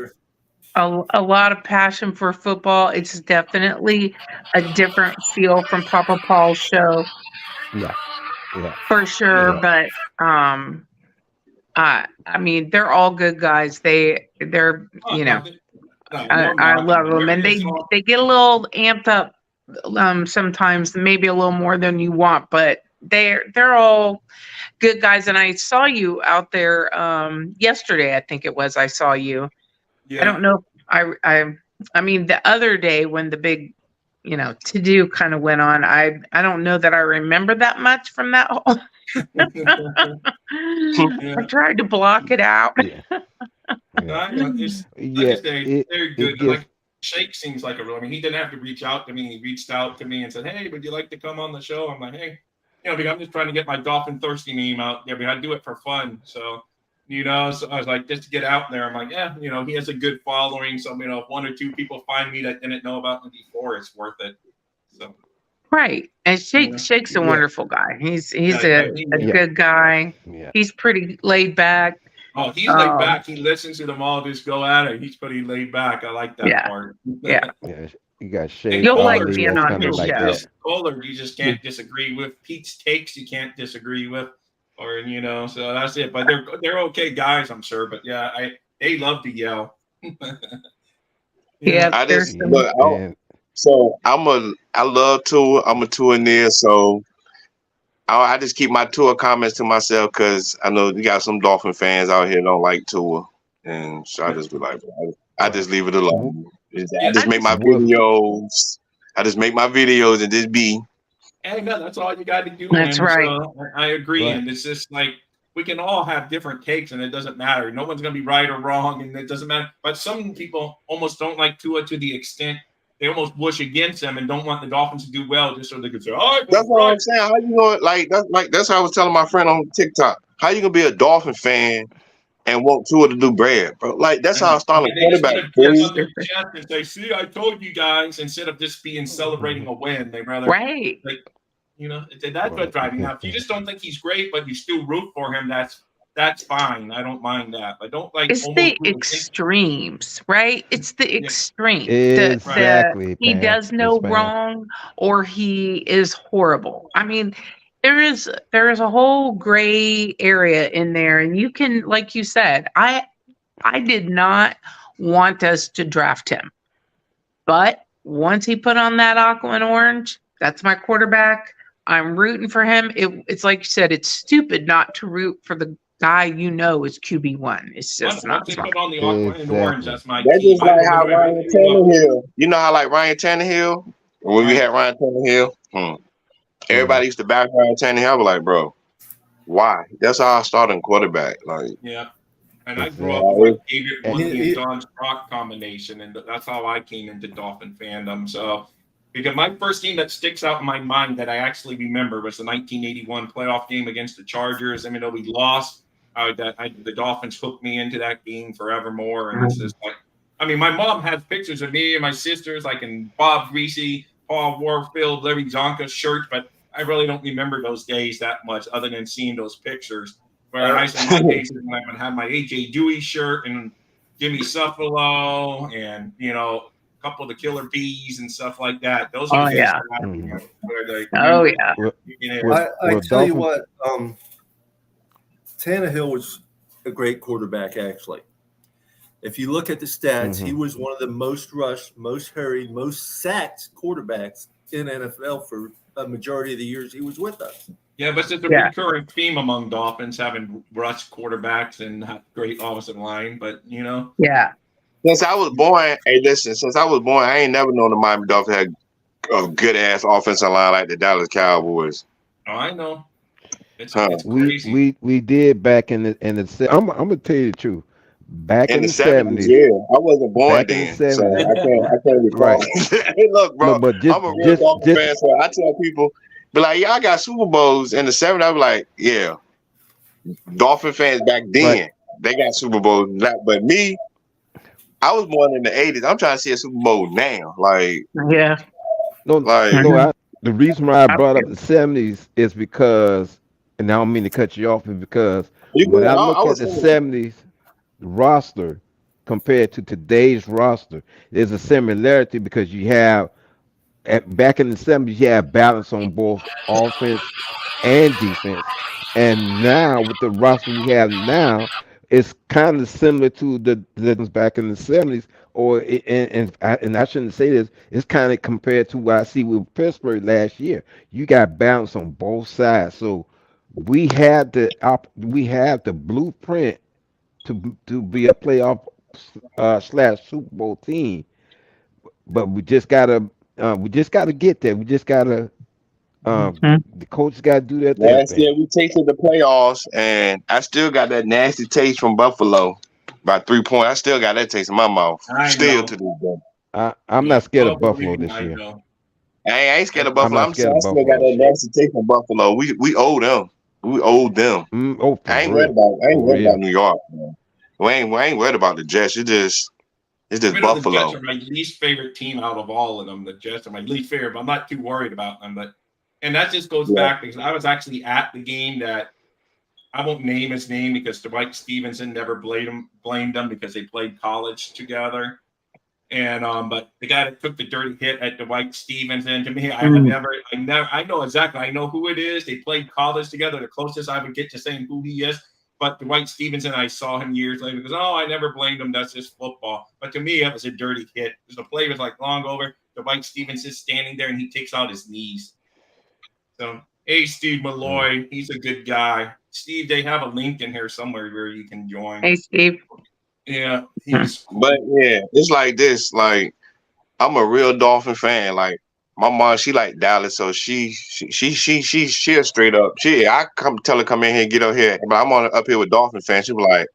a lot of passion for football. It's definitely a different feel from Papa Paul's show. Yeah. For sure. Yeah. But I mean, they're all good guys. They're I love them, and they get a little amped up sometimes, maybe a little more than you want, but they're all good guys. And I saw you out there yesterday. I think it was. I saw you. Yeah. I don't know. I mean, the other day when the big to do kind of went on, I don't know that I remember that much from that whole. I tried to block it out. They're good. Like Shake seems like a real. I mean, he didn't have to reach out to me. He reached out to me and said, "Hey, would you like to come on the show?" I'm like, "Hey, because I'm just trying to get my Dolphin Thirsty meme out there. I do it for fun." So, so I was like, just to get out there. I'm like, yeah, he has a good following. So, if one or two people find me that didn't know about me before, it's worth it. So. Right. And Shake's a wonderful guy. He's a good guy. Yeah. He's pretty laid back. Oh, he's laid back. He listens to them all just go at it. He's pretty laid back. I like that part. Yeah. You got Shake. You'll like being on his show. Kohler, you just can't disagree with. Pete's takes you can't disagree with. Or so that's it. But they're okay guys, I'm sure. But yeah, they love to yell. So I love tour. I'm a touring, so I just keep my tour comments to myself because I know you got some Dolphin fans out here don't like tour, and so I just be like, I just leave it alone. I just make my videos. And just be. Hey, no, that's all you got to do. That's right. So I agree, and it's just like we can all have different takes, and it doesn't matter. No one's going to be right or wrong, and it doesn't matter. But some people almost don't like Tua to the extent. They almost push against them and don't want the Dolphins to do well just so they can say, "Oh, that's what I'm saying." How you going that's how I was telling my friend on TikTok. How you gonna be a Dolphin fan and want Tua to do bread, bro? Like that's how I started quarterback. And say, "See, I told you guys." Instead of just celebrating a win, they rather that's what driving out. If you just don't think he's great, but you still root for him, that's fine. I don't mind that. I don't like. It's the extremes, right? It's the extreme. Exactly. He does no wrong, or he is horrible. I mean, there is a whole gray area in there, and you can, like you said, I did not want us to draft him, but once he put on that aqua and orange, that's my quarterback. I'm rooting for him. It's like you said, it's stupid not to root for the guy is QB1. It's just not smart. On the aqua and orange, that's my That's just like how Ryan Tannehill. You know how like Ryan Tannehill? When we had Ryan Tannehill, everybody used to back Ryan Tannehill. I was like, bro, why? That's how I started in quarterback. Like, yeah. And I grew up with David Mooney and Don Sprock combination, and that's how I came into Dolphin fandom. So, because my first game that sticks out in my mind that I actually remember was the 1981 playoff game against the Chargers. I mean, though we lost, the Dolphins hooked me into that game forevermore. And it's just like, I mean, my mom has pictures of me and my sisters, like in Bob Greasy, Paul Warfield, Larry Zonka shirts, but I really don't remember those days that much other than seeing those pictures. But I said my days when I would have my AJ Dewey shirt and Jimmy Suffalo and a couple of the Killer Bees and stuff like that. Those are Oh the days yeah. that where the Oh yeah. I tell you Dolphins- what, Tannehill was a great quarterback, actually. If you look at the stats, he was one of the most rushed, most hurried, most sacked quarterbacks in NFL for a majority of the years he was with us. Yeah, but it's a recurring theme among Dolphins having rushed quarterbacks and not great offensive line. But Yeah. Since I was born, I ain't never known the Miami Dolphins had a good ass offensive line like the Dallas Cowboys. Oh, I know. It's We crazy. we did back in the I'm gonna tell you the truth. Back in the 70s, yeah, I wasn't born back in the then, so 70s. I can't recall. Hey, look, bro, No, but just I'm a real just Dolphin fan, so I tell people, be like, yeah, I got Super Bowls in the '70s. I'm like, yeah, Dolphin fans back then they got Super Bowls, but me, I was born in the '80s. I'm trying to see a Super Bowl now, like Yeah. The reason why I brought up the 70s is because, and I don't mean to cut you off, is because when I look at the 70s roster compared to today's roster, there's a similarity because you have back in the 70s you have balance on both offense and defense, and now with the roster we have now, it's kind of similar to the back in the 70s, and I shouldn't say this. It's kind of compared to what I see with Pittsburgh last year. You got balance on both sides, so we have the blueprint to be a playoff slash Super Bowl team, but we just gotta get there. We just gotta the coach got to do that last thing. year we tasted the playoffs, and I still got that nasty taste from Buffalo by 3 points. I still got that taste in my mouth. Still to this day. I'm not scared of Buffalo this year. I ain't scared of Buffalo. I'm not scared I of still Buffalo got that nasty taste from Buffalo. We owe them. We owe them. I ain't worried about New York, man. We ain't worried about the Jets. It's just Buffalo. The Jets are my least favorite team out of all of them. The Jets are my least favorite, but I'm not too worried about them. And that just goes back because I was actually at the game that I won't name his name because Dwight Stevenson never blamed them because they played college together. And but the guy that took the dirty hit at Dwight Stevenson, to me, I know exactly. I know who it is. They played college together. The closest I would get to saying who he is. But Dwight Stevenson, I saw him years later because, I never blamed him. That's just football. But to me, it was a dirty hit. Because the play was like long over. Dwight Stevenson's standing there and he takes out his knees. So, hey, Steve Malloy, he's a good guy. Steve, they have a link in here somewhere where you can join. Hey, Steve. Yeah, he's cool. But yeah, it's like this. Like, I'm a real Dolphin fan. Like, my mom, she like Dallas, so she a straight up. I tell her come in here and get up here, but I'm up here with Dolphin fans. She be like,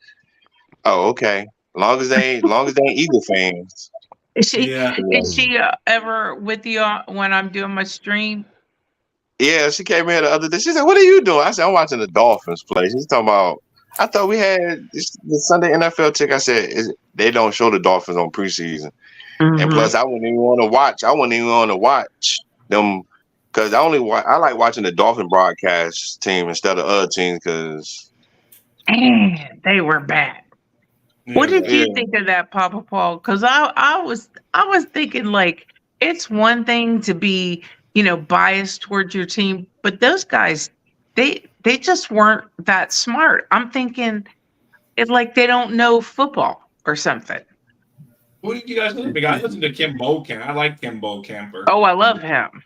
oh, okay. Long as they ain't Eagle fans. Is she ever with you when I'm doing my stream? Yeah, she came in the other day. She said, "What are you doing?" I said, "I'm watching the Dolphins play." She's talking about. I thought we had the Sunday NFL ticket. I said, they don't show the Dolphins on preseason. And plus, I wouldn't even want to watch. I wouldn't even want to watch them because I like watching the Dolphin broadcast team instead of other teams because they were bad. What did you think of that, Papa Paul? Because I was thinking like it's one thing to be biased towards your team, but those guys they just weren't that smart. I'm thinking it's like they don't know football or something. Who did you guys listen to? I listened to Kim Bokamp. I like Kim Bokamper. Oh, I love him.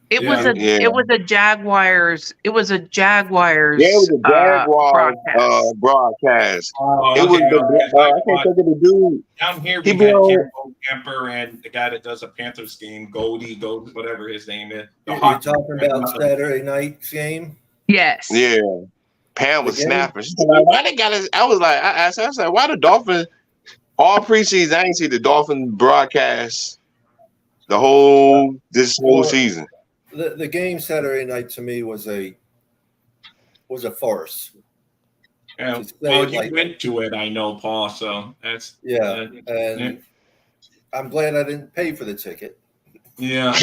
It was a Jaguars. It was a Jaguars. Yeah, it was a Jaguars broadcast. It was I can't think of the dude. Down here we had Kim Bokamper and the guy that does a Panthers game, Goldie, whatever his name is. You're talking about Saturday night's game? Yes. Yeah. Pam was snapping. She's like, why they got us? I was like, I asked her, I said, why the Dolphins all preseason? I ain't see the Dolphins broadcast this whole season. The game Saturday night to me was a farce. Yeah, well, you went to it, I know, Paul. So that's and I'm glad I didn't pay for the ticket. Yeah.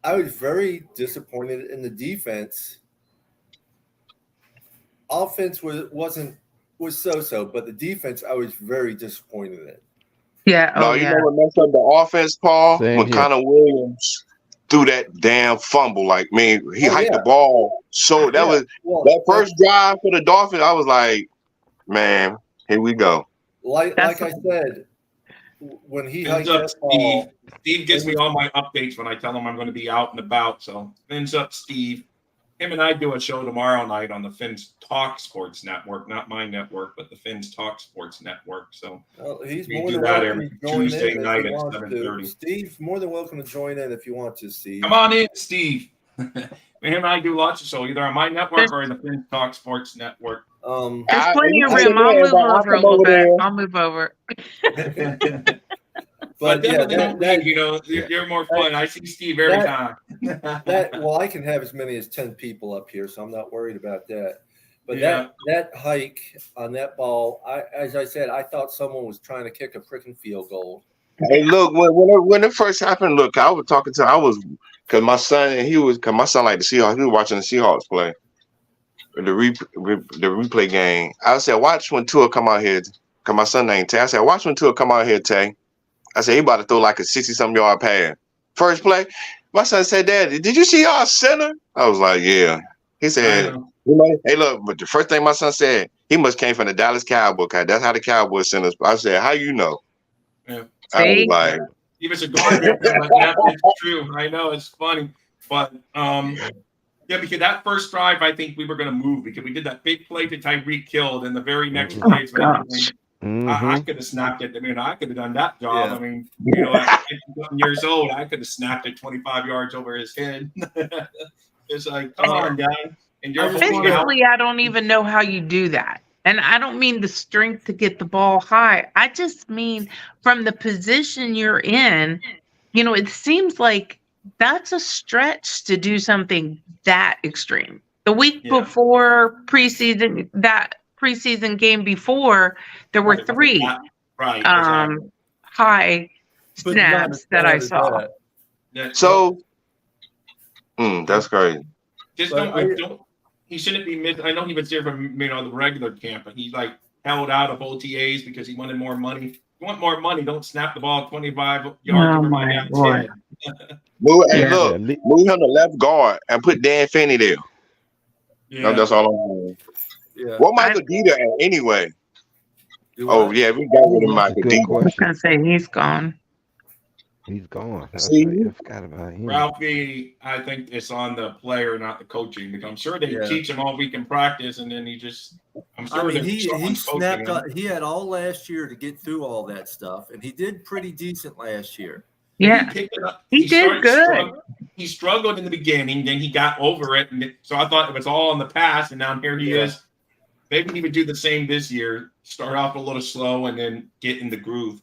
I was very disappointed in the defense offense was so, but the defense I was very disappointed in. Yeah. No, Oh, you yeah. know what messed up the offense, Paul? Same When here. Connor Williams threw that damn fumble. Like, man, he Oh, hiked yeah. the ball. So that Yeah, was well, that first drive for the Dolphins. I was like, man, here we go. like That's- I said, when he Fins hiked up, that Steve. ball, Steve gives me all my updates when I tell him I'm going to be out and about. So fins up, Steve. Him and I do a show tomorrow night on the Fins Talk Sports Network, not my network, but the Fins Talk Sports Network. So he's we more do than that welcome every to join Tuesday in if night he at wants to. 7:30. Steve's more than welcome to join in if you want to, Steve. Come on in, Steve. Him and I do lots of shows, either on my network or in the Fins Talk Sports Network. There's plenty of I room. said, I'll yeah, move but I'll over a come little over bit. there. I'll move over. But yeah, definitely don't leave, you know, you're more fun. I see Steve every time. well, I can have as many as 10 people up here, so I'm not worried about that. But Yeah. that hike on that ball, as I said, I thought someone was trying to kick a freaking field goal. Hey, look, when it first happened, look, because my son liked the Seahawks. He was watching the Seahawks play the replay game. I said, watch when Tua come out here. Cause my son named Tay. I said, watch when Tua come out here, Tay. I said, he about to throw like a 60-something yard pass. First play, my son said, Daddy, did you see our center? I was like, yeah. He said, hey, look, but the first thing my son said, he must came from the Dallas Cowboys. That's how the Cowboys sent us. I said, how you know? Yeah. I was like, he was a guard there, like that. It's true. I know it's funny, but yeah, because that first drive, I think we were going to move because we did that big play to Tyreek Hill, and the very next play, I could have snapped it. I mean, I could have done that job. Yeah. I mean, you know, at 50 years old, I could have snapped it 25 yards over his head. It's like, come on, guy. And you're Physically, I don't even know how you do that. And I don't mean the strength to get the ball high. I just mean from the position you're in, you know, it seems like that's a stretch to do something that extreme. The week before preseason, that preseason game before, there were 3 high snaps that I saw. So that's crazy. Just don't. He shouldn't be mid. I know he was there from the regular camp, but he like held out of OTAs because he wanted more money. If you want more money, don't snap the ball 25 yards over my guy's head. Move him to left guard and put Dan Finney there. Yeah. No, that's all I'm saying. Yeah. What Michael Dieter at anyway? Oh yeah, we got rid of Michael Dieter. I was gonna say he's gone. He's gone. See? I forgot about him. Ralphie, I think it's on the player, not the coaching, because I'm sure they teach him all week in practice, and then I'm sure he snapped up. He had all last year to get through all that stuff, and he did pretty decent last year. Yeah, he did good. He struggled in the beginning, then he got over it, and so I thought it was all in the past, and now here he is. Maybe he would do the same this year. Start off a little slow, and then get in the groove.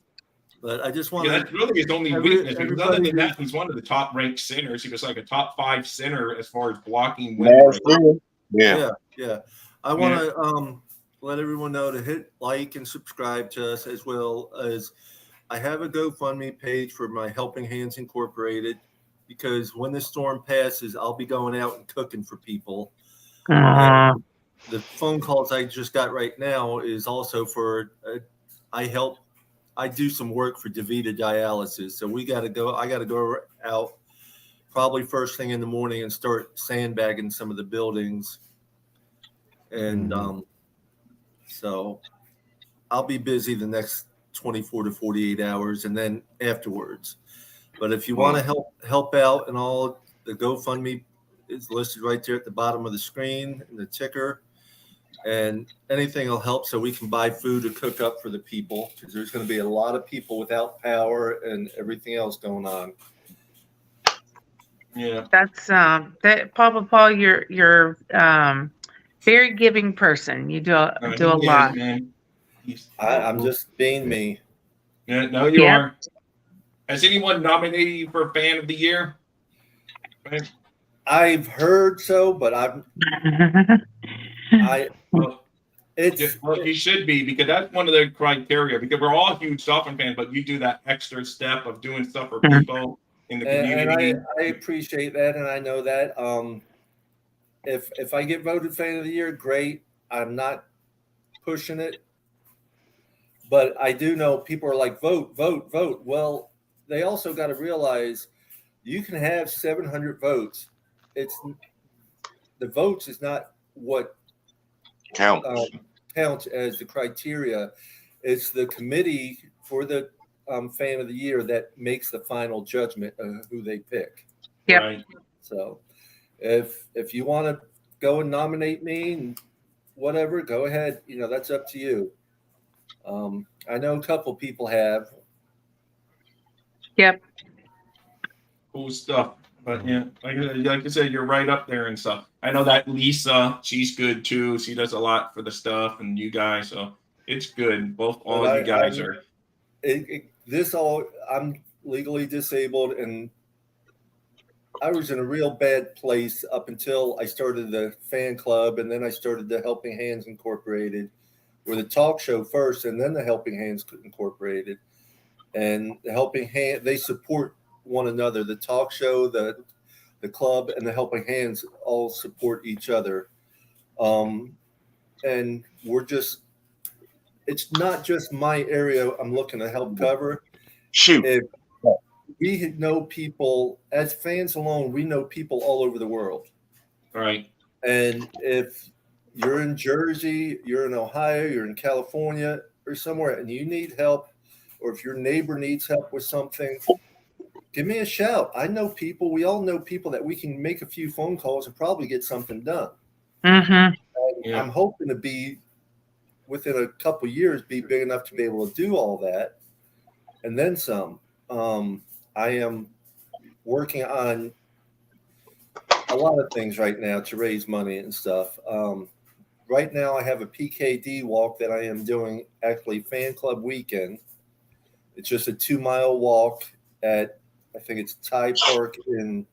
But I just want that's really his only weakness. Because other than that, he's one of the top ranked centers. He was like a top 5 center as far as blocking win rate. Yeah. I want to let everyone know to hit like and subscribe to us, as well as I have a GoFundMe page for my Helping Hands Incorporated, because when this storm passes, I'll be going out and cooking for people. The phone calls I just got right now is also for I do some work for DaVita Dialysis, so I got to go out probably first thing in the morning and start sandbagging some of the buildings, and so I'll be busy the next 24 to 48 hours, and then afterwards. But if you want to help out, and all, the GoFundMe is listed right there at the bottom of the screen and the ticker. And anything will help so we can buy food to cook up for the people, because there's going to be a lot of people without power and everything else going on. Yeah, that's that Papa Paul. You're very giving person. You do a lot. Man. I'm just being me. Yeah, no, you are. Has anyone nominated you for Fan of the Year? I've heard so, but you should be, because that's one of the criteria, because we're all huge Dolphin fans, but you do that extra step of doing stuff for people in the community. And I appreciate that, and I know that. If I get voted Fan of the Year, great. I'm not pushing it, but I do know people are like, vote, vote, vote. Well, they also got to realize you can have 700 votes. It's the votes is not what Count. counts as the criteria. It's the committee for the fan of the year that makes the final judgment of who they pick. Yep. Right. So if you want to go and nominate me and whatever, go ahead. You know, that's up to you. I know a couple people have. Yep. Cool stuff. But yeah, like I said, you're right up there and stuff. I know that Lisa, she's good too. She does a lot for the stuff, and you guys, so it's good. All of you guys are. I'm legally disabled, and I was in a real bad place up until I started the fan club, and then I started the Helping Hands Incorporated, or the talk show first, and then the Helping Hands Incorporated. And the Helping Hand, they support one another. The talk show, the club, and the Helping Hands all support each other. And it's not just my area I'm looking to help cover. Shoot. If we know people, as fans alone, we know people all over the world. Right. And if you're in Jersey, you're in Ohio, you're in California or somewhere, and you need help, or if your neighbor needs help with something, give me a shout. I know people. We all know people that we can make a few phone calls and probably get something done. Mm-hmm. Yeah. I'm hoping to be, within a couple of years, be big enough to be able to do all that and then some. I am working on a lot of things right now to raise money and stuff. Right now, I have a PKD walk that I am doing, actually fan club weekend. It's just a 2-mile walk at, I think it's Ty Park in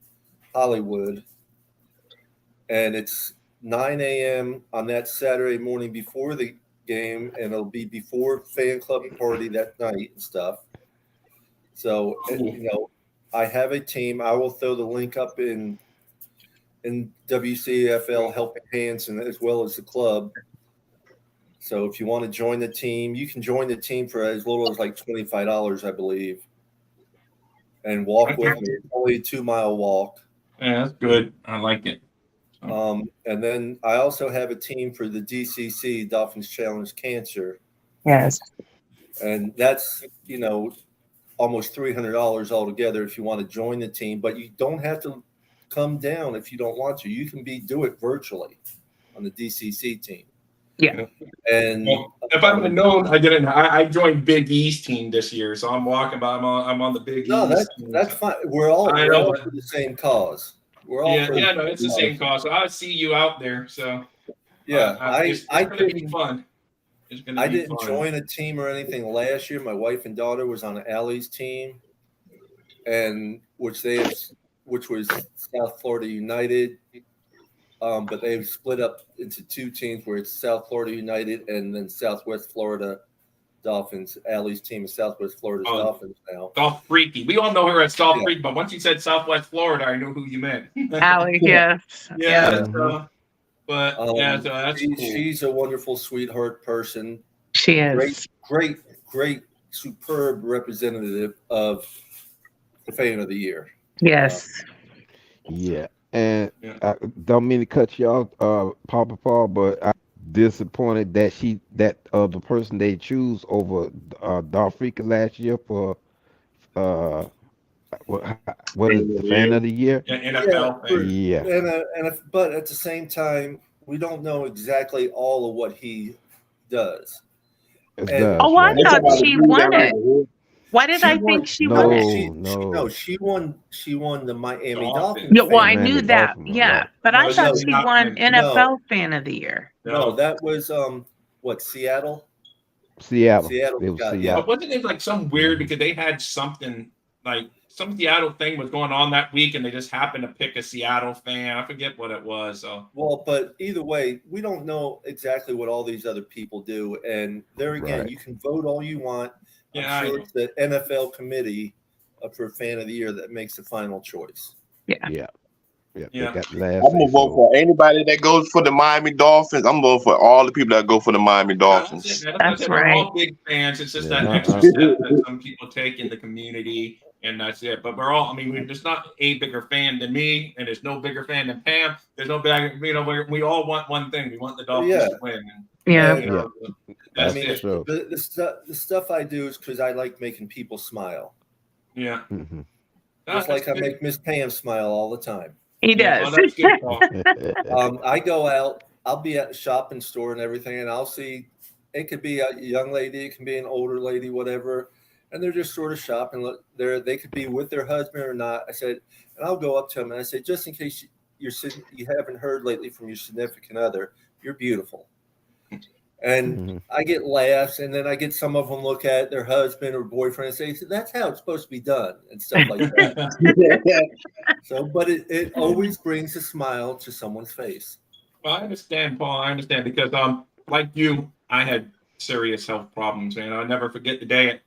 Hollywood. And it's 9 a.m. on that Saturday morning before the game, and it'll be before fan club party that night and stuff. So, you know, I have a team. I will throw the link up in WCFL Helping Hands, and as well as the club. So if you want to join the team, you can join the team for as little as like $25, I believe, and walk with me. It's only a 2-mile walk. Yeah, that's good. I like it. And then I also have a team for the DCC, Dolphins Challenge Cancer. Yes. And that's, you know, almost $300 altogether if you want to join the team. But you don't have to come down if you don't want to. You can do it virtually on the DCC team. Yeah. And if I would have known, I didn't. I joined Big East team this year, so I'm walking by. I'm on the Big East. That's fine. We're all for the same cause. We're all no, it's the same cause. So I'll see you out there. So yeah, it's going to be fun. I didn't join a team or anything last year. My wife and daughter was on Allie's team, and which was South Florida United. But they've split up into two teams where it's South Florida United and then Southwest Florida Dolphins. Allie's team is Southwest Florida Dolphins now. Golf Freaky. We all know her as Golf Freaky, but once you said Southwest Florida, I knew who you meant. Allie, yes. Yeah. So that's cool. She's a wonderful sweetheart person. She is. Great, superb representative of the fan of the year. Yes. Yeah. And I don't mean to cut you off, Papa Paul, but I'm disappointed that the person they choose over Dolphins last year for what is the fan of the year? NFL. But at the same time, we don't know exactly all of what he does. I thought she won it. Why did I think she won it? No, she won the Miami Dolphins. Yeah, well, I knew that. Yeah, but I thought she won NFL Fan of the Year. No, that was Seattle. Seattle. It was Seattle. But wasn't it like some weird because they had something like some Seattle thing was going on that week, and they just happened to pick a Seattle fan. I forget what it was. So. Well, but either way, we don't know exactly what all these other people do, and there again, you can vote all you want. I'm sure it's the NFL committee for fan of the year that makes the final choice. Yeah. Yeah, they Yeah. got the I'm last gonna say. vote So for anybody that goes for the Miami Dolphins. I'm voting for all the people that go for the Miami That's it. Dolphins. That's That's it. We're right. all big fans. It's just yeah, that extra step that some people take in the community, and that's it. But we're all. I mean, there's not a bigger fan than me, and there's no bigger fan than Pam. There's no bigger. You know, we all want one thing. We want the Dolphins Yeah. to win. And, Yeah. And you know, yeah, I that's mean, for it. sure. the stuff I do is because I like making people smile, Yeah. Hmm. just That's like I good. make Miss Pam smile all the time. He Yeah. Oh, does. that's good, Paul. I go out, I'll be at the shopping store and everything, and I'll see it could be a young lady, it can be an older lady, whatever, and they're just sort of shopping. Look, they could be with their husband or not. I said, and I'll go up to them and I say, just in case you haven't heard lately from your significant other, you're beautiful. And Mhm. I get laughs, and then I get some of them look at their husband or boyfriend and say, that's how it's supposed to be done, and stuff like that. So, but it always brings a smile to someone's face. Well, I understand, Paul. I understand because, like you, I had serious health problems, man. I'll never forget the day.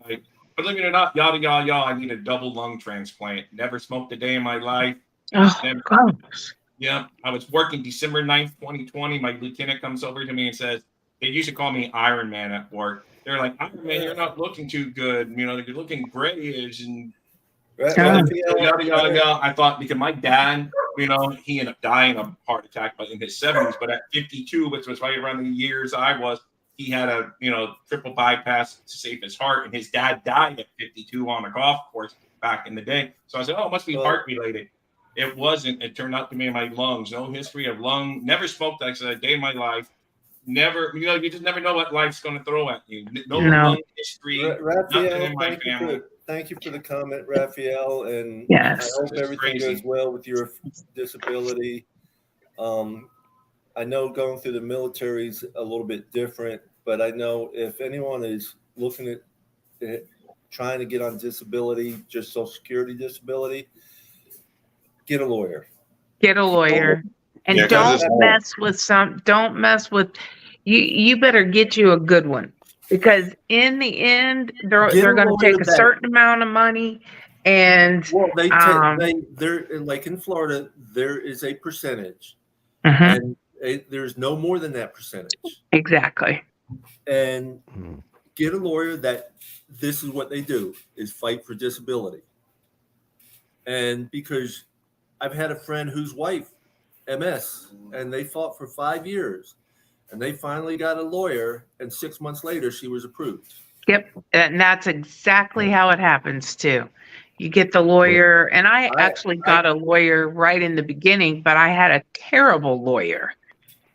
Like, believe it or not, yada yada yada. I need a double lung transplant. Never smoked a day in my life. Oh, Never. gosh. Yeah, I was working December 9th, 2020. My lieutenant comes over to me and says, they used to call me Iron Man at work. They're like, Iron Man, you're not looking too good. You know, you're looking grayish and Yeah. yada yada yada. I thought because my dad, you know, he ended up dying of a heart attack, but in his 70s. But at 52, which was right around the years I was, he had a triple bypass to save his heart, and his dad died at 52 on a golf course back in the day. So I said, oh, it must be heart related. It wasn't. It turned out to be my lungs. No history of lung. Never smoked, like I said, a day in my life. Never, you just never know what life's going to throw at you. No No. lung history. Nothing Raphael, in my family. thank you for the comment, Raphael, and Yes. I hope It's everything crazy. goes well with your disability. I know going through the military is a little bit different, but I know if anyone is looking at trying to get on disability, just Social Security disability, get a lawyer. Get a lawyer. And Yeah, 'cause don't it's hard. don't mess with you better get you a good one, because in the end Get they're a going to lawyer take a that- certain amount of money, and Well, they're like in Florida, there is a percentage, Mhm. and there's no more than that percentage. Exactly. And Mhm. get a lawyer that this is what they do is fight for disability. And because I've had a friend whose wife MS, and they fought for 5 years, and they finally got a lawyer, and 6 months later she was approved. Yep. And that's exactly how it happens too. You get the lawyer, and I actually got a lawyer right in the beginning, but I had a terrible lawyer.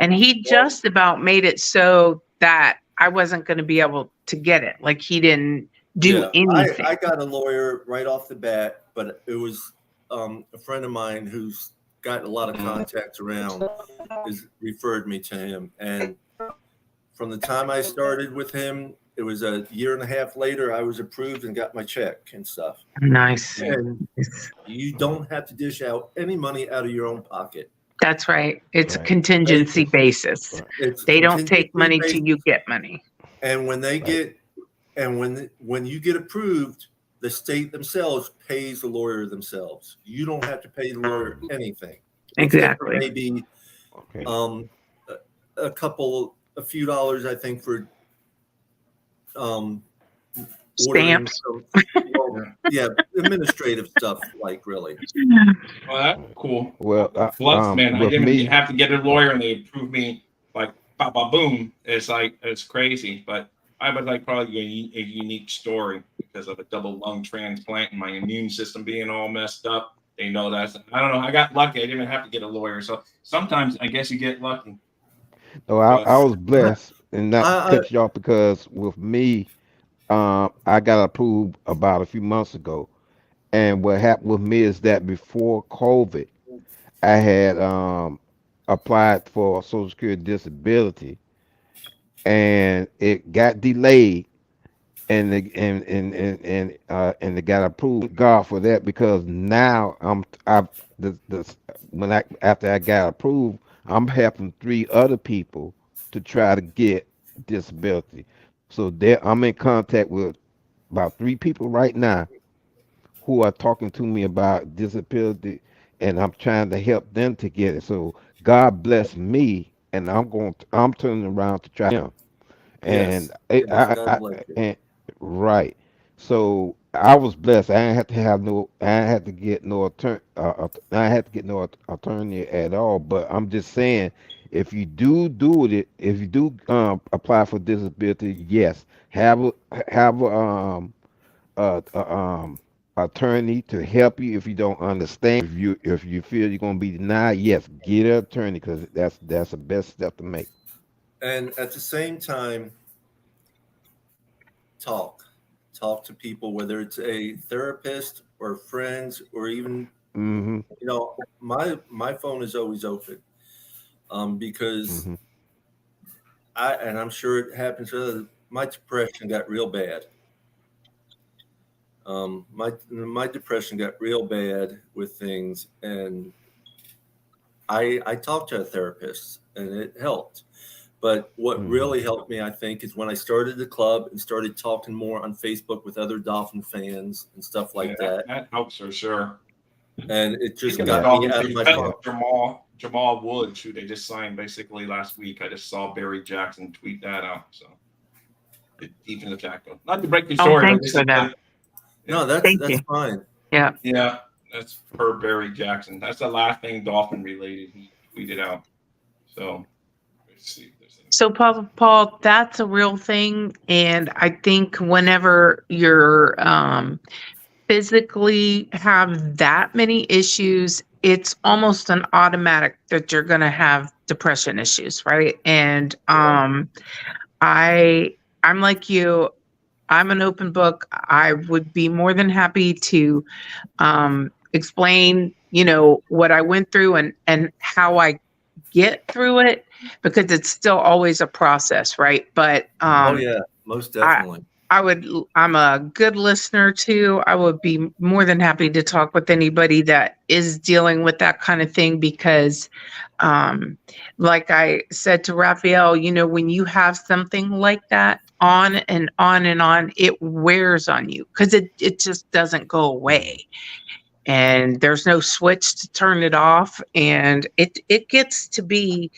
And he just about made it so that I wasn't going to be able to get it. Like, he didn't do anything. I got a lawyer right off the bat, but it was a friend of mine who's got a lot of contacts around has referred me to him. And from the time I started with him, it was a year and a half later, I was approved and got my check and stuff. Nice. And you don't have to dish out any money out of your own pocket. That's right. It's a Right. contingency basis. It's They don't take contingency money based, till you get money. and when they get and when you get approved, the state themselves pays the lawyer themselves. You don't have to pay the lawyer anything. Except for Exactly. maybe Okay. a few dollars, I think, for ordering Stamps. administrative stuff, like really. Well, that's cool. Well, Plus, man, I with didn't me, have to get a lawyer, and they approved me like boom. It's like it's crazy, but I was like probably a unique story because of a double lung transplant and my immune system being all messed up. They know that. I don't know. I got lucky. I didn't even have to get a lawyer. So sometimes I guess you get lucky. oh, I was blessed, and not I- to cut you off, because with me, I got approved about a few months ago, and what happened with me is that before COVID, I had applied for Social Security disability, and it got delayed, and and it got approved. God for that, because now when after I got approved, I'm helping 3 other people to try to get disability. So there, I'm in contact with about 3 people right now who are talking to me about disability, and I'm trying to help them to get it. So God bless me, and I'm turning around to try him. And Yes. Yes. God bless you. and right. So I was blessed. I didn't have to have no. I didn't have to get no attorney. I didn't have to get no attorney at all. But I'm just saying, if you do it, if you do apply for disability, yes, have a attorney to help you if you don't understand. If you feel you're gonna be denied, yes, get an attorney because that's the best step to make. And at the same time, talk. Talk to people, whether it's a therapist or friends or even, Hmm. my phone is always open. Because Hmm. and I'm sure it happens to others, my depression got real bad. My depression got real bad with things, and I talked to a therapist, and it helped. But what Hmm. really helped me, I think, is when I started the club and started talking more on Facebook with other Dolphin fans and stuff Yeah, like that. that helps for sure. And it just Speaking of Yeah. got me Dolphins, out they of just my got Yeah. funk. Jamal Woods, who they just signed basically last week. I just saw Barry Jackson tweet that out. So the defensive tackle. Not to break the Oh, story, but thanks this for is that. No, yeah, that's Thank you. that's fine. Yeah. yeah. That's per Barry Jackson. That's the last thing Dolphin related he tweeted out. So let's see if there's So, anything. Paul, that's a real thing, and I think whenever you're physically have that many issues, it's almost an automatic that you're going to have depression issues, right? And Yeah. I I'm like you. I'm an open book. I would be more than happy to explain, what I went through and how I get through it because it's still always a process, right? But Oh Hmm. yeah, most I definitely. I'm a good listener too. I would be more than happy to talk with anybody that is dealing with that kind of thing because um like I said to Raphael, when you have something like that on and on and on, it wears on you because it just doesn't go away. Hmm. And there's no switch to turn it off, and it gets to be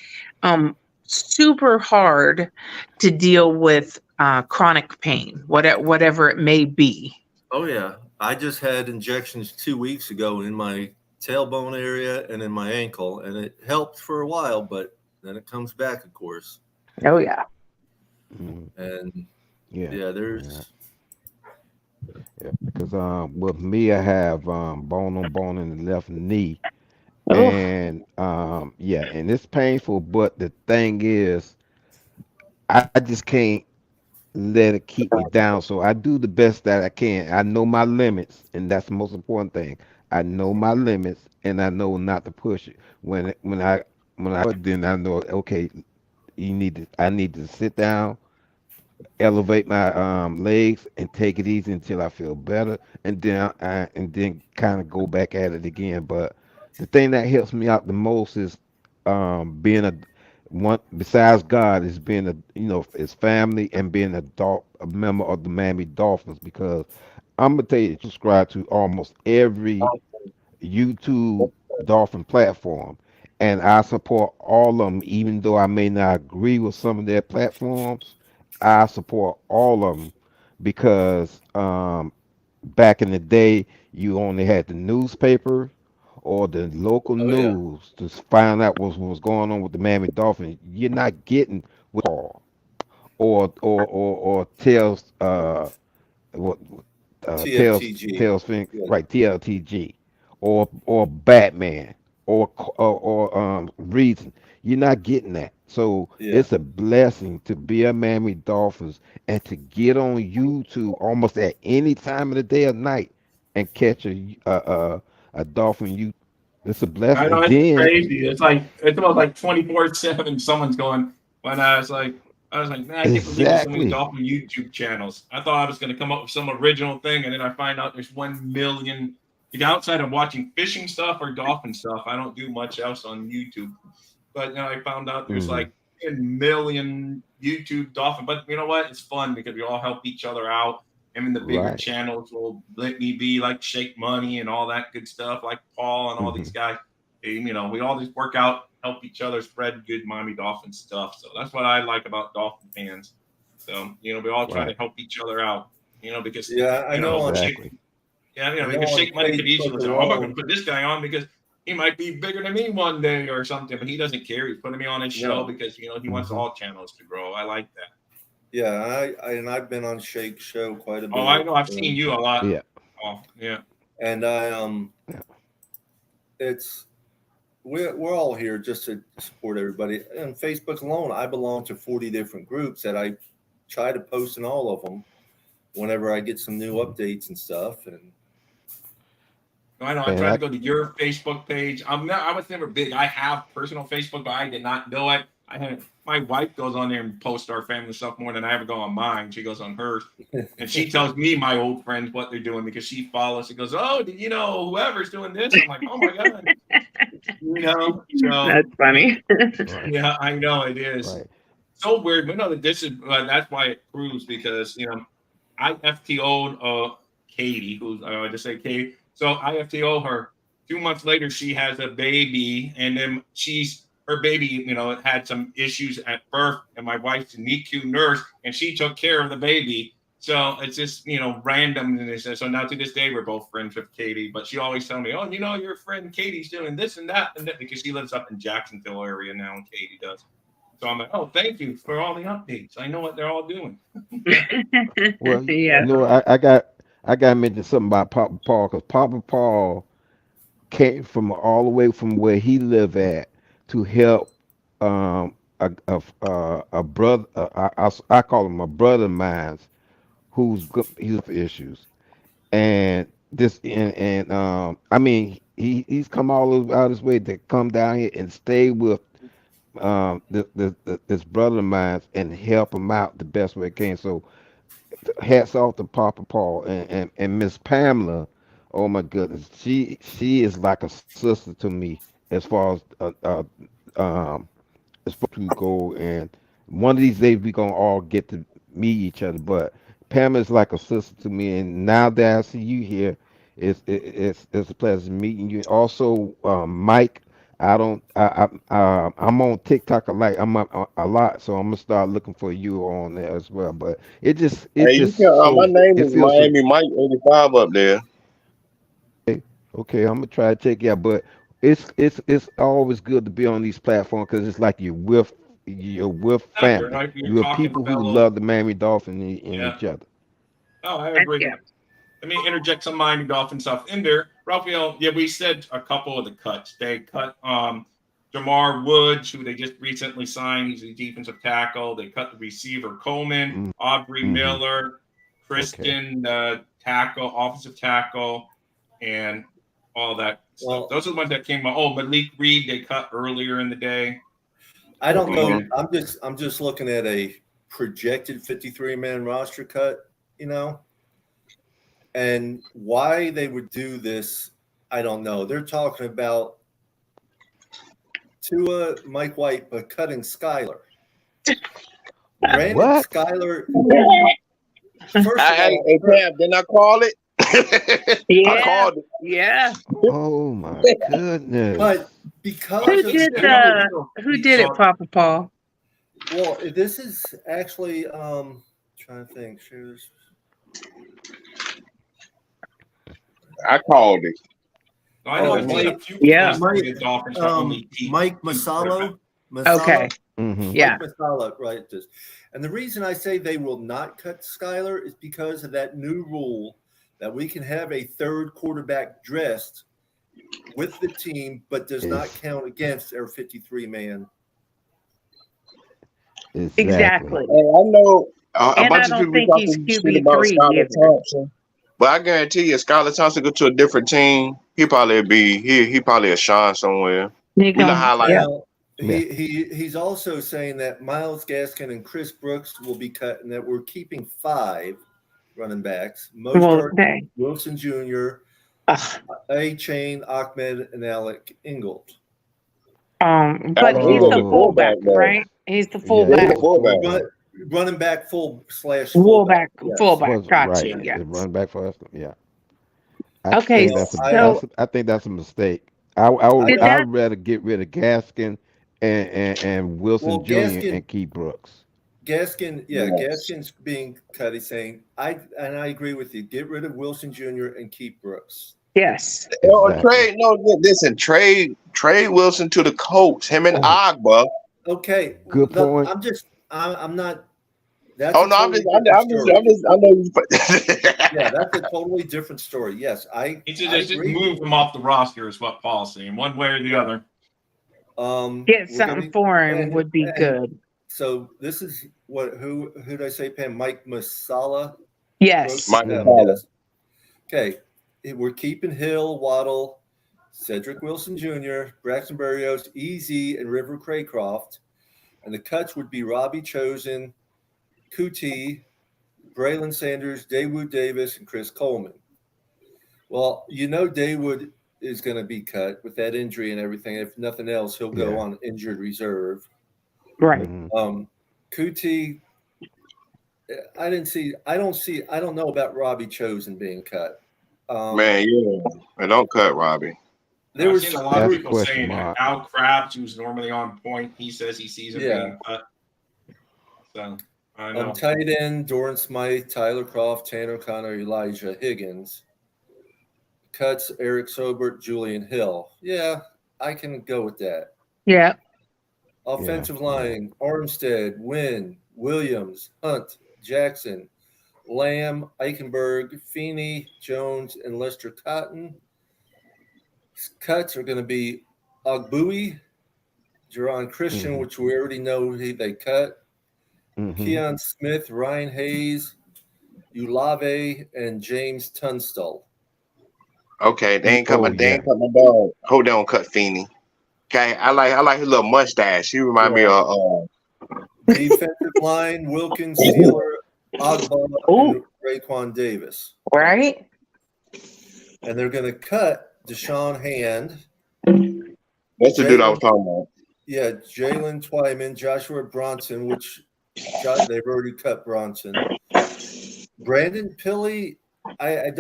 super hard to deal with chronic pain, whatever it may be. Oh yeah, I just had injections 2 weeks ago in my tailbone area and in my ankle, and it helped for a while, but then it comes back, of course. Oh yeah. Hmm. And Yeah. yeah, Yeah. there's Yeah. Because with me, I have bone on bone in the left knee, Oh, and yeah, and it's painful. But the thing is, I just can't let it keep me down. So I do the best that I can. I know my limits, and that's the most important thing. I know my limits, and I know not to push it. When I then I know, okay, I need to sit down, elevate my legs, and take it easy until I feel better, and then kind of go back at it again. But the thing that helps me out the most is being a one besides God is being is family and being a member of the Miami Dolphins, because I'm gonna tell you, subscribe to almost every YouTube Dolphin platform, and I support all of them, even though I may not agree with some of their platforms. I support all of them because back in the day, you only had the newspaper or the local oh yeah, news to find out what was going on with the Miami Dolphins. You're not getting with Paul or tells what TFTG. Yeah, right, TLTG or Batman or Reason. You're not getting that. So yeah. it's a blessing to be a Miami Dolphins and to get on YouTube almost at any time of the day or night and catch a Dolphin. It's a I blessing. know And it's then crazy. It's about like 24/7. Someone's going. When I was like, man, I can't believe there's so many exactly, Dolphin YouTube channels. I thought I was going to come up with some original thing, and then I find out there's 1 million. Outside of watching fishing stuff or dolphin stuff, I don't do much else on YouTube. But I found out there's hmm like 10 million YouTube dolphin. But you know what? It's fun because we all help each other out. And then the bigger Right. channels will let me be like Shake Money and all that good stuff, like Paul and all these guys. And, we all just work out, help each other, spread good Miami Dolphins stuff. So that's what I like about Dolphin fans. So, we all try to help each other out, because, I know. Exactly. because Shake Money could easily say, I'm not going to put this guy on because he might be bigger than me one day or something, but he doesn't care. He's putting me on his show because, he wants all channels to grow. I like that. Yeah, I've been on Shake's show quite a bit. Oh, I know. I've seen you a lot. Yeah. Oh, yeah. And we're all here just to support everybody. And Facebook alone, I belong to 40 different groups that I try to post in all of them whenever I get some new updates and stuff. And I know. I tried to go to your Facebook page. I was never big. I have personal Facebook, but I did not know it. My wife goes on there and posts our family stuff more than I ever go on mine. She goes on hers, and she tells me my old friends what they're doing because she follows. She goes, "Oh, did you know whoever's doing this?" I'm like, "Oh my god." So That's funny. yeah, I know it is. Right. So weird. We know that this is that's why it proves because I FTO'd Katie, who's I just say Katie. So I FTO her. 2 months later, she has a baby, and then her baby, had some issues at birth, and my wife's a NICU nurse, and she took care of the baby. So it's just, randomness. So now to this day, we're both friends with Katie, but she always tells me, oh, your friend Katie's doing this and that, because she lives up in Jacksonville area now, and Katie does. So I'm like, oh, thank you for all the updates. I know what they're all doing. Well, Yeah. I got to mention something about Papa Paul because Papa Paul came from all the way from where he lived at to help a brother. I call him a brother of mine he's for issues, and I mean he's come all out his way to come down here and stay with this brother of mine and help him out the best way it can. So hats off to Papa Paul and Miss Pamela. Oh my goodness, she is like a sister to me as far as to go. And one of these days we gonna all get to meet each other. But Pamela is like a sister to me, and now that I see you here, it's a pleasure meeting you. Also, Mike. I'm on TikTok a lot, so I'm gonna start looking for you on there as well. But it Hey, you just can. My name it is feels so Miami Mike 85 up there. okay. I'm gonna try to check it out, but it's always good to be on these platforms because it's like you're with family, You're you're talking people who fellow. love the Miami Dolphins and Yeah. each other. Oh, I agree. Yeah. Let me interject some Miami Dolphin stuff in there. Raphael, we said a couple of the cuts. They cut Jamar Woods, who they just recently signed. He's a defensive tackle. They cut the receiver Coleman, Aubrey Miller, Kristen, tackle, offensive tackle, and all that stuff. Well, Those are the ones that came out. Oh, Malik Reed, they cut earlier in the day. I don't know. I'm just looking at a projected 53-man roster cut, and why they would do this, I don't know. They're talking about Tua, Mike White, but cutting Skyler. Brandon What? Skyler. Hey, Pam, didn't I call it? I Yeah. called it. Yeah. Oh my goodness! But because Who of did it, Papa Paul? well, this is actually trying to think. I called it. I know there's been a few Yeah. cases Dolphins not only keep Mike Masalo. Okay. Yeah. Mike Masalo, right? And the reason I say they will not cut Skyler is because of that new rule that we can have a third quarterback dressed with the team, but does not count against our 53-man. Exactly. I know a And I bunch of don't people think talking he's shit about QB3 Skylar either. Thompson, but I guarantee you, if Skylar Thompson go to a different team, he probably a shine somewhere. You We not highlight. Well, he's also saying that Myles Gaskin and Chris Brooks will be cut, and that we're keeping 5 running backs: Mostert, Wilson Jr., A-Chain, Ahmed, and Alec Ingold. But he's the fullback, right? He's the fullback. running back fullback. Fullback, Yes. fullback. Got right. you. Yeah. It's running back for us. Yeah. I Okay, think so I think that's a mistake. I'd did that? rather get rid of Gaskin and Wilson Well, Jr. and keep Brooks. Gaskin's being cut. He's saying I agree with you. Get rid of Wilson Jr. and keep Brooks. Yes. Exactly. Trade Wilson to the Colts. Him and Oh. Agba. Okay, Good point. I'm not. That's Oh a no, totally different story. I know you. Yeah, that's a totally different story. Yes, I Just agree. move him off the roster is what Paul's saying, one way or the other. Get something for him would be good. So this is who did I say, Pam? Mike Masala? Yes. Mike Yes. Okay, we're keeping Hill, Waddle, Cedric Wilson Jr., Braxton Berrios, Easy, and River Craycroft. And the cuts would be Robbie Chosen, Kuti, Braylon Sanders, Dawood Davis, and Chris Coleman. Well, Dawood is going to be cut with that injury and everything. If nothing else, he'll go on injured reserve. Right. Kuti, I don't know about Robbie Chosen being cut. Man, yeah, and don't cut Robbie. There I've was seen a lot of That's people question saying mark. Al Krabs, who's normally on point, he says he sees him being cut. So I know. tight end, Doran Smythe, Tyler Croft, Tanner Connor, Elijah Higgins. Cuts, Eric Sobert, Julian Hill. Yeah, I can go with that. Yeah. Offensive line, Armstead, Wynn, Williams, Hunt, Jackson, Lamb, Eichenberg, Feeney, Jones, and Lester Cotton. Cuts are going to be Ogbui, Jerron Christian, which we already know they cut. Keon Smith, Ryan Hayes, Ulave, and James Tunstall. Okay, they ain't cut my dog. Hold on, cut Feeney. Okay, I like his little mustache. He remind me of Defensive line, Wilkins, Sealer, Agba, and Raekwon Davis. Right. And they're going to cut Deshaun Hand. That's the dude I was talking about. Yeah, Jalen Twyman, Joshua Bronson, which they've already cut Bronson. Brandon Pilley, I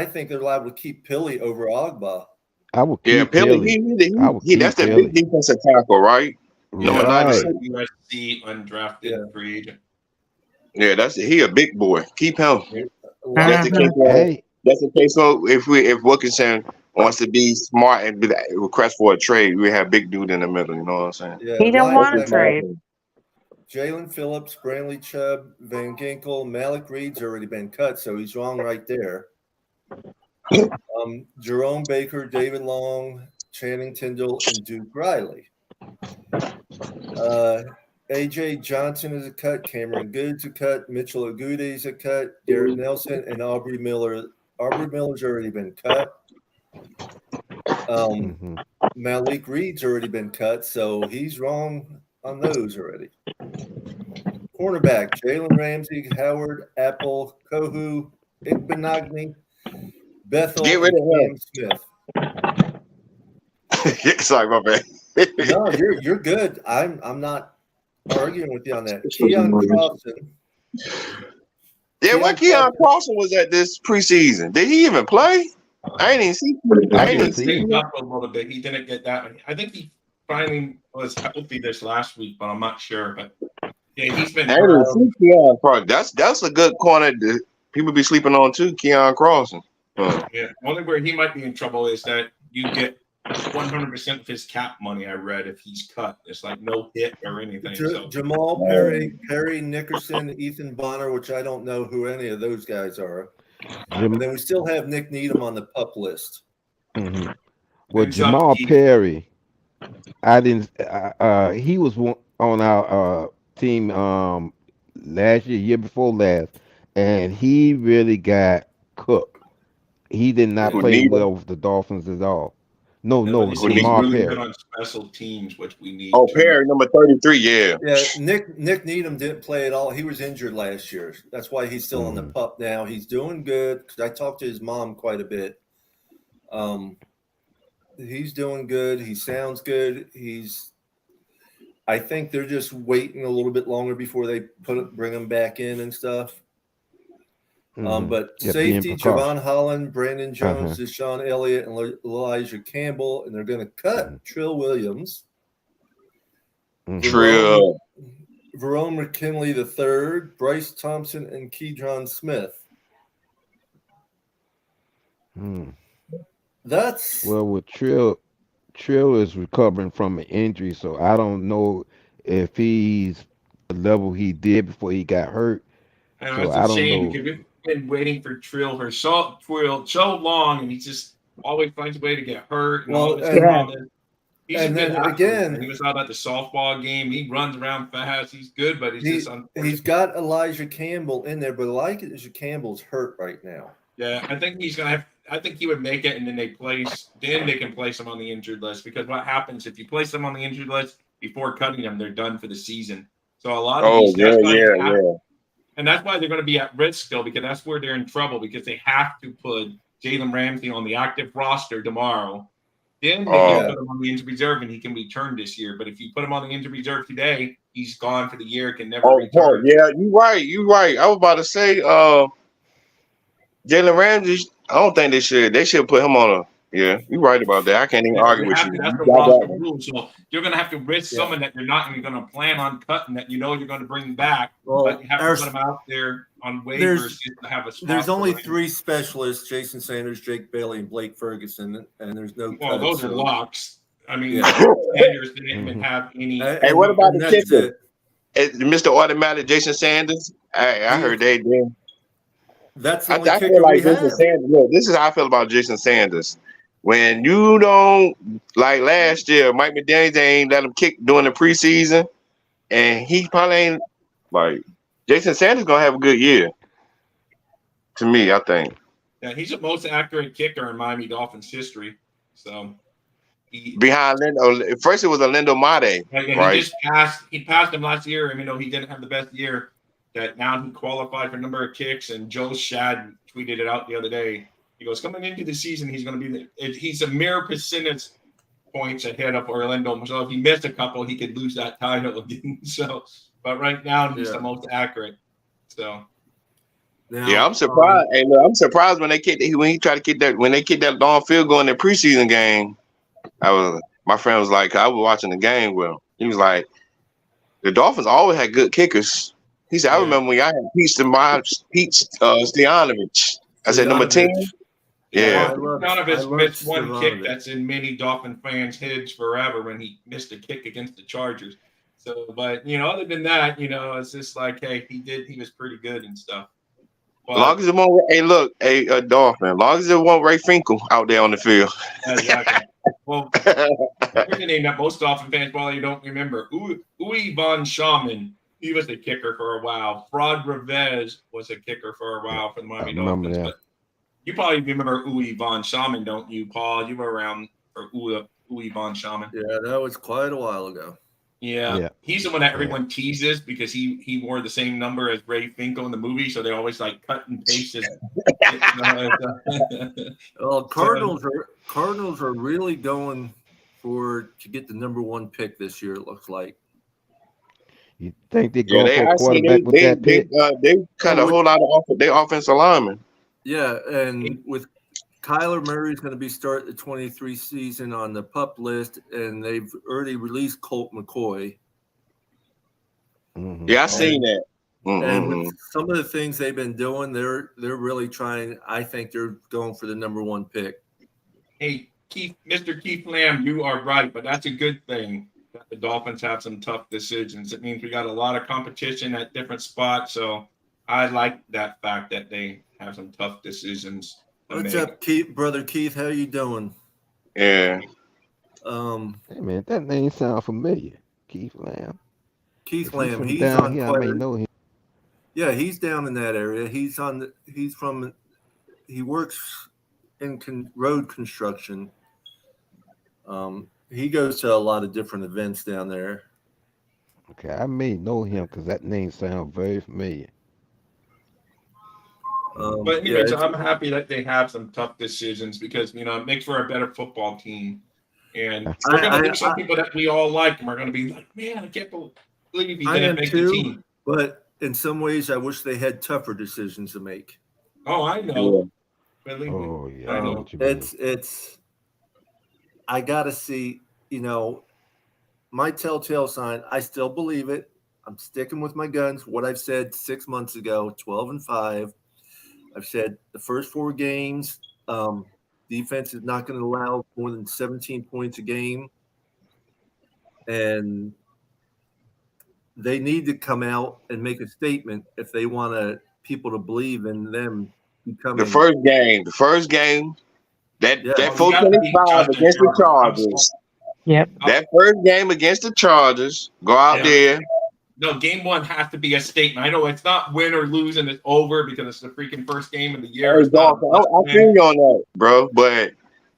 think they're allowed to keep Pilley over Agba. I would keep Pilley. That's the big defensive tackle, right? Number 96. USC undrafted free agent. Yeah, he a big boy. Keep him. That's in case. So if Wilkinson wants to be smart and request for a trade, we have big dude in the middle. You know what I'm saying? Yeah, he don't want to trade. Jalen Phillips, Brantley Chubb, Van Ginkel, Malik Reed's already been cut, so he's wrong right there. Jerome Baker, David Long, Channing Tindall, and Duke Riley. AJ Johnson is a cut. Cameron Good's a cut. Mitchell Agude is a cut. Garrett Nelson and Aubrey Miller. Aubrey Miller's already been cut. Malik Reed's already been cut, so he's wrong on those already. Cornerback, Jalen Ramsey, Howard, Apple, Kohu, Igbenogany, Bethel, Get rid of him. Smith. Sorry, my bad. No, you're good. I'm not arguing with you on that. Keon Crossan. Yeah, where Keon Crossan was at this preseason? Did he even play? I ain't even see him. Up a little bit. He didn't get that. I think he finally was healthy this last week, but I'm not sure. But yeah, he's been. Keon Crossan. That's a good corner. People be sleeping on too. Keon Crossan. Yeah, only where he might be in trouble is that you get 100% of his cap money. I read if he's cut, it's like no hit or anything. Jamal Perry Nickerson, Ethan Bonner, which I don't know who any of those guys are. And then we still have Nick Needham on the pup list. Well, Jamal Perry, I didn't. He was on our team last year before last, and he really got cooked. He did not play well with the Dolphins at all. No, Jamal really Perry. good on special teams, which we need. Oh, Perry, number 33, yeah. Yeah, Nick Needham didn't play at all. He was injured last year. That's why he's still on the pup now. He's doing good because I talked to his mom quite a bit. He's doing good. He sounds good. I think they're just waiting a little bit longer before they bring them back in and stuff. But Yeah, being safety, precautious. Javon Holland, Brandon Jones, Uh-huh. Deshaun Elliott, and Elijah Campbell, and they're going to cut Trill Williams. Trill. Verone McKinley III, Bryce Thompson, and Keydron Smith. That's Well, with Trill is recovering from an injury, so I don't know if he's the level he did before he got hurt. I know So it's I a don't shame know. because we've been waiting for Trill for so long, and he just always finds a way to get hurt. And all this he's a and good then athlete. again, And he was out at the softball game. He runs around fast. He's good, but he's got Elijah Campbell in there, but Elijah Campbell's hurt right now. Yeah, I think he's gonna have. I think he would make it, and then they can place him on the injured list, because what happens if you place them on the injured list before cutting them, they're done for the season. So a lot of these guys and that's why they're going to be at risk still, because that's where they're in trouble, because they have to put Jalen Ramsey on the active roster tomorrow. Then they can put him on the injured reserve, and he can return this year. But if you put him on the injured reserve today, he's gone for the year, can never return. Yeah, you're right. I was about to say, Jalen Ramsey. I don't think they should. They should put him on a. Yeah, you're right about that. I can't even argue with you. That's the roster rule. So you're going to have to risk someone that you're not even going to plan on cutting, that you know you're going to bring back. But you have to put them out there on waivers to have a spot. There's only 3 specialists: Jason Sanders, Jake Bailey, and Blake Ferguson, and there's no. Well, those are locks. I mean, Sanders didn't even have any. Hey, what about the kicker? Mr. Automatic, Jason Sanders. I heard they did. That's the I only feel kicker like we Jason have. Sanders. Look, this is how I feel about Jason Sanders. When you don't, like last year, Mike McDaniels ain't let him kick during the preseason, and he probably ain't like Jason Sanders gonna have a good year. To me, I think. Yeah, he's the most accurate kicker in Miami Dolphins history. So behind Lindo, first it was a Lindo Mate, right? He passed him last year, and he didn't have the best year. That now he qualified for a number of kicks, and Joe Shad tweeted it out the other day. He goes, coming into the season, he's going to be he's a mere percentage points ahead of Orlando. So if he missed a couple, he could lose that title again. So, but right now he's the most accurate. So, I'm surprised. Hey, look, I'm surprised when they kicked that long field goal in the preseason game. My friend was like, I was watching the game with him. He was like, the Dolphins always had good kickers. He said, I remember when I had Pete Stoyanovich. I said, number 10. Yeah. Stoyanovich missed one kick that's in many Dolphin fans' heads forever when he missed a kick against the Chargers. So, but, other than that, it's just like, hey, he was pretty good and stuff. But, long as it won't, a Dolphin, as long as it won't Ray Finkel out there on the field. Exactly. Well, here's a name that most Dolphin fans probably don't remember. Uwe von Schamann. He was a kicker for a while. Fraud Revez was a kicker for a while for the Miami Dolphins. But you probably remember Uwe von Schamann, don't you, Paul? You were around for Uwe von Schamann. Yeah, that was quite a while ago. Yeah. He's the one that everyone teases because he wore the same number as Ray Finkel in the movie, so they always like cut and paste it. Well, Cardinals are really going to get the number 1 pick this year. It looks like. You think they go for a quarterback with that pick? They cut a whole lot of their offensive linemen. Yeah, and with Kyler Murray's going to be starting the 23 season on the PUP list, and they've already released Colt McCoy. Yeah, I seen that. And with some of the things they've been doing, they're really trying. I think they're going for the number 1 pick. Hey, Mr. Keith Lamb, you are right, but that's a good thing. The Dolphins have some tough decisions. It means we got a lot of competition at different spots. So I like that fact that they have some tough decisions. What's up, Keith? Brother Keith, how you doing? Yeah. Hey man, that name sounds familiar. Keith Lamb. Keith Lamb. He's down on. Here, I may know him. Yeah, he's down in that area. He works in road construction. He goes to a lot of different events down there. Okay, I may know him because that name sounds very familiar. But anyways, I'm happy that they have some tough decisions because it makes for a better football team. And we're going to lose some people that we all like, and we're going to be like, man, I can't believe he didn't make the team. But in some ways, I wish they had tougher decisions to make. Oh, I know. Yeah. Believe me. Oh yeah, I know. It's. I gotta see. My telltale sign. I still believe it. I'm sticking with my guns. What I've said 6 months ago, 12-5. I've said the first 4 games, defense is not going to allow more than 17 points a game. And they need to come out and make a statement if they want people to believe in them becoming. The first game, that 425 against the Chargers. Yep. That first game against the Chargers, go out there. No, game 1 has to be a statement. I know it's not win or lose and it's over because it's the freaking first game of the year. Hey, I feel you on that, bro. But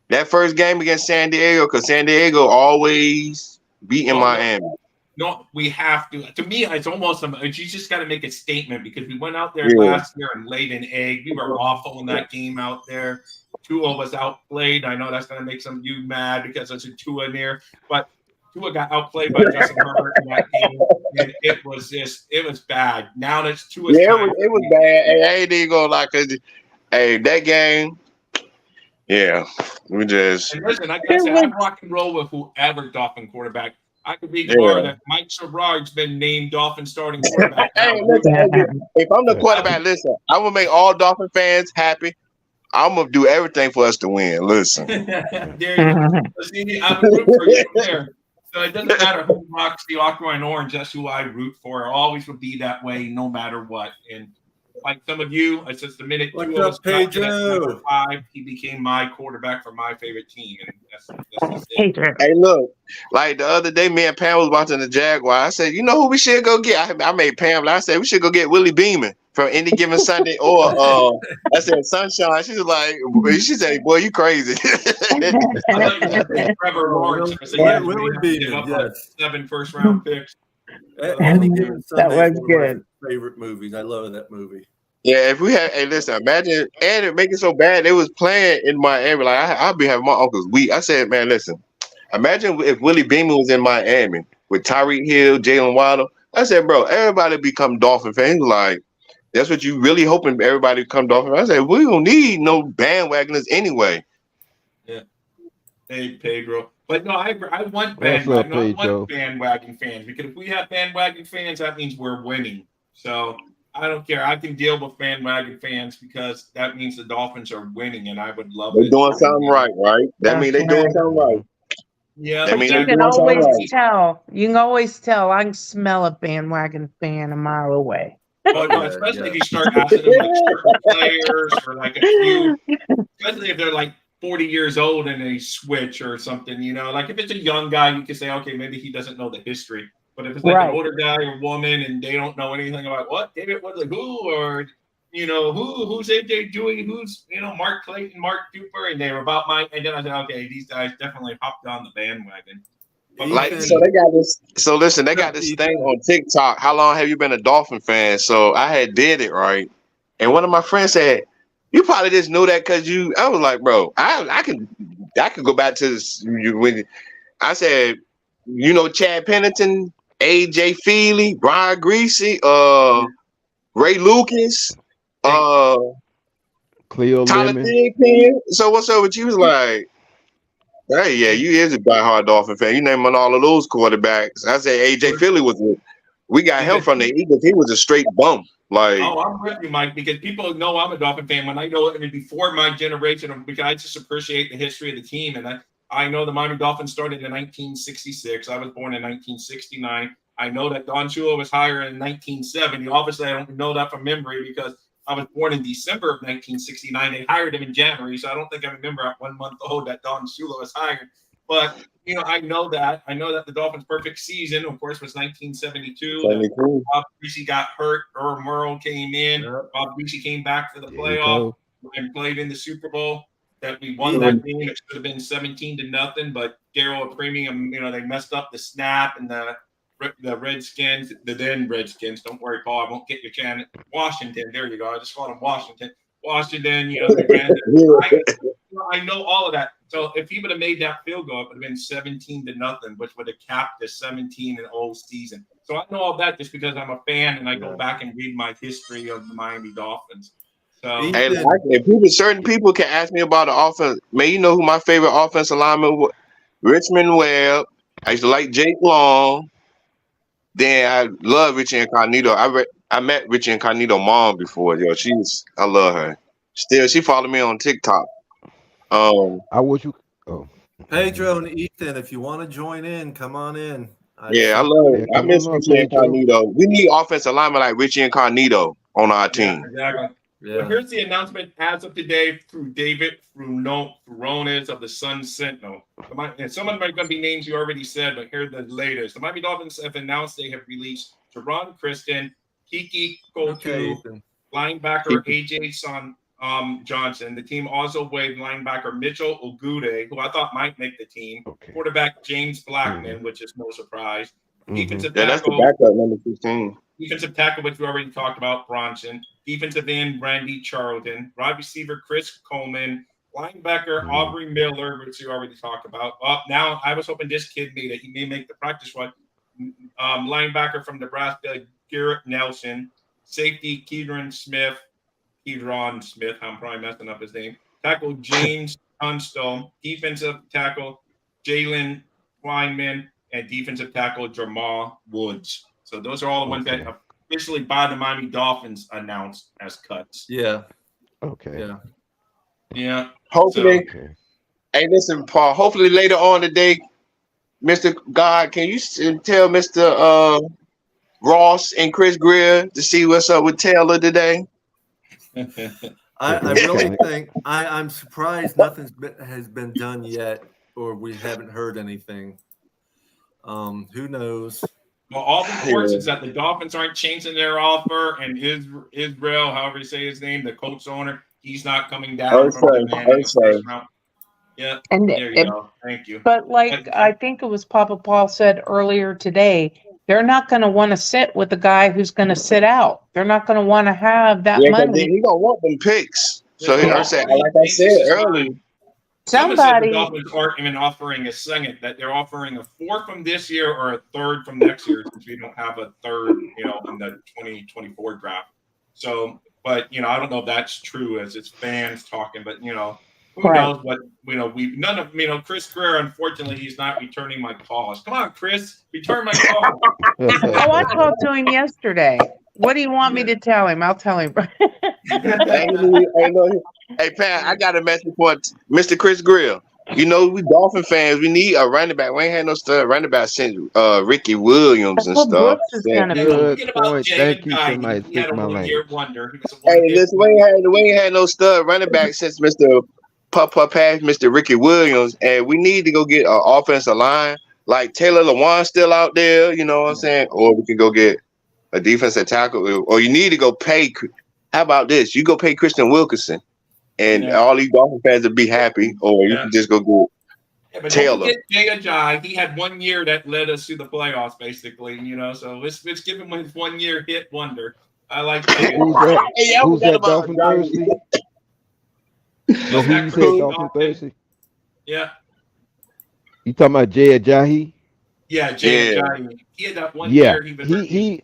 that first game against San Diego, because San Diego always beating Miami. No, we have to. To me, it's almost you just got to make a statement because we went out there last year and laid an egg. We were awful in that game out there. 2 of us outplayed. I know that's going to make some of you mad because there's a Tua in there, but Tua got outplayed by Justin Herbert in that game, and it was bad. Now that's Tua's time. It was bad. Hey, I ain't even gonna lie, cause that game, we just. And listen, like I said, I rock and roll with whoever Dolphin quarterback. I could be tomorrow that Mike Sherrod's been named Dolphin starting quarterback. Hey, listen, if I'm the quarterback, listen, I will make all Dolphin fans happy. I'm gonna do everything for us to win. Listen, there you go. See, I'm rooting for you there. So it doesn't matter who rocks the aqua and orange. That's who I root for. I always will be that way, no matter what. And like some of you, it's just the minute What's up, Pedro? 5, he became my quarterback for my favorite team, and that's just it. Hey, look, like the other day, me and Pam was watching the Jaguar. I said, you know who we should go get? I made Pam. I said we should go get Willie Beeman from Any Given Sunday, or I said Sunshine. She was like, she said, boy, you crazy. Trevor Lawrence. Willie Beeman, yes. 7 first-round picks. Any Given Sunday that was good. Favorite movies. I love that movie. Yeah, if we had, hey, listen, imagine, and it make it so bad. They was playing in Miami. Like I'll be having my uncles weak. I said, man, listen, imagine if Willie Beeman was in Miami with Tyreek Hill, Jalen Waddle. I said, bro, everybody become Dolphin fans. Like, that's what you really hoping everybody become Dolphin fans. I said, we don't need no bandwagoners anyway. Yeah. Hey, Pedro. But no, I want bandwagon fans because if we have bandwagon fans, that means we're winning. So I don't care. I can deal with bandwagon fans because that means the Dolphins are winning, and I would love it. They're doing something right? That means they're doing something right. Yeah, that means you can always tell. You can always tell. I can smell a bandwagon fan a mile away. Oh, no, especially if you start asking them like certain players or like a few, especially if they're like 40 years old and they switch or something, like if it's a young guy, you can say, okay, maybe he doesn't know the history. But if it's like an older guy or woman and they don't know anything about what David was like who or who's AJ Dewey, who's Mark Clayton, Mark Duper, and they're about and then I said, okay, these guys definitely hopped on the bandwagon. But so they got this. So listen, they got this thing on TikTok. How long have you been a Dolphin fan? So I had did it right, and one of my friends said, "You probably just knew that because you." I was like, "Bro, I could go back to this." When I said, Chad Pennington, AJ Feely, Brian Greasy, Ray Lucas, Cleo Tyler Lemon. Thigpen. So what's up with you? He was like, hey, yeah, you is a diehard Dolphin fan. You name on all of those quarterbacks. I said AJ Feely we got him from the Eagles. He was a straight bum. Like, oh, I'm with you, Mike, because people know I'm a Dolphin fan. When I know it before my generation, because I just appreciate the history of the team. And I know the Miami Dolphins started in 1966. I was born in 1969. I know that Don Shula was hired in 1970. Obviously, I don't know that from memory because I was born in December of 1969. They hired him in January, so I don't think I remember at 1 month old that Don Shula was hired. But, I know that. I know that the Dolphins' perfect season, of course, was 1972. Bob Greasy got hurt. Earl Merle came in. Yep. Bob Greasy came back for the playoff and played in the Super Bowl. That we won that game. It should have been 17-0, but Darryl Premium, they messed up the snap and the Redskins, the then Redskins. Don't worry, Paul. I won't get your chance. Washington. There you go. I just called them Washington. Washington. They ran I know all of that. So if he would have made that field goal, it would have been 17-0, which would have capped the 17-0 season. So I know all that just because I'm a fan and I go back and read my history of the Miami Dolphins. So And if certain people can ask me about the offense, man, you know who my favorite offensive lineman was? Richmond Webb. I used to like Jake Long. Then I love Richie Incognito. I met Richie Incognito mom before. Yo, I love her. Still, she followed me on TikTok. I wish you. Oh, Pedro and Ethan, if you want to join in, come on in. I come miss on, Richie Pedro. Incognito. We need offensive linemen like Richie Incognito on our team. Exactly. Yeah. Well, here's the announcement as of today through David Furones of the Sun Sentinel. And some of them are going to be names you already said, but here are the latest. The Miami Dolphins have announced they have released Teron Kristen, Kiki Kotu, linebacker AJ Johnson. The team also waived linebacker Mitchell Ogude, who I thought might make the team. Quarterback James Blackman, which is no surprise. Defensive tackle, that's the backup number 15. Defensive tackle, which we already talked about, Bronson. Defensive end, Randy Charlton. Wide receiver, Chris Coleman. Linebacker, Aubrey Miller, which we already talked about. Now, I was hoping this kid he may make the practice squad. Linebacker from Nebraska, Garrett Nelson. Safety, Keedron Smith, I'm probably messing up his name. Tackle, James Tunstall. Defensive tackle, Jalen Kleinman. And defensive tackle, Jamal Woods. So those are all the ones that officially by the Miami Dolphins announced as cuts. Yeah. Okay. Yeah. Yeah. Hopefully, hey, listen, Paul. Hopefully later on today, Mr. God, can you tell Mr. Ross and Chris Greer to see what's up with Taylor today? I really think I'm surprised nothing has been done yet, or we haven't heard anything. Who knows? Well, all the reports is that the Dolphins aren't changing their offer, and Israel, however you say his name, the Colts owner, he's not coming down from the round. Yeah, and there you go. Thank you. But I think it was Papa Paul said earlier today, they're not going to want to sit with the guy who's going to sit out. They're not going to want to have that money. He gonna want them picks. So like I said earlier. Somebody, the Dolphins aren't even offering a second; that they're offering a fourth from this year or a third from next year, since we don't have a third, in the 2024 draft. So, but I don't know if that's true, as it's fans talking. But who knows what none of Chris Greer. Unfortunately, he's not returning my calls. Come on, Chris, return my call. I talked to him yesterday. What do you want me to tell him? I'll tell him. Hey, Pat, I got a message for Mr. Chris Greer. We Dolphin fans. We need a running back. We ain't had no stud running back since Ricky Williams and stuff. Good point. Thank you. Somebody speak my language. Hey, listen, we ain't had no stud running back since Mr. Papa passed Mr. Ricky Williams, and we need to go get an offensive line like Taylor Lewan still out there. You know what I'm saying? Or we can go get a defensive tackle, or you need to go pay. How about this? You go pay Christian Wilkinson, and all these Dolphin fans will be happy, or you can just go get Taylor. Don't forget Jay Ajayi. He had 1 year that led us to the playoffs, basically. So let's give him his 1 year hit wonder. I like that. Who's that Dolphin Thursday? Who you said Dolphin Thursday? Yeah. You talking about Jay Ajayi? Yeah, Jay Ajayi. He had that 1 year. He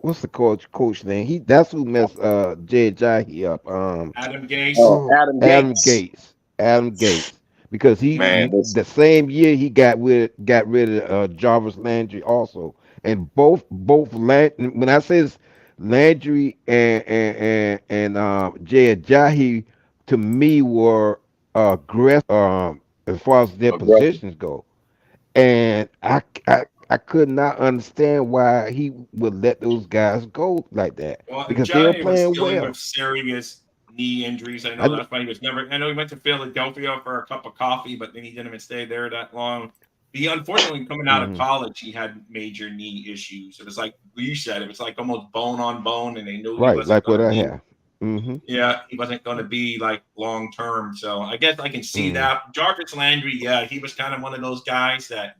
what's the coach name? That's who messed Jay Ajayi up. Adam Gase. Adam Gase. Because the same year he got rid of Jarvis Landry also. And both when I say Landry and Jay Ajayi, to me were aggressive as far as their positions go. And I could not understand why he would let those guys go like that, because they were playing well. With serious knee injuries. I know that's why he was never. I know he went to Philadelphia for a cup of coffee, but then he didn't even stay there that long. He unfortunately, coming out of college, he had major knee issues. It was like you said, it was like almost bone on bone, and they knew right, like what I have. Yeah, he wasn't going to be like long term. So I guess I can see that. Jarvis Landry, he was kind of one of those guys that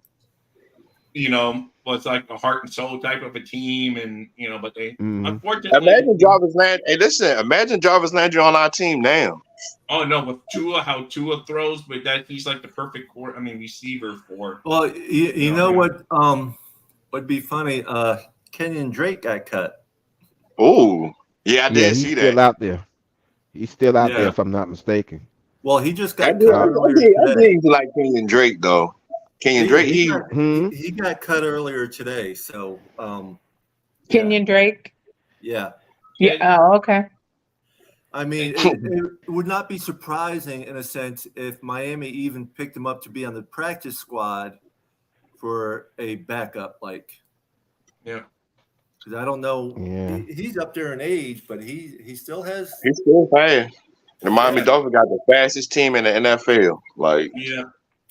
was like a heart and soul type of a team, and but they unfortunately. Imagine Jarvis Landry. Hey, listen. Imagine Jarvis Landry on our team now. Oh no, with Tua, how Tua throws, but that he's like the perfect receiver for. Well, you know what? Would be funny. Kenyon Drake got cut. Oh, yeah, I did he's see still that. out there. He's still out there, if I'm not mistaken. Well, he just I got did, cut I earlier did, I today. did like Kenyon Drake though. Kenyon Drake, he got cut earlier today. So, Kenyon Drake. Yeah. Yeah. Oh, okay. I mean, it would not be surprising in a sense if Miami even picked him up to be on the practice squad for a backup, because I don't know. Yeah. He's up there in age, but he still has. He's still fast. The Miami Dolphins got the fastest team in the NFL.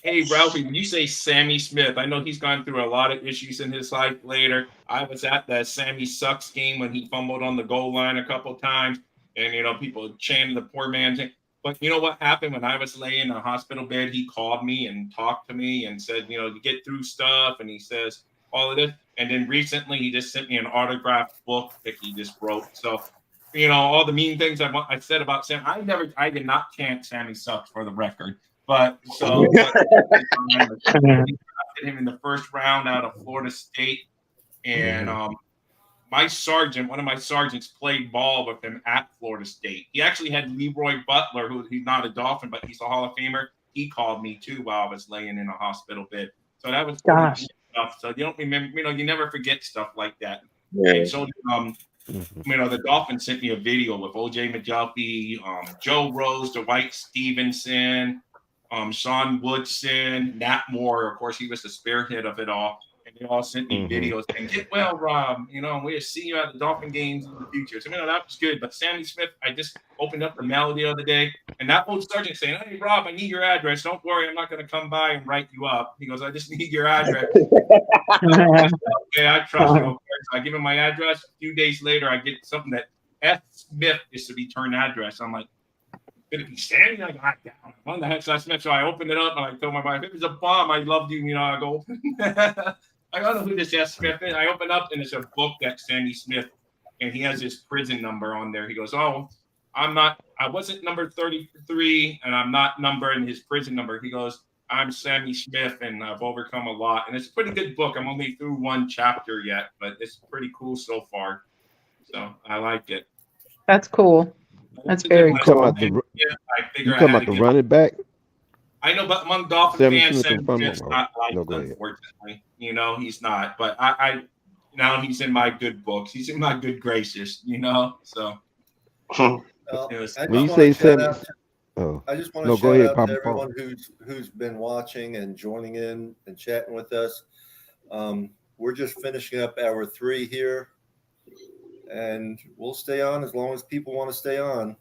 Hey, Ralphie, when you say Sammy Smith, I know he's gone through a lot of issues in his life later. I was at that Sammy Sucks game when he fumbled on the goal line a couple times, and people chanted the poor man's name. But you know what happened when I was laying in a hospital bed? He called me and talked to me and said, to get through stuff. And he says all of this. And then recently he just sent me an autographed book that he just wrote. So, all the mean things I said about Sam, I did not chant Sammy Sucks for the record. But so I drafted him in the first round out of Florida State. And one of my sergeants played ball with him at Florida State. He actually had Leroy Butler, he's not a Dolphin, but he's a Hall of Famer. He called me too while I was laying in a hospital bed. So that was pretty stuff. So you don't remember, you never forget stuff like that. Yeah. And so the Dolphins sent me a video with O.J. Majelfi, Joe Rose, Dwight Stevenson, Sean Woodson, Nat Moore. Of course, he was the spearhead of it all. And they all sent me videos saying, "Get well, Rob. We'll see you at the Dolphin games in the future." So, that was good. But Sammy Smith, I just opened up the mail the other day, and that old sergeant saying, "Hey, Rob, I need your address. Don't worry, I'm not going to come by and write you up." He goes, "I just need your address." Okay, I trust you. So I give him my address. A few days later, I get something that F. Smith is to return address. I'm like, could it be Sammy? I got down. What the heck's that Smith? So I opened it up and I told my wife, "If it was a bomb, I loved you." I go, I don't know who this S. Smith is. I open up and it's a book that Sammy Smith, and he has his prison number on there. He goes, "Oh, I wasn't number 33, and I'm not number in his prison number." He goes, "I'm Sammy Smith, and I've overcome a lot." And it's a pretty good book. I'm only through one chapter yet, but it's pretty cool so far. So I like it. That's cool. That's very cool. You talking about the running back? I know, but among Dolphin fans, Sam Smith's not liked, unfortunately. He's not. But I now he's in my good books. He's in my good graces, so. When you say Sam, I just want to shout out to everyone who's been watching and joining in and chatting with us. We're just finishing up hour 3 here, and we'll stay on as long as people want to stay on.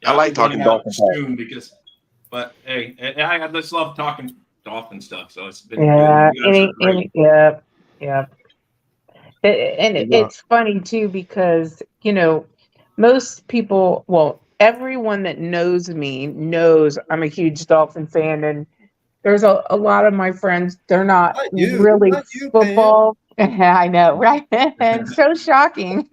I like talking Dolphin soon but hey, I just love talking Dolphin stuff. So it's been It's funny too because most people, everyone that knows me knows I'm a huge Dolphin fan, and there's a lot of my friends, they're not really football. I know, right? And so shocking.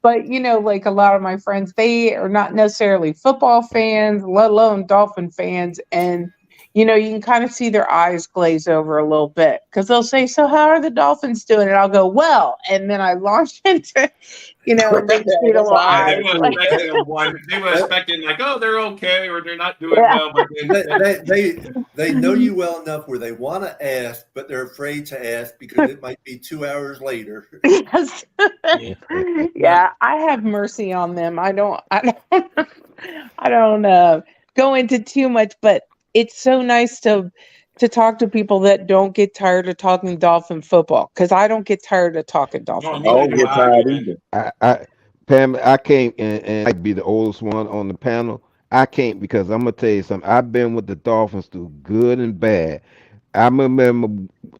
But a lot of my friends, they are not necessarily football fans, let alone Dolphin fans, and you can kind of see their eyes glaze over a little bit because they'll say, "So how are the Dolphins doing?" And I'll go, "Well," and then I launch into, and they see the eyes. They were expecting like, "Oh, they're okay," or "They're not doing well." But they know you well enough where they want to ask, but they're afraid to ask because it might be 2 hours later. Yes. Yeah, I have mercy on them. I don't go into too much, but it's so nice to talk to people that don't get tired of talking Dolphin football, because I don't get tired of talking Dolphin. I don't get tired either. Pam, I can't, and I'd be the oldest one on the panel. I can't, because I'm gonna tell you something. I've been with the Dolphins through good and bad. I remember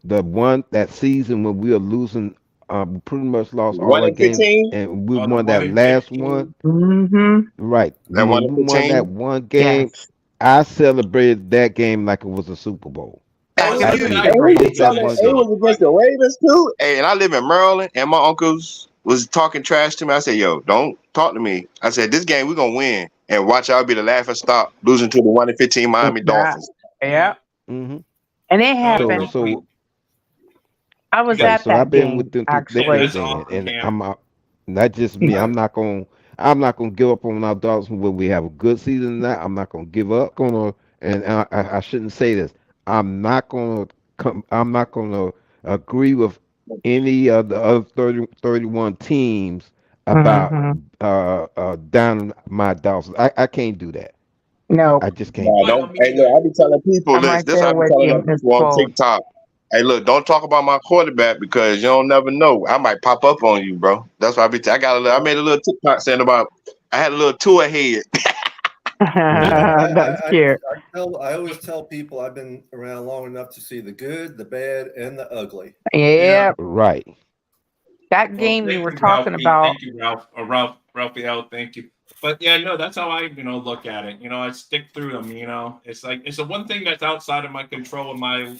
that season when we were losing. We pretty much lost all our games, and we won that last one. Right, that we won that one game. Yes. I celebrated that game like it was a Super Bowl. Hey, Back when in you, the agree. hey, Peter who you It's Brady been telling? days. one It game. was against the Ravens too. Hey, and I live in Maryland, and my uncles was talking trash to me. I said, "Yo, don't talk to me." I said, "This game we're gonna win, and watch y'all be the laughing stock, losing to the 1-15 Miami That, Dolphins." yeah. Hmm. And it No, it's So real happened. funny. so I was Because, right. at So I've that been with game, them through thick yeah, and actually. that's thin, awesome, and Cam. I'm out. Not just me. I'm not gonna give up on our dogs when we have a good season. Now I'm not gonna give up. And I shouldn't say this. I'm not gonna come. I'm not gonna agree with any of the other 31 teams about Hmm. down my dogs. I can't do that. No, I just can't Nah, do I it. know don't. me Hey, look, either. I be telling people I'm this. right This there I be with telling you, them Miss people on Foles. TikTok. Hey, look, don't talk about my quarterback because you don't never know. I might pop up on you, bro. That's why I be. I got a little. I made a little TikTok saying about. I had a little tour head. That's cute. I always tell people I've been around long enough to see the good, the bad, and the ugly. Yeah. Yeah, Right. that Well, game you thank were you, talking Ralphie. about. Thank you, Ralph. Raphael. Thank you. But yeah, no, that's how I, look at it. I stick through them. It's like it's the one thing that's outside of my control in my,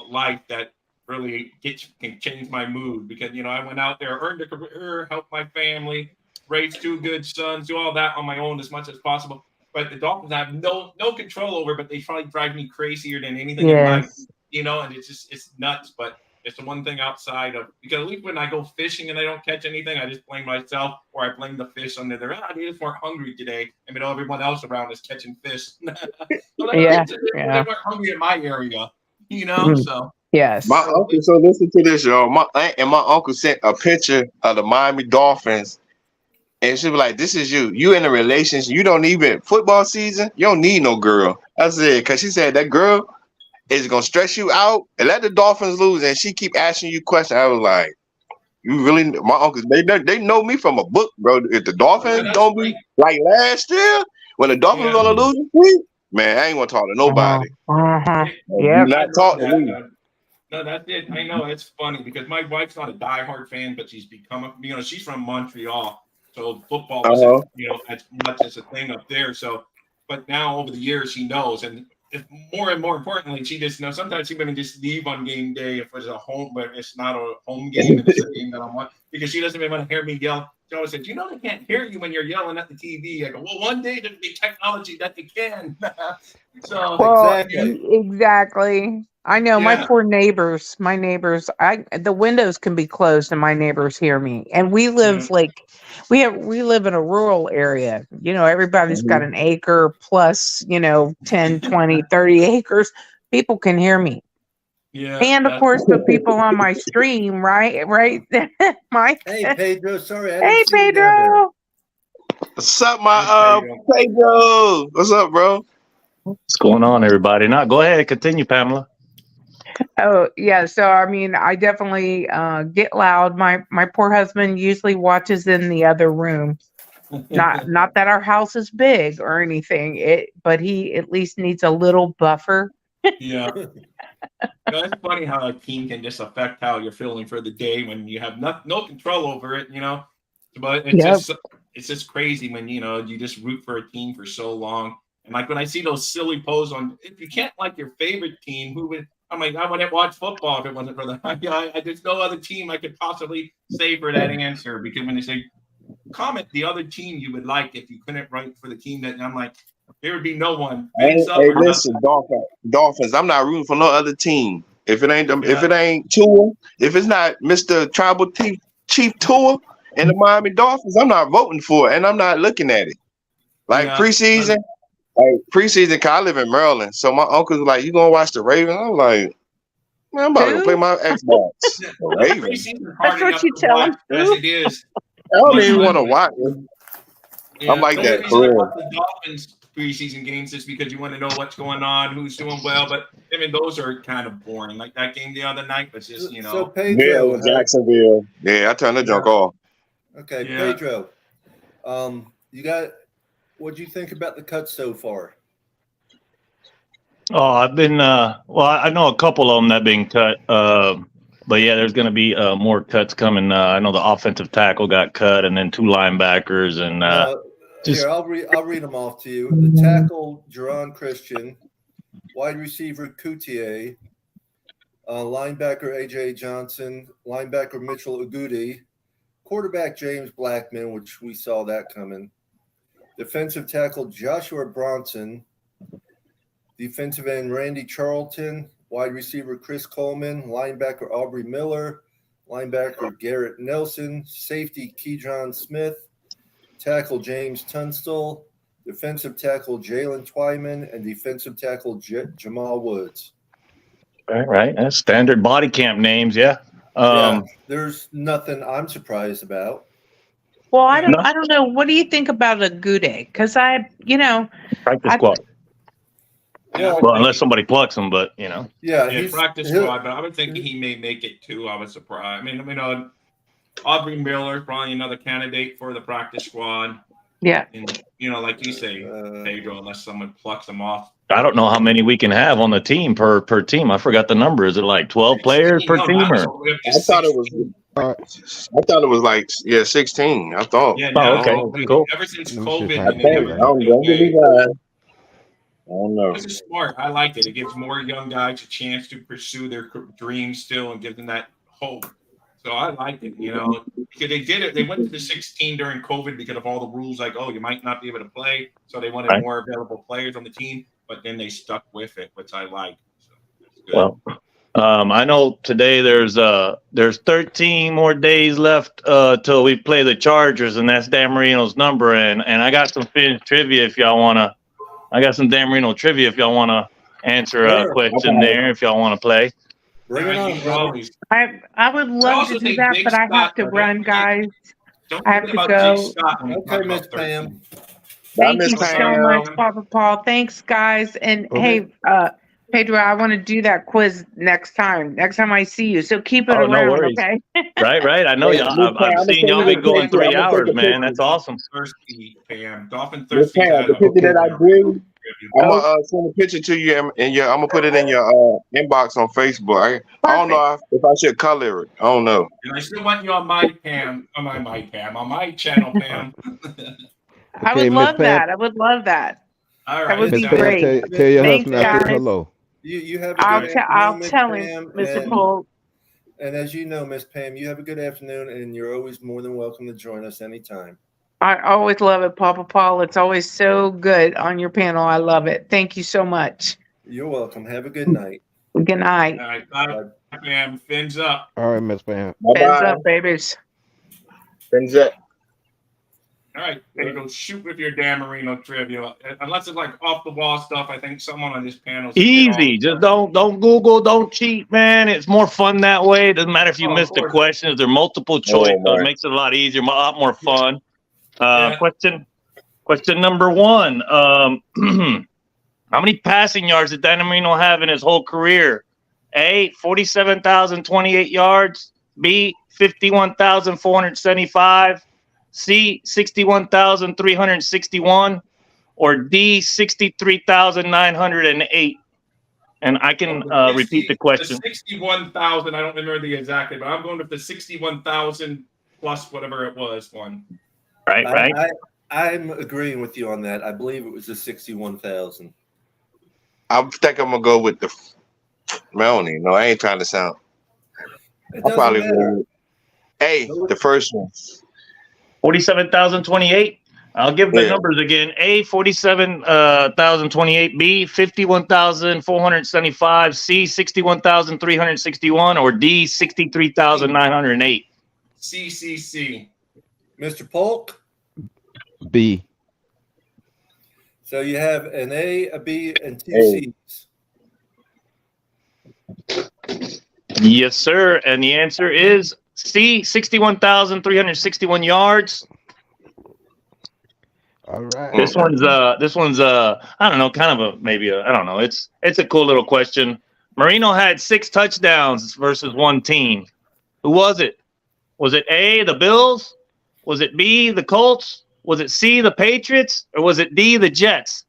life that really can change my mood because I went out there, earned a career, helped my family, raised two good sons, do all that on my own as much as possible. But the Dolphins I have no control over, but they probably drive me crazier than anything in life. Yes. And it's nuts, but it's the one thing outside of because at least when I go fishing and I don't catch anything, I just blame myself or I blame the fish under there. They just weren't hungry today. Everyone else around is catching fish. So Yeah. they Yeah. weren't hungry in my area, Mhm. So My Yes. uncle. So listen to this, y'all. My aunt and my uncle sent a picture of the Miami Dolphins, and she was like, "This is you. You in a relationship. You don't even football season. You don't need no girl." I said, "Cause she said that girl is gonna stress you out and let the Dolphins lose, and she keep asking you questions." I was like. You really, my uncles, they know me from a book, bro. If the yeah, Dolphins that's don't be great. like last year, when the Dolphins Yeah, on a losing streak, man, I ain't want to talk to nobody. Uh-huh. Do Yep. I not love talk to that. me. No, that's it. I know it's funny because my wife's not a diehard fan, but she's become she's from Montreal, so football Uh wasn't huh. as much as a thing up there. So, but now over the years she knows, and if more and more importantly, she just knows. Sometimes she would just leave on game day if it's a home, but it's not a home game and it's a game that I want because she doesn't even want to hear me yell. She always says, "You know, they can't hear you when you're yelling at the TV." I go, "Well, one day there'll be technology that they can." So, Well, Exactly. exactly. I know my yeah. poor neighbors, the windows can be closed and my neighbors hear me. And we Yeah. live we live in a rural area. Everybody's got Mhm. an acre plus, 10, 20, 30 acres. People can hear me. Yeah, And of that's course the people on my stream, right? Right. Mike. Hey, Pedro. Sorry, I didn't Hey see you down there. Pedro. What's up, Hey, my Pedro. Pedro? What's up, bro? What's going on, everybody? Now, go ahead, continue, Pamela. Oh, yeah. So I mean, I definitely get loud. My poor husband usually watches in the other room. Not that our house is big or anything. But he at least needs a little buffer. Yeah. It's funny how a team can just affect how you're feeling for the day when you have no control over it. But Yep. it's just crazy when you just root for a team for so long. And like when I see those silly posts on if you can't like your favorite team, who would I'm like, I wouldn't watch football if it wasn't for them. There's no other team I could possibly say for that answer because when they say comment the other team you would like if you couldn't write for the team that I'm like, there would be no one. Fins up Hey, or nothing. listen, Dolphins. I'm not rooting for no other team. If it ain't them, if Yeah, it ain't Tua, if it's not Mr. Tribal Chief Tua and the Miami Dolphins, I'm not voting for it, and I'm not looking at it. Like yeah. preseason, cause I live in Maryland, so my uncle's like, "You gonna watch the Ravens?" I'm like, "Man, I'm about to go play Who? my Xbox." The The Ravens. preseason That's hard what enough you to tell watch him. as Who? it is. I don't My even want son, to watch it. I'm yeah. like The only that reason for I real. watch the Dolphins preseason games is because you want to know what's going on, who's doing well. But those are kind of boring. Like that game the other night was just, So Bill Pedro, and Jacksonville. Yeah, I turned the junk yeah, off. okay, yeah. Pedro. You got what do you think about the cut so far? Oh, I've been, well, I know a couple of them that been cut. But yeah, there's going to be more cuts coming. I know the offensive tackle got cut, and then two linebackers, and Here just I'll read them off to you. The tackle, Jerron Christian, wide receiver Coutier, Linebacker A.J. Johnson, linebacker Mitchell Agudi, quarterback James Blackman, which we saw that coming, defensive tackle Joshua Bronson, defensive end Randy Charlton, wide receiver Chris Coleman, linebacker Aubrey Miller, linebacker Garrett Nelson, safety Keydron Smith, tackle James Tunstall, defensive tackle Jalen Twyman, and defensive tackle Jamal Woods. Right. That's standard body camp names. Yeah. Yeah, there's nothing I'm surprised about. Well, No. I don't know. What do you think about a good egg? Because Practice squad. Well, unless somebody plucks him, but Yeah, practice squad, but I would think he may make it too. I was surprised. I mean, Aubrey Miller probably another candidate for the practice squad. Yeah. And like you say, Pedro, unless someone plucks him off. I don't know how many we can have on the team per team. I forgot the number. Is it like 12 players per team? I thought it was like 16. I thought. Yeah, okay, cool. Ever since COVID, I don't know. This is smart. I liked it. It gives more young guys a chance to pursue their dreams still and give them that hope. So I liked it, because they did it. They went to the 16 during COVID because of all the rules, like, you might not be able to play. So they wanted more available players on the team, but then they stuck with it, which I like. So that's good. Well, I know today there's 13 more days left till we play the Chargers, and that's Dan Marino's number. And I got some trivia if y'all wanna. I got some Dan Marino trivia if y'all wanna answer a question there. If y'all wanna play. Bring it on. I would love to do that, but I have to run, guys. I have to go. Okay, Miss Pam. Thank you so much, Papa Paul. Thanks, guys. And hey, Pedro, I want to do that quiz next time I see you. So keep it around, no worries. okay? Right. I know y'all. I've seen y'all been going 3 hours, man. That's awesome. Thirsty, Pam. Dolphin thirsty. The picture that I drew, I'm gonna send a picture to you, and I'm gonna put it in your inbox on Facebook. I don't know if I should color it. I don't know. And I still want you on my Pam, on my channel, Pam. I would love that. I would love that. All right, that would be Miss great. Tell your Thanks, husband I said guys. hello. You have a good I'll Miss tell Pam, him, Mr. Paul. And as you know, Miss Pam, you have a good afternoon, and you're always more than welcome to join us anytime. I always love it, Papa Paul. It's always so good on your panel. I love it. Thank you so much. You're welcome. Have a good night. Good night. All right, bye, Pam. Fins up. All right, Miss Pam. Fins up, babies. Fins up. All right, Pedro, shoot with your Dan Marino trivia. Unless it's like off the wall stuff, I think someone on this panel. Easy. Just don't Google, don't cheat, man. It's more fun that way. It doesn't matter if you missed the questions. They're multiple choice, so it makes it a lot easier, a lot more fun. Question number 1. How many passing yards did Dan Marino have in his whole career? A, 47,028 yards. B, 51,475. C, 61,361. Or D, 63,908. And I can repeat the question. 61,000. I don't remember the exact, but I'm going with the 61,000 plus whatever it was one. Right. I'm agreeing with you on that. I believe it was the 61,000. I think I'm gonna go with the. I don't even know. I ain't trying to sound. I'll probably go with A, the first one. 47,028. I'll give the numbers again. A, 47,028. B, 51,475. C, 61,361. Or D, 63,908. C. Mr. Polk? B. So you have an A, a B, and 2 C's. Yes, sir. And the answer is C, 61,361 yards. All right. This one's I don't know, kind of I don't know. It's a cool little question. Marino had 6 touchdowns versus one team. Who was it? Was it A, the Bills? Was it B, the Colts? Was it C, the Patriots? Or was it D, the Jets?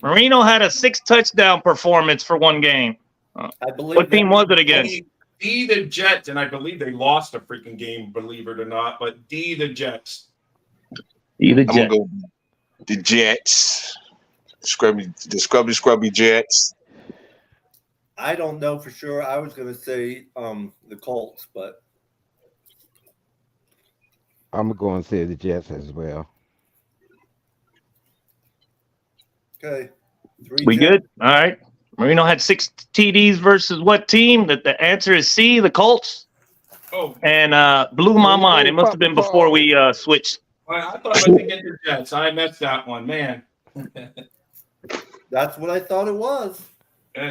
Marino had a 6 touchdown performance for one game. I believe. What team was it against? D, the Jets, and I believe they lost a freaking game, believe it or not. But D, the Jets. D, the I'm Jets. gonna go the Jets. The scrubby Jets. I don't know for sure. I was going to say the Colts, but I'm going to say the Jets as well. okay. We good? All right. Marino had 6 TDs versus what team? The answer is C, the Colts. Oh, And blew my mind. It must have been before we switched. well, I thought I was going to get the Jets. I missed that one, man. That's what I thought it was.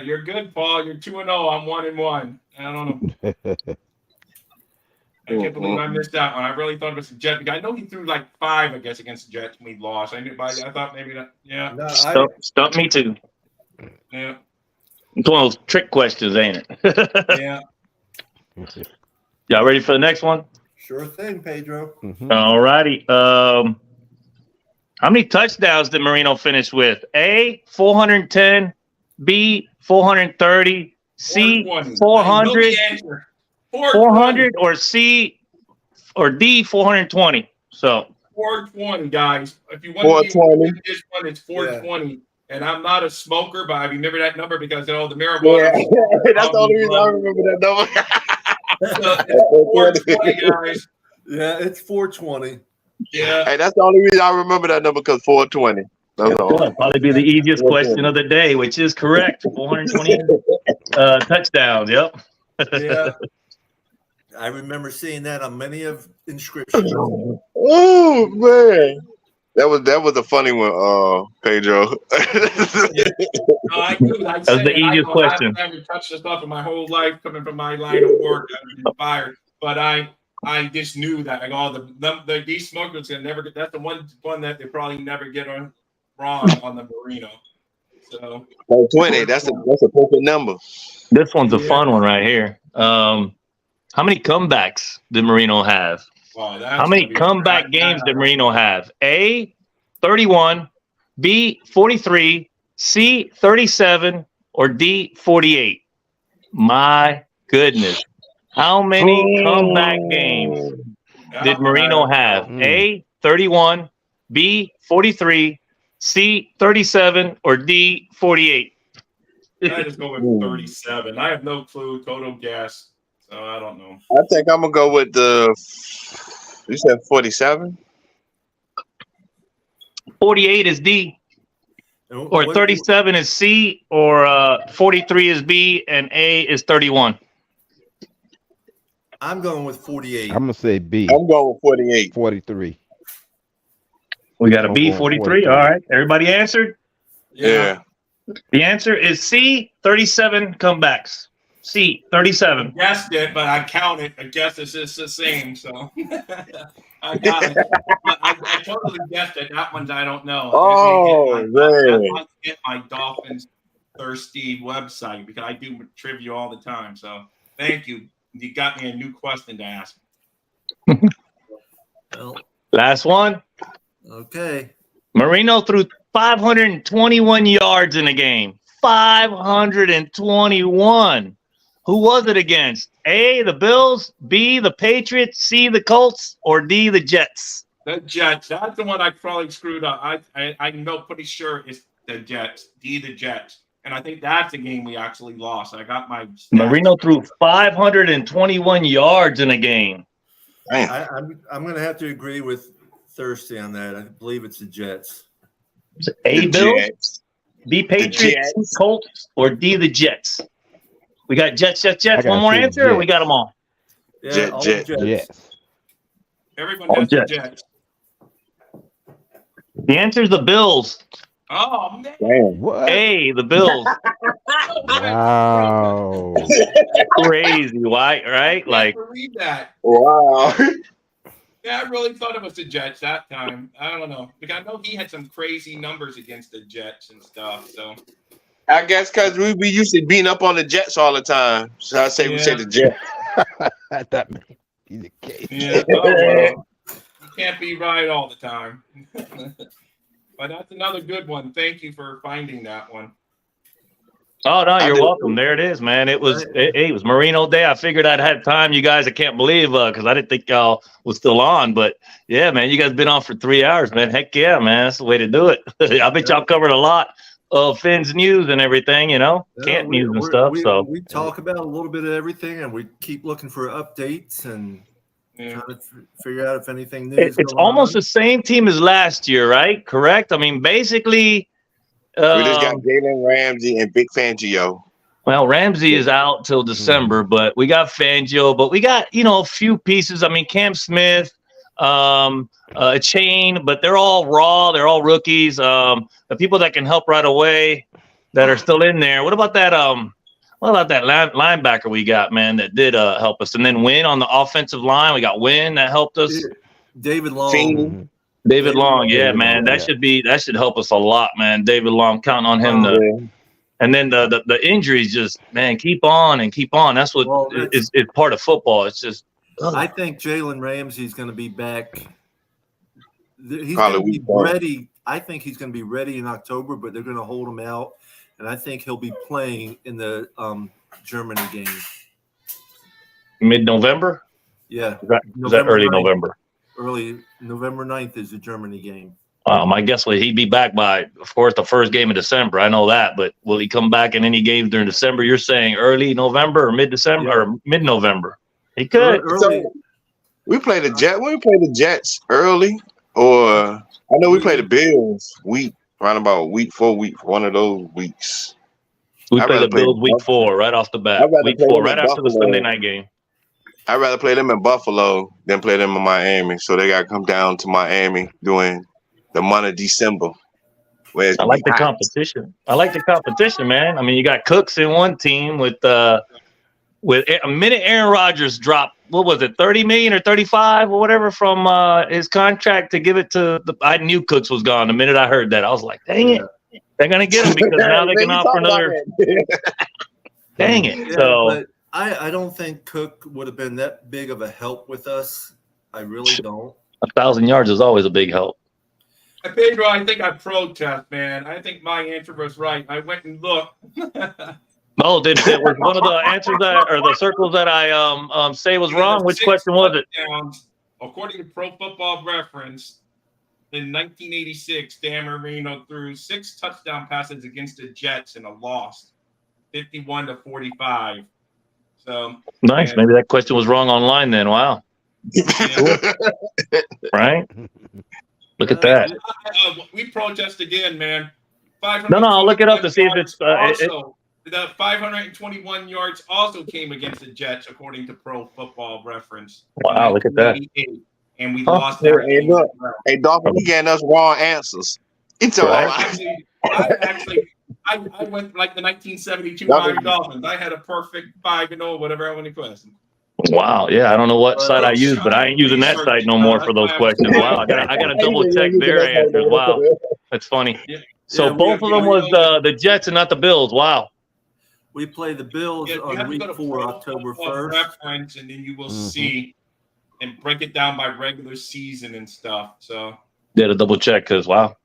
You're good, Paul. You're 2-0. I'm 1-1. I don't know. I can't believe I missed that one. I really thought it was the Jets. I know he threw like 5, I guess, against the Jets when we lost. I thought maybe that. Yeah. No, Stumped me too. Yeah. It's one of those trick questions, ain't it? Yeah. Y'all ready for the next one? Sure thing, Pedro. All righty. How many touchdowns did Marino finish with? A, 410. B, 430. C, 400. 400 or C or D, 420. So 420, guys. If you want to 420. this one, it's 420. Yeah. And I'm not a smoker, but I remember that number because of all the marijuana. Yeah. That's the only reason I remember that number. So it's 420, guys. Yeah, it's 420. Yeah. Hey, that's the only reason I remember that number because 420. That's all. That'll probably be the easiest question of the day, which is correct. 420 touchdowns. Yep. Yeah. I remember seeing that on many of inscriptions. Oh man, that was a funny one, Pedro. No, I do. That was the easiest question. I've never touched this stuff in my whole life, coming from my line of work. I've been fired, but I just knew that like all these smokers can never get. That's the one that they probably never get on wrong on the Marino. So 20. That's a perfect number. This one's a fun one right here. How many comebacks did Marino have? Wow, how many comeback games did Marino have? A, 31, B, 43, C, 37, or D, 48? My goodness. How many comeback games did Marino have? A, 31, B, 43, C, 37, or D, 48? I just go with 37. I have no clue. Total guess. So I don't know. I think I'm gonna go with you said 47? 48 is D. Or 37 is C, or 43 is B, and A is 31. I'm going with 48. I'm going to say B. I'm going with 48. 43. We got a B, 43. All right. Everybody answered? Yeah. The answer is C, 37 comebacks. C, 37. I guessed it, but I counted. I guess it's just the same. So I got it. I totally guessed it. That one's I don't know. Oh, man. I get my Dolphins Thirsty website because I do trivia all the time. So thank you. You got me a new question to ask. Well, last one. Okay. Marino threw 521 yards in the game. 521. Who was it against? A, the Bills, B, the Patriots, C, the Colts, or D, the Jets? The Jets. That's the one I probably screwed up. I know pretty sure it's the Jets. D, the Jets. And I think that's the game we actually lost. I got my stats. Marino threw 521 yards in a game. I'm going to have to agree with Thirsty on that. I believe it's the Jets. A, Bills, B, Patriots, Colts, or D, the Jets? We got Jets. One more answer, or we got them all? Yeah, Jets. Everyone has the Jets. The answer is the Bills. Oh, man. What? A, the Bills. Wow. Crazy, right? Like, believe that. Wow. Yeah, I really thought it was the Jets that time. I don't know. Because I know he had some crazy numbers against the Jets and stuff. So I guess because we used to beating up on the Jets all the time. So I say we say the Jets. That may be the case. yeah, well, you can't be right all the time. But that's another good one. Thank you for finding that one. oh no, you're welcome. There it is, man. It was Marino Day. I figured I'd had time. You guys, I can't believe because I didn't think y'all was still on. But yeah, man, you guys been on for 3 hours, man. Heck yeah, man. That's the way to do it. I bet y'all covered a lot. of Finn's news and everything, you know, Yeah, camp news and stuff. So we talk about a little bit of everything, and we keep looking for updates and trying to figure out if anything new is it's going almost on. the same team as last year, right? Correct? I mean, basically, We just got Jalen Ramsey and Big Fangio. well, Ramsey is out till December, but we got Fangio, but we got, you know, a few pieces. I mean, Cam Smith, a Chain, but they're all raw. They're all rookies. The people that can help right away that are still in there. What about that linebacker we got, man, that did help us? And then Wynn on the offensive line. We got Wynn that helped us. David Long. David Long, yeah, man. That should help us a lot, man. David Long, counting on him and then the injuries just, man, keep on and keep on. That's what is part of football. It's just I think Jalen Ramsey's going to be back. He's going to be ready. I think he's going to be ready in October, but they're going to hold him out, and I think he'll be playing in the Germany game. Mid-November? Yeah. Is that early 9th. November? Early November 9th is the Germany game. My guess was he'd be back by, of course, the first game of December. I know that, but will he come back in any games during December? You're saying early November or mid-December or mid-November? He could. Early. So we play the Jets. We play the Jets early, or I know we play the Bills around about week 4, one of those weeks. We play the Bills week 4 right off the bat. Week 4, right after the Sunday night game. I'd rather play them in Buffalo than play them in Miami. So they got to come down to Miami during the month of December. I like the competition. Man. I mean, you got Cooks in one team with a minute Aaron Rodgers dropped, what was it, 30 million or 35 or whatever from his contract to give it to I knew Cooks was gone. The minute I heard that, I was like, dang it. They're going to get him because now they can offer another. Dang it. So but I don't think Cook would have been that big of a help with us. I really don't. 1,000 yards is always a big help. Pedro, I think I protest, man. I think my answer was right. I went and looked. Oh, did it was one of the answers or the circles that I say was wrong? Which question was it? According to Pro Football Reference, in 1986, Dan Marino threw 6 touchdown passes against the Jets in a loss, 51-45. So nice. Maybe that question was wrong online then. Wow. Right? Look at that. We protest again, man. No, I'll look it up to see if it's the 521 yards also came against the Jets, according to Pro Football Reference. Wow, look at that. And we lost. Hey, Dolphin, we getting us wrong answers. It's all right. I went like the 1972 Miami Dolphins. I had a perfect 5-0, whatever I want to question. Wow, yeah, I don't know what site I used, but I ain't using that site no more for those questions. Wow, I gotta double check their answers. Wow, that's funny. So both of them was the Jets and not the Bills. Wow. We play the Bills on week 4, October 1st. Reference, and then you will see and break it down by regular season and stuff. So yeah, to double check because wow.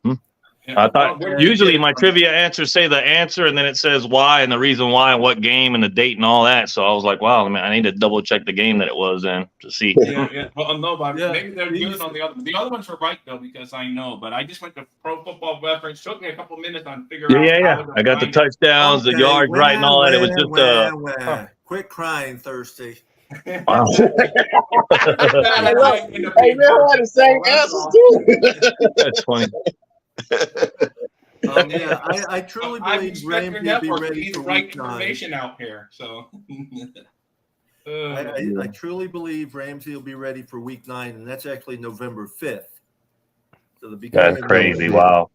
I thought usually my trivia answers say the answer and then it says why and the reason why and what game and the date and all that. So I was like, wow, I need to double check the game that it was in to see. Yeah. Well, no, but maybe they're good on the other. The other ones were right though because I know. But I just went to Pro Football Reference. Took me a couple minutes on figuring out. Yeah. I got the touchdowns, the yards right, and all that. It was just quit crying, Thirsty. Wow. Hey, man, I had the same answers too. That's funny. I truly believe Ramsey will be ready for week 9. Information out here, so I truly believe Ramsey will be ready for week 9, and that's actually November 5th. So the beginning. That's crazy! Wow,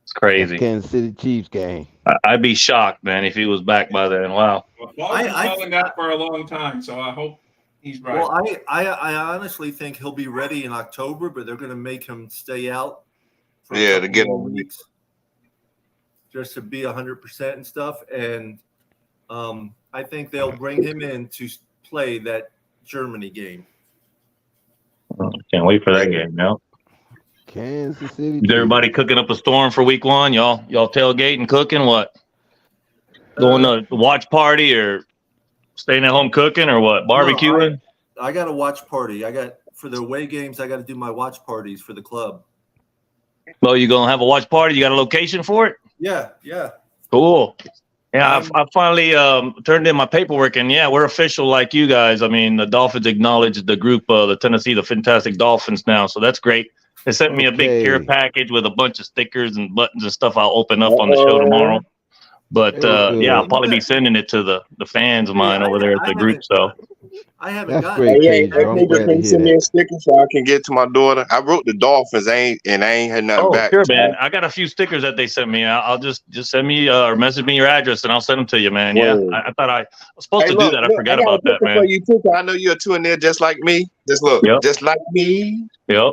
it's crazy. Kansas City Chiefs game. I'd be shocked, man, if he was back by then. Wow. Well, I've been calling that for a long time, so I hope he's right. Well, I honestly think he'll be ready in October, but they're going to make him stay out. To get weeks, just to be 100% and stuff, and I think they'll bring him in to play that Germany game. Can't wait for that game now. Kansas City. Is everybody cooking up a storm for week 1? Y'all tailgating, cooking, what? Going to watch party or staying at home cooking or what? Barbecuing? No, I got a watch party. For the away games, I got to do my watch parties for the club. Well, you gonna have a watch party? You got a location for it? Yeah. Cool. Yeah, I finally turned in my paperwork, and yeah, we're official like you guys. I mean, the Dolphins acknowledged the group, the Fantastic Dolphins now, so that's great. They sent me a big care Okay. package with a bunch of stickers and buttons and stuff. I'll open up on the show tomorrow. But Very yeah, I'll good. probably be sending it to the fans of mine over there at the group. So I haven't That's gotten great, it. Hey, Pedro. I'm Pedro, glad can to you hear send me that. a sticker so I can get to my daughter? I wrote the Dolphins, I ain't heard nothing oh, back. sure, man. I got a few stickers that they sent me. I'll just send me or message me your address, and I'll send them to you, man. Yeah, Word. I thought I was supposed Hey, to do look, that. I I forgot got a about that, picture for man. you too. 'Cause I know you're two in there just like me. Just look, Yep. just like me. Yep.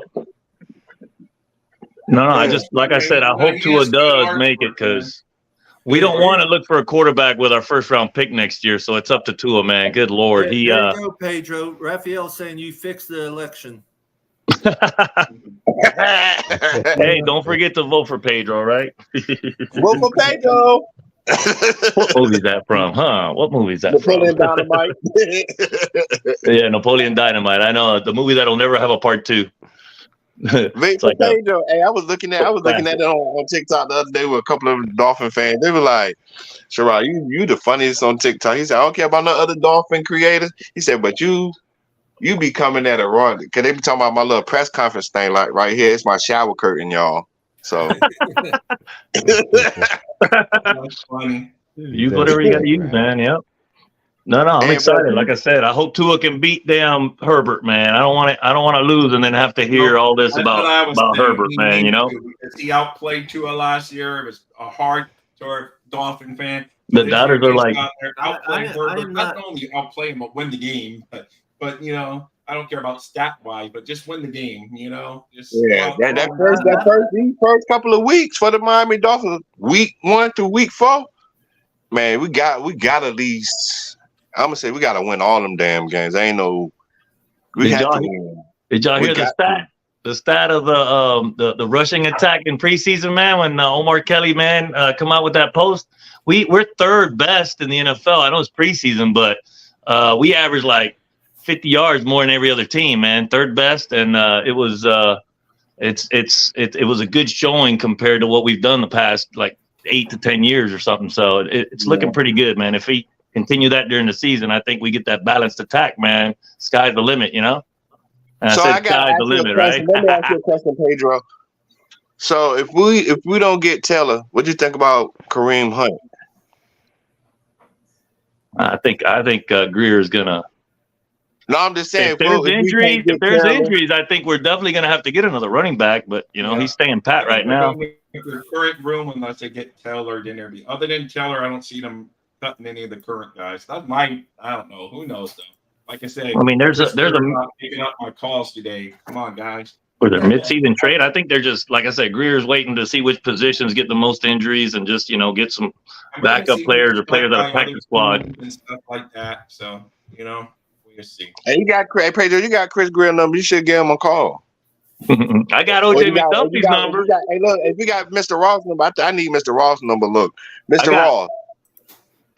No, I Yeah. just like I said, I hope Tua does make it because we don't Yeah. want to look for a quarterback with our first round pick next year. So it's up to Tua, man. Good Lord, There he. you go, Pedro. Raphael's saying you fixed the election. Hey, don't forget to vote for Pedro, right? Vote for Pedro. What movie's that from? Huh? What movie's that Napoleon from? Dynamite. Yeah, Napoleon Dynamite. I know the movie that'll never have a part two. Vote It's for like a Pedro. Hey, I was looking at it on TikTok the other day with a couple of Dolphin fans. They were like, "Sherrod, you the funniest on TikTok." He said, "I don't care about no other Dolphin creators." He said, "But you be coming at it wrong because they be talking about my little press conference thing. Like right here, it's my shower curtain, y'all." So That's funny. use That's whatever you got to good, use, right? man. Yep. No, I'm and but excited. Like I said, I hope Tua can beat damn Herbert, man. I don't want to lose and then have to hear all this That's what about I was saying. Herbert, He man. You needs know, to because he outplayed Tua last year. It was a hardcore Dolphin fan. the This year doubters are he's like, out there outplaying Herbert. I'm Not not. only outplay him, but win the game. But you know, I don't care about stat wise, but just win the game. You know, just go yeah, out there. these first couple of weeks for the Miami Dolphins, week 1 through week 4, man, we got at least. I'm gonna say we got to win all them damn games. Ain't no. We did have y'all to win. did y'all We hear the got stat? The stat of the rushing attack in preseason, man. When Omar Kelly, man, come out with that post, we're third best in the NFL. I know it's preseason, but we average like 50 yards more than every other team, man. Third best, and it was it was a good showing compared to what we've done the past like 8 to 10 years or something. So it's looking pretty good, man. If we continue that during the season, I think we get that balanced attack, man. Sky's the limit, you know. And So I I said got to sky's ask the you a limit, question. right? Let me ask you a question, Pedro. So if we don't get Taylor, what do you think about Kareem Hunt? I think Greer's gonna. No, I'm just saying If there's if we can't injuries, get Taylor, I think we're definitely gonna have to get another running back. But you know, Yeah. he's staying pat right They're now. going with their current room unless they get Taylor in there. Other than Taylor, I don't see them cutting any of the current guys. That might, I don't know. Who knows though? Like I said, I mean, there's a not picking up my calls today. Come on, guys. was it midseason trade? I think they're just like I said, Greer's waiting to see which positions get the most injuries and just get some I'm gonna backup see players who's or players cut that are by practice other squad. teams and stuff like that. So we'll see. and you got Pedro, you got Chris Greer number. You should give him a call. I got Or OJ you got, McDuffie's number. hey, look, if you got Mr. Ross number, I need Mr. Ross number. Look, Mr. got- Ross.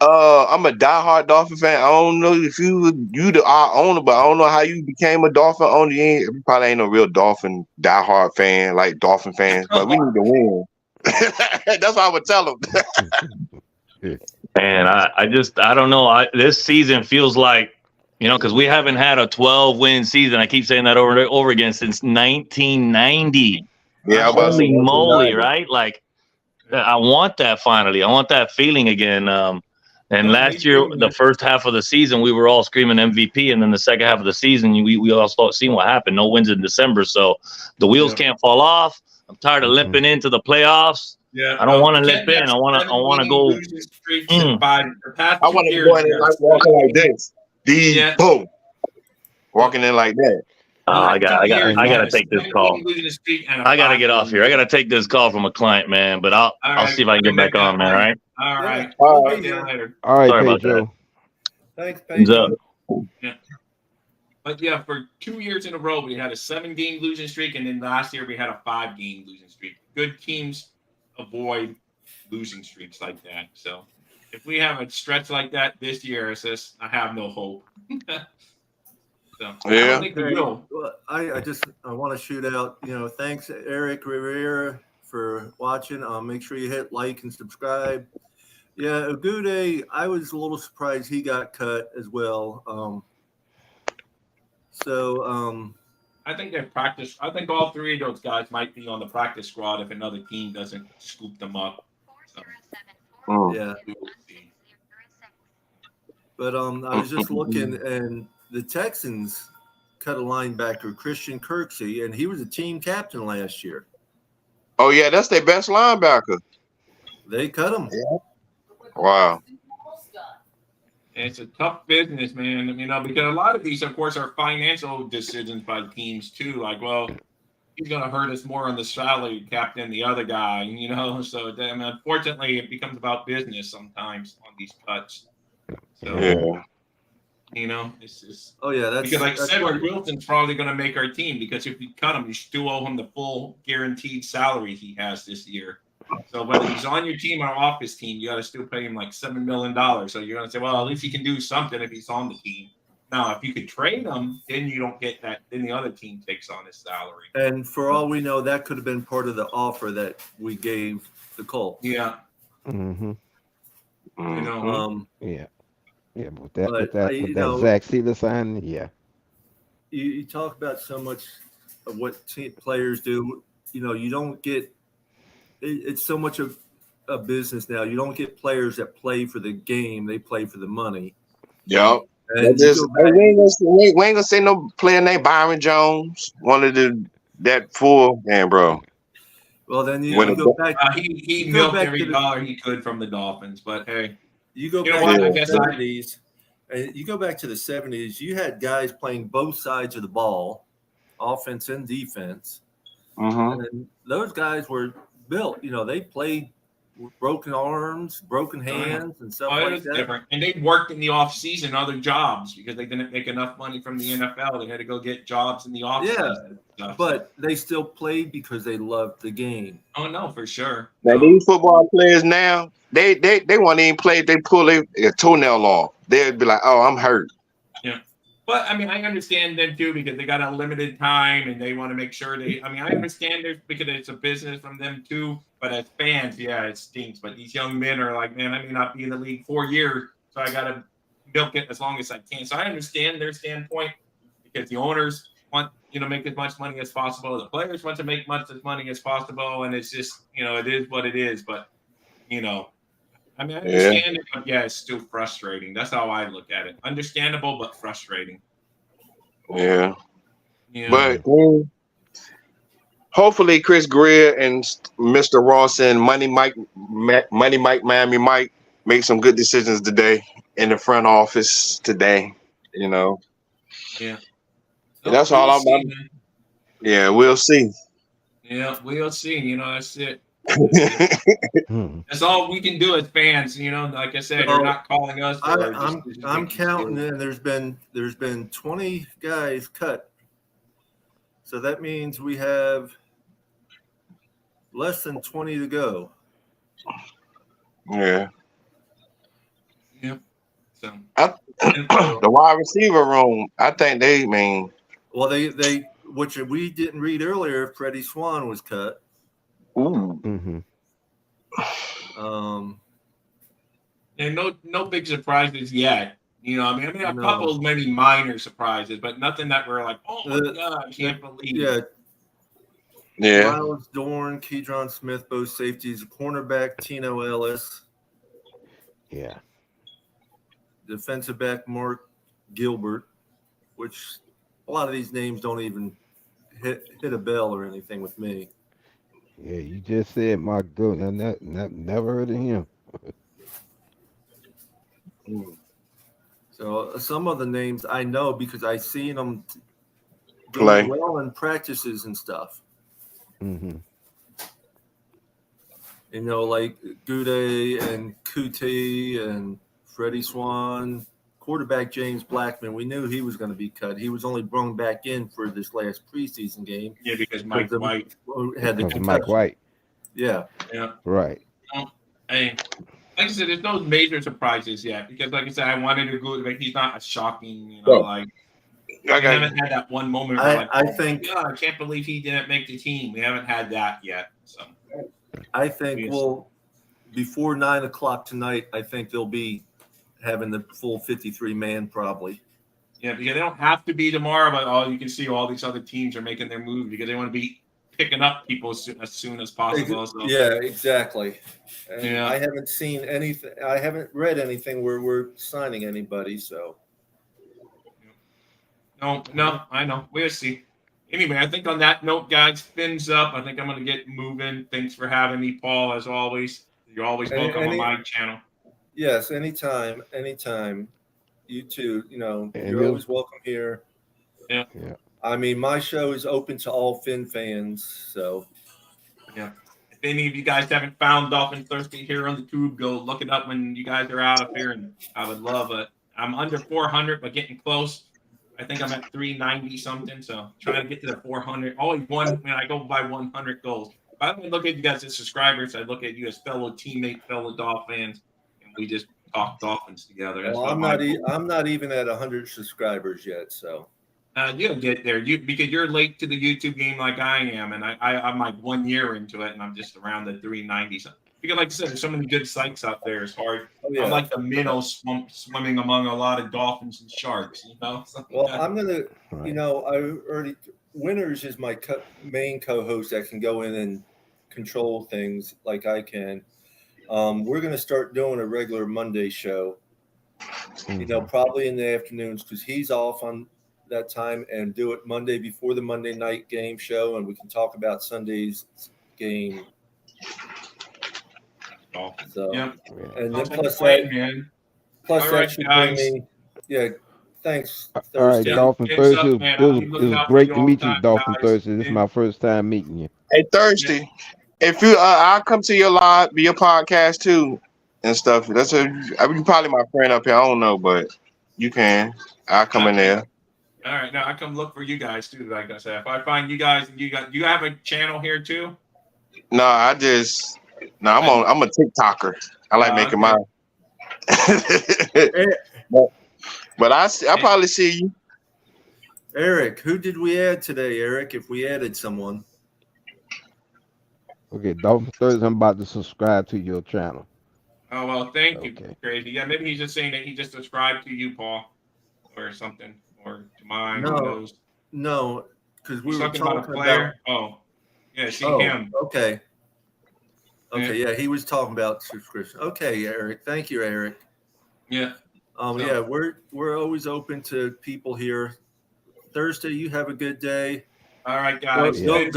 I'm a diehard Dolphin fan. I don't know if you the owner, but I don't know how you became a Dolphin owner. You probably ain't no real Dolphin diehard fan like Dolphin fans, but we need to win. That's what I would tell them. And I don't know. This season feels like, because we haven't had a 12-win season. I keep saying that over and over again since 1990. Yeah, I'm about to say Holy moly, 1990. right? Like, I want that finally. I want that feeling again. And last year, the first half of the season, we were all screaming MVP, and then the second half of the season, we all started seeing what happened. No wins in December, so the wheels can't fall off. I'm tired of limping into the playoffs. Yeah, I don't want to limp in. I want to go. I want to go in and like walking like this. Boom, walking in like that. I gotta take this call. I gotta get off here. I gotta take this call from a client, man. But I'll see if I can get back on, man. All right. All right. All right. See you later. All right, Sorry about Pedro. Thanks, Thumbs up. Pedro. Yeah. But yeah, for 2 years in a row, we had a 7-game losing streak, and then last year we had a 5-game losing streak. Good teams avoid losing streaks like that. So if we have a stretch like that this year, it's just I have no hope. So I don't think we will. Well, I want to shoot out. Thanks Eric Rivera for watching. Make sure you hit like and subscribe. Yeah, Agude, I was a little surprised he got cut as well. I think they practice. I think all three of those guys might be on the practice squad if another team doesn't scoop them up. So, yeah. we will see. But I was just looking, and the Texans cut a linebacker, Christian Kirksey, and he was a team captain last year. Oh yeah, that's their best linebacker. They cut him. Wow. And it's a tough business, man. Because a lot of these, of course, are financial decisions by teams too. Like, well, he's going to hurt us more on the salary cap than the other guy, So, unfortunately, it becomes about business sometimes on these cuts. So, Yeah. It's just. Oh yeah, Because, like I said, what, Wilson's probably going to make our team because if you cut him, you still owe him the full guaranteed salary he has this year. So whether he's on your team or off his team, you got to still pay him like $7 million. So you're going to say, well, at least he can do something if he's on the team. Now, if you could trade him, then you don't get that. Then the other team takes on his salary. and for all we know, that could have been part of the offer that we gave the Colts. Yeah. Mm-hmm. Yeah. Yeah, with that Zach Sealer signing, yeah. You talk about so much of what players do. You don't get. It's so much of a business now. You don't get players that play for the game; they play for the money. Yep. And we ain't gonna say no player named Byron Jones. One of that full man, bro. Well, then you go back. He milked every dollar he could from the Dolphins, but hey, you go back to the 70s. You go back to the 70s. You had guys playing both sides of the ball, offense and defense. Mm-hmm. And those guys were built. They played with broken arms, broken hands, and stuff like that. Different. And they worked in the off season, other jobs because they didn't make enough money from the NFL. They had to go get jobs in the off season. Yeah, but they still played because they loved the game. Oh no, for sure. Now these football players now, they won't even play. They pull their toenail off. They'd be like, "Oh, I'm hurt." Yeah. But I understand them too because they got a limited time and they want to make sure I understand there's because it's a business from them too. But as fans, yeah, it stinks. But these young men are like, man, I may not be in the league 4 years, so I got to milk it as long as I can. So I understand their standpoint because the owners want make as much money as possible. The players want to make as money as possible, and it's just it is what it is. But I understand it, but yeah, it's still frustrating. That's how I look at it. Understandable, but frustrating. Yeah. But hopefully Chris Greer and Mr. Ross and Money Mike Miami Mike make some good decisions today in the front office today. Yeah. That's all I'm about. Yeah, we'll see. Yeah, we'll see. That's it. That's all we can do as fans. Like I said, they're not calling us. I'm counting, and there's been 20 guys cut. So that means we have less than 20 to go. Yeah. Yep. So the wide receiver room, I think they mean. Well, they which we didn't read earlier. Freddie Swan was cut. Ooh. Mm-hmm. And no big surprises yet. A couple maybe minor surprises, but nothing that we're like, oh my god, I can't believe. Yeah. Miles Dorn, Keydron Smith, both safeties. Cornerback Tino Ellis. Yeah. Defensive back Mark Gilbert, which a lot of these names don't even hit a bell or anything with me. Yeah, you just said Mark Gilbert. Never heard of him. So some of the names I know because I've seen them play well in practices and stuff. Mm-hmm. Like Goudet and Kuti and Freddie Swan, quarterback James Blackman. We knew he was going to be cut. He was only brought back in for this last preseason game. Yeah, because Mike White had the concussion. Mike White. Yeah. Right. Hey, like I said, there's no major surprises yet because, like I said, I wanted to go. Like he's not a shocking, like. We haven't had that one moment where I think I can't believe he didn't make the team. We haven't had that yet. So I think Yes. we'll before 9 o'clock tonight. I think they'll be having the full 53 man probably. Yeah, because they don't have to be tomorrow, but you can see all these other teams are making their move because they want to be picking up people as soon as possible. So. Yeah, exactly. And Yeah. I haven't seen anything. I haven't read anything where we're signing anybody. So. No, I know. We'll see. Anyway, I think on that note, guys, fins up. I think I'm going to get moving. Thanks for having me, Paul, as always. You're always welcome on my channel. Yes, anytime. You too. You're always welcome here. Yeah. I mean, my show is open to all Finn fans. So. Yeah. If any of you guys haven't found Dolphin Thirsty here on the tube, go look it up when you guys are out of here, and I would love it. I'm under 400, but getting close. I think I'm at 390 something, so trying to get to the 400. Always I go by 100 goals. I don't look at you guys as subscribers. I look at you as fellow teammates, fellow Dolphins, and we just talk Dolphins together. That's I'm not even at 100 subscribers yet, so. You'll get there. Because you're late to the YouTube game like I am, and I'm like 1 year into it, and I'm just around the 390 something. Because, like I said, there's so many good sites out there. It's hard. Oh, yeah. I'm like the minnow swimming among a lot of dolphins and sharks. Well, I'm gonna, Winters is my main co-host that can go in and control things like I can. We're gonna start doing a regular Monday show. Probably in the afternoons because he's off on that time, and do it Monday before the Monday night game show, and we can talk about Sunday's game. So, yep. And then plus that should bring me. Yeah, thanks. Thursday. All right, Dolphin Thursday. It was great to meet you, Dolphin Thursday. This is my first time meeting you. Hey, Thursday, if you, I'll come to your live, be your podcast too, and stuff. You're probably my friend up here. I don't know, but you can. I'll come in there. All right, now I come look for you guys too. Like I said, if I find you guys, you have a channel here too. No, I'm a TikToker. I like making mine. But I'll probably see you. Eric, who did we add today, Eric? If we added someone. Okay, Dolphin Thursday, I'm about to subscribe to your channel. Oh, well, thank you. Crazy. Yeah, maybe he's just saying that he just subscribed to you, Paul, or something, or to mine. No, because we were talking about a player. Yeah, see him. Okay, yeah, he was talking about subscription. Okay, Eric. Thank you, Eric. Yeah. Yeah, we're always open to people here. Thursday, you have a good day. All right, guys. Thank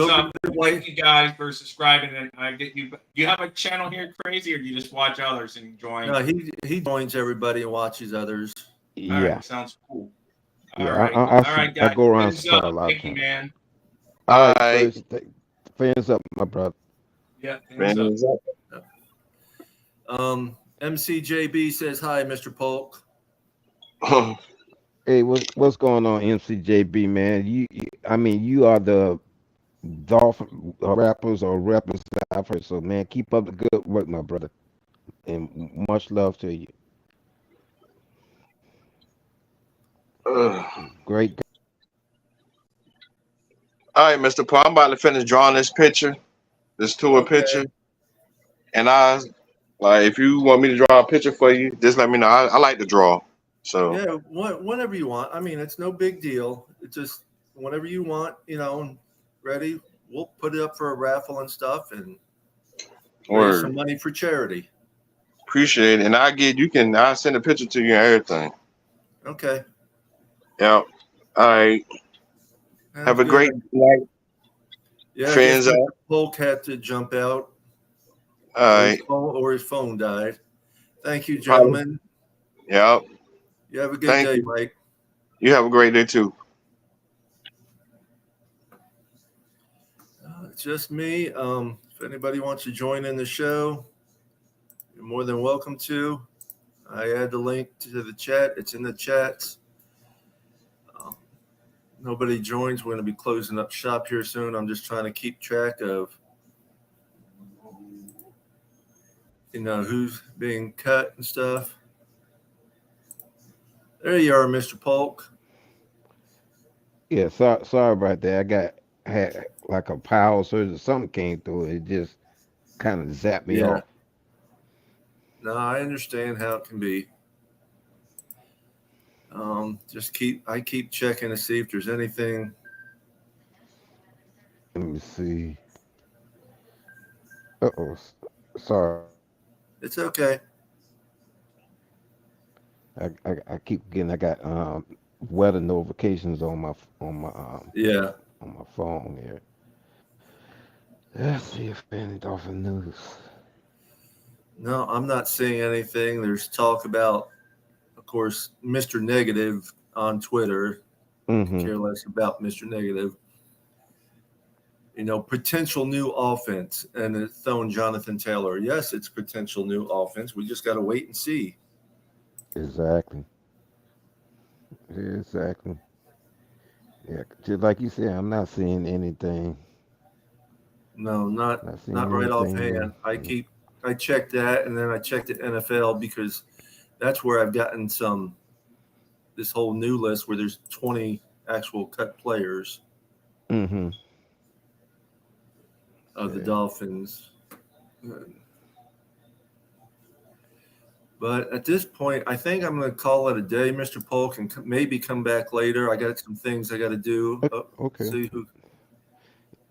you guys for subscribing, and I get you. Do you have a channel here, Crazy, or do you just watch others and join? No, he joins everybody and watches others. All right, sounds cool. All right, guys. I go around a lot. Thank you, man. All right, fans up, my brother. Yeah, fans up. MCJB says hi, Mr. Polk. Hey, what's going on, MCJB, man? You are the Dolphin rappers or rappers I've heard. So, man, keep up the good work, my brother, and much love to you. Great. All right, Mr. Paul, I'm about to finish drawing this picture, this tour picture, and if you want me to draw a picture for you, just let me know. I like to draw. So yeah, whenever you want. I mean, it's no big deal. It's just whenever you want, ready. We'll put it up for a raffle and stuff, and raise some money for charity. Appreciate it, and I'll send a picture to you and everything. Okay. Yeah. All right. Have a great night. Yeah. Fans out. Polk had to jump out. All right. Or his phone died. Thank you, gentlemen. Yeah. You have a good day, Mike. You have a great day too. It's just me. If anybody wants to join in the show, you're more than welcome to. I add the link to the chat. It's in the chats. Nobody joins. We're going to be closing up shop here soon. I'm just trying to keep track of, who's being cut and stuff. There you are, Mr. Polk. Yeah, sorry about that. I had like a power surge or something came through. It just kind of zapped me Yeah. off. No, I understand how it can be. I keep checking to see if there's anything. Let me see. Uh-oh. Sorry. It's okay. I keep getting. I got weather notifications Yeah. on my phone here. Let's see if any Dolphin news. No, I'm not seeing anything. There's talk about, of course, Mr. Negative on Twitter. Could Mm-hmm. care less about Mr. Negative. Potential new offense, and it's throwing Jonathan Taylor. Yes, it's potential new offense. We just got to wait and see. Exactly. Exactly. Yeah, just like you said, I'm not seeing anything. No, not Not seeing not right anything offhand. new. I checked that, and then I checked the NFL because that's where I've gotten this whole new list where there's 20 actual cut players Mm-hmm. of the Yeah. Dolphins. But at this point, I think I'm going to call it a day. Mr. Polk can maybe come back later. I got some things I got to do. Okay. See who.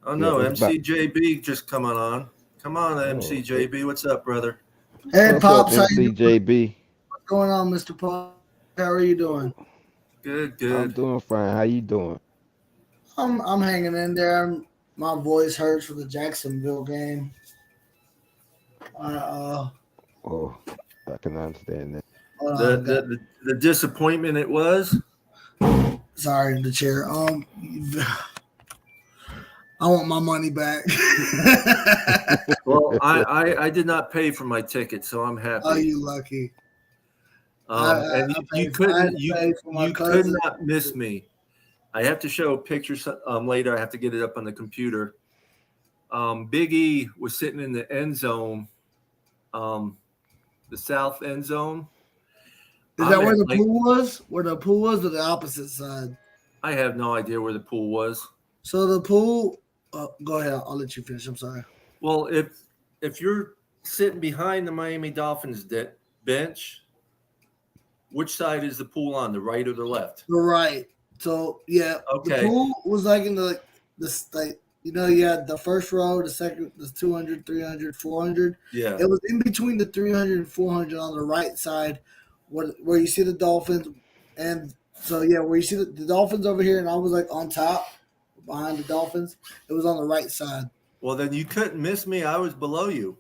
Oh Yeah, no, that's about. MCJB just coming on. Come on, Oh, okay. MCJB. What's up, brother? Hey, What's up, Pops, how you doing? MCJB? What's going on, Mr. Paul? How are you doing? Good, I'm good. doing fine. How you doing? I'm hanging in there. My voice hurts for the Jacksonville game. Uh, Oh, I can understand that. hold The on, guys. the disappointment it was. Sorry, the chair. I want my money back. Well, I did not pay for my ticket, so I'm happy. Oh, you lucky. I And I you had couldn't to pay for my you could cousin. not miss me. I have to show a picture later. I have to get it up on the computer. Big E was sitting in the end zone, the south end zone. Is that where the pool was? Where the pool was, or the opposite side? I have no idea where the pool was. So the pool. Go ahead. I'll let you finish. I'm sorry. Well, if you're sitting behind the Miami Dolphins bench, which side is the pool on, the right or the left? The right. So yeah, Okay. the pool was like in the like you had the first row, the second, the 200, 300, 400. Yeah. It was in between the 300 and 400 on the right side, where you see the Dolphins, and so yeah, where you see the Dolphins over here, and I was like on top behind the Dolphins. It was on the right side. Well, then you couldn't miss me. I was below you.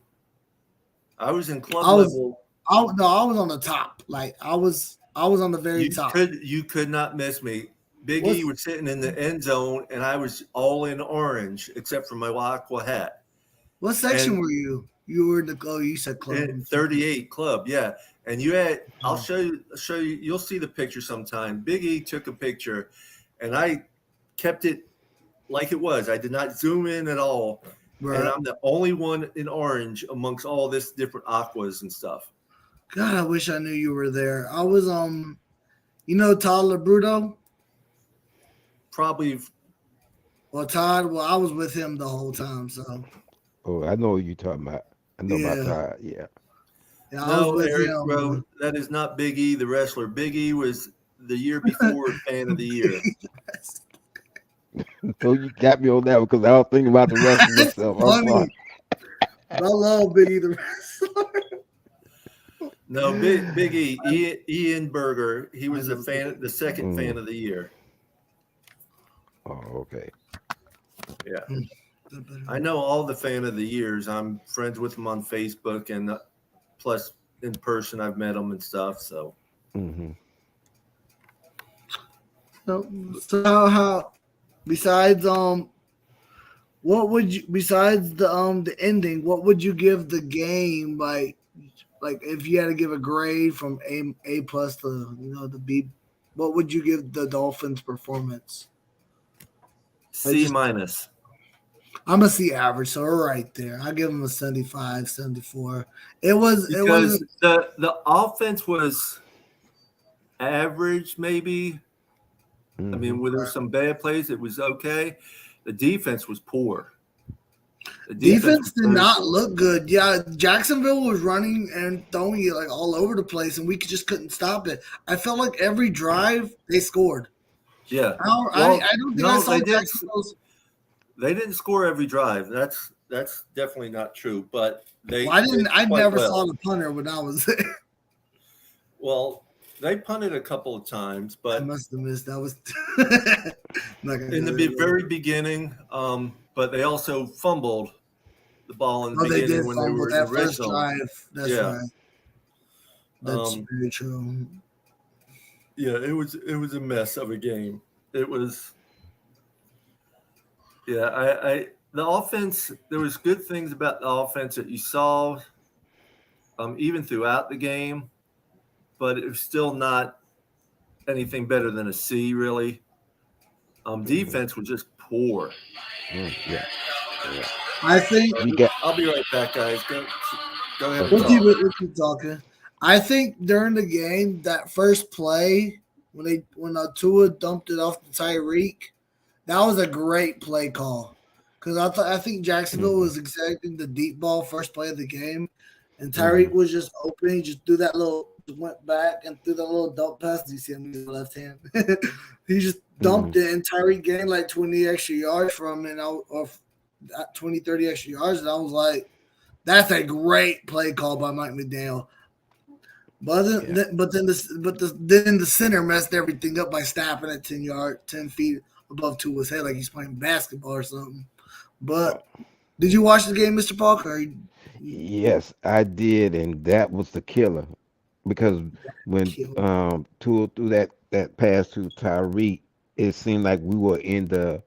I was in club I was level. I was on the top. Like I was on the very top. You could not miss me. Big E was sitting in the end zone, and I was all in orange except for my aqua hat. What section were you? You were in the you said club. 38 club, yeah. And you had. I'll show you. You'll see the picture sometime. Big E took a picture, and I kept it like it was. I did not zoom in at all. Right. And I'm the only one in orange amongst all this different aquas and stuff. God, I wish I knew you were there. I was Todd LaBruto? Probably. Well, Todd, I was with him the whole time, so. Oh, I know what you're talking about. I know about Todd, yeah. No, Eric, bro, that is not Big E, the wrestler. Big E was the year before fan of the year. So you got me on that because I was thinking about the wrestler myself. Funny. I love Big E, the wrestler. No, Big E, Ian Berger. He was the second fan of the year. Oh, okay. Yeah. I know all the fan of the years. I'm friends with them on Facebook, and plus in person, I've met them and stuff. So. Mm-hmm. So how besides what would you besides the ending? What would you give the game like if you had to give a grade from A plus to the B? What would you give the Dolphins' performance? C minus. I'm a C average, so we're right there. I give them a 75, 74. It was the offense was average, maybe. Mm-hmm. I mean, there were some bad plays. It was okay. The defense was poor. The Defense was did very not poor. look good. Yeah, Jacksonville was running and throwing it like all over the place, and we just couldn't stop it. I felt like every drive they scored. Yeah. I don't think I No, saw Jacksonville's. they didn't score every drive. That's definitely not true. But they Well, did I quite never well. saw the punter when I was there. Well, they punted a couple of times, I but must have missed. That was not gonna in go the there. very beginning. But they also fumbled the ball in the Oh, they beginning did when they fumble were in the that red first zone. drive. That's Yeah. right. That's Um, very true. Yeah, it was a mess of a game. It was. Yeah, I the offense. There was good things about the offense that you saw, even throughout the game, but it was still not anything better than a C, really. Defense was just poor. Yeah. I think We got I'll be right back, guys. Go ahead. Okay. And talk. we'll keep talking. I think during the game, that first play when Tua dumped it off to Tyreek, that was a great play call. Because I think Jacksonville was expecting the deep ball first play of the game, and Tyreek was just open. He just threw that little, went back and threw that little dump pass. Do you see him with his left hand? He just dumped it, and Tyreek gained like 20 extra yards from it, or 20, 30 extra yards. And I was like, that's a great play call by Mike McDaniel. But then the center messed everything up by snapping at 10 feet above Tua's head, like he's playing basketball or something. But did you watch the game, Mr. Parker? Yes, I did, and that was the killer. Because when Tua threw that pass to Tyreek, it seemed like we were in the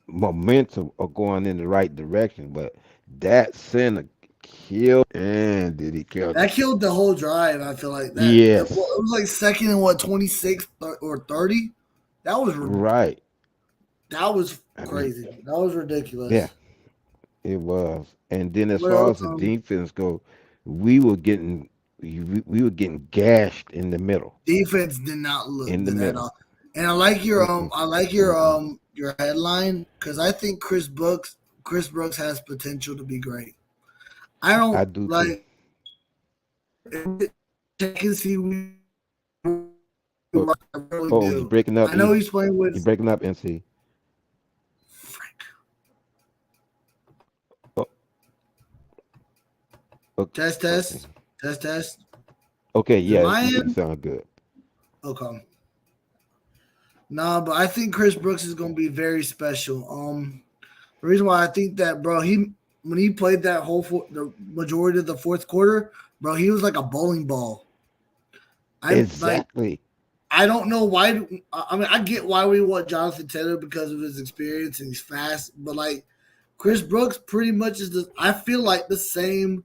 momentum of going in the right direction, but that center killed, and did he kill That it? killed the whole drive. I feel like that. It Yes, was like second and 26 or 30. That was right. I mean, crazy. That was yeah, ridiculous. it was. And then as What far else? as the defense go, we were getting we were getting gashed in the middle. Defense did not look In the good at middle. all. And I like your Mm-mm, your headline because I think Chris Brooks has potential to be great. I I don't do too. like check and see I Oh, really oh, you do. breaking up, I know E? he's playing You with breaking up, NC? Frank. Oh, okay, Test, okay, test, test, test. okay. Is it Yeah, my you end? sound good. Okay. No, but I think Chris Brooks is going to be very special. The reason why I think that, bro, when he played that the majority of the fourth quarter, bro, he was like a bowling ball. Exactly. I don't know why. I mean, I get why we want Jonathan Taylor because of his experience and he's fast, but like Chris Brooks, pretty much I feel like the same.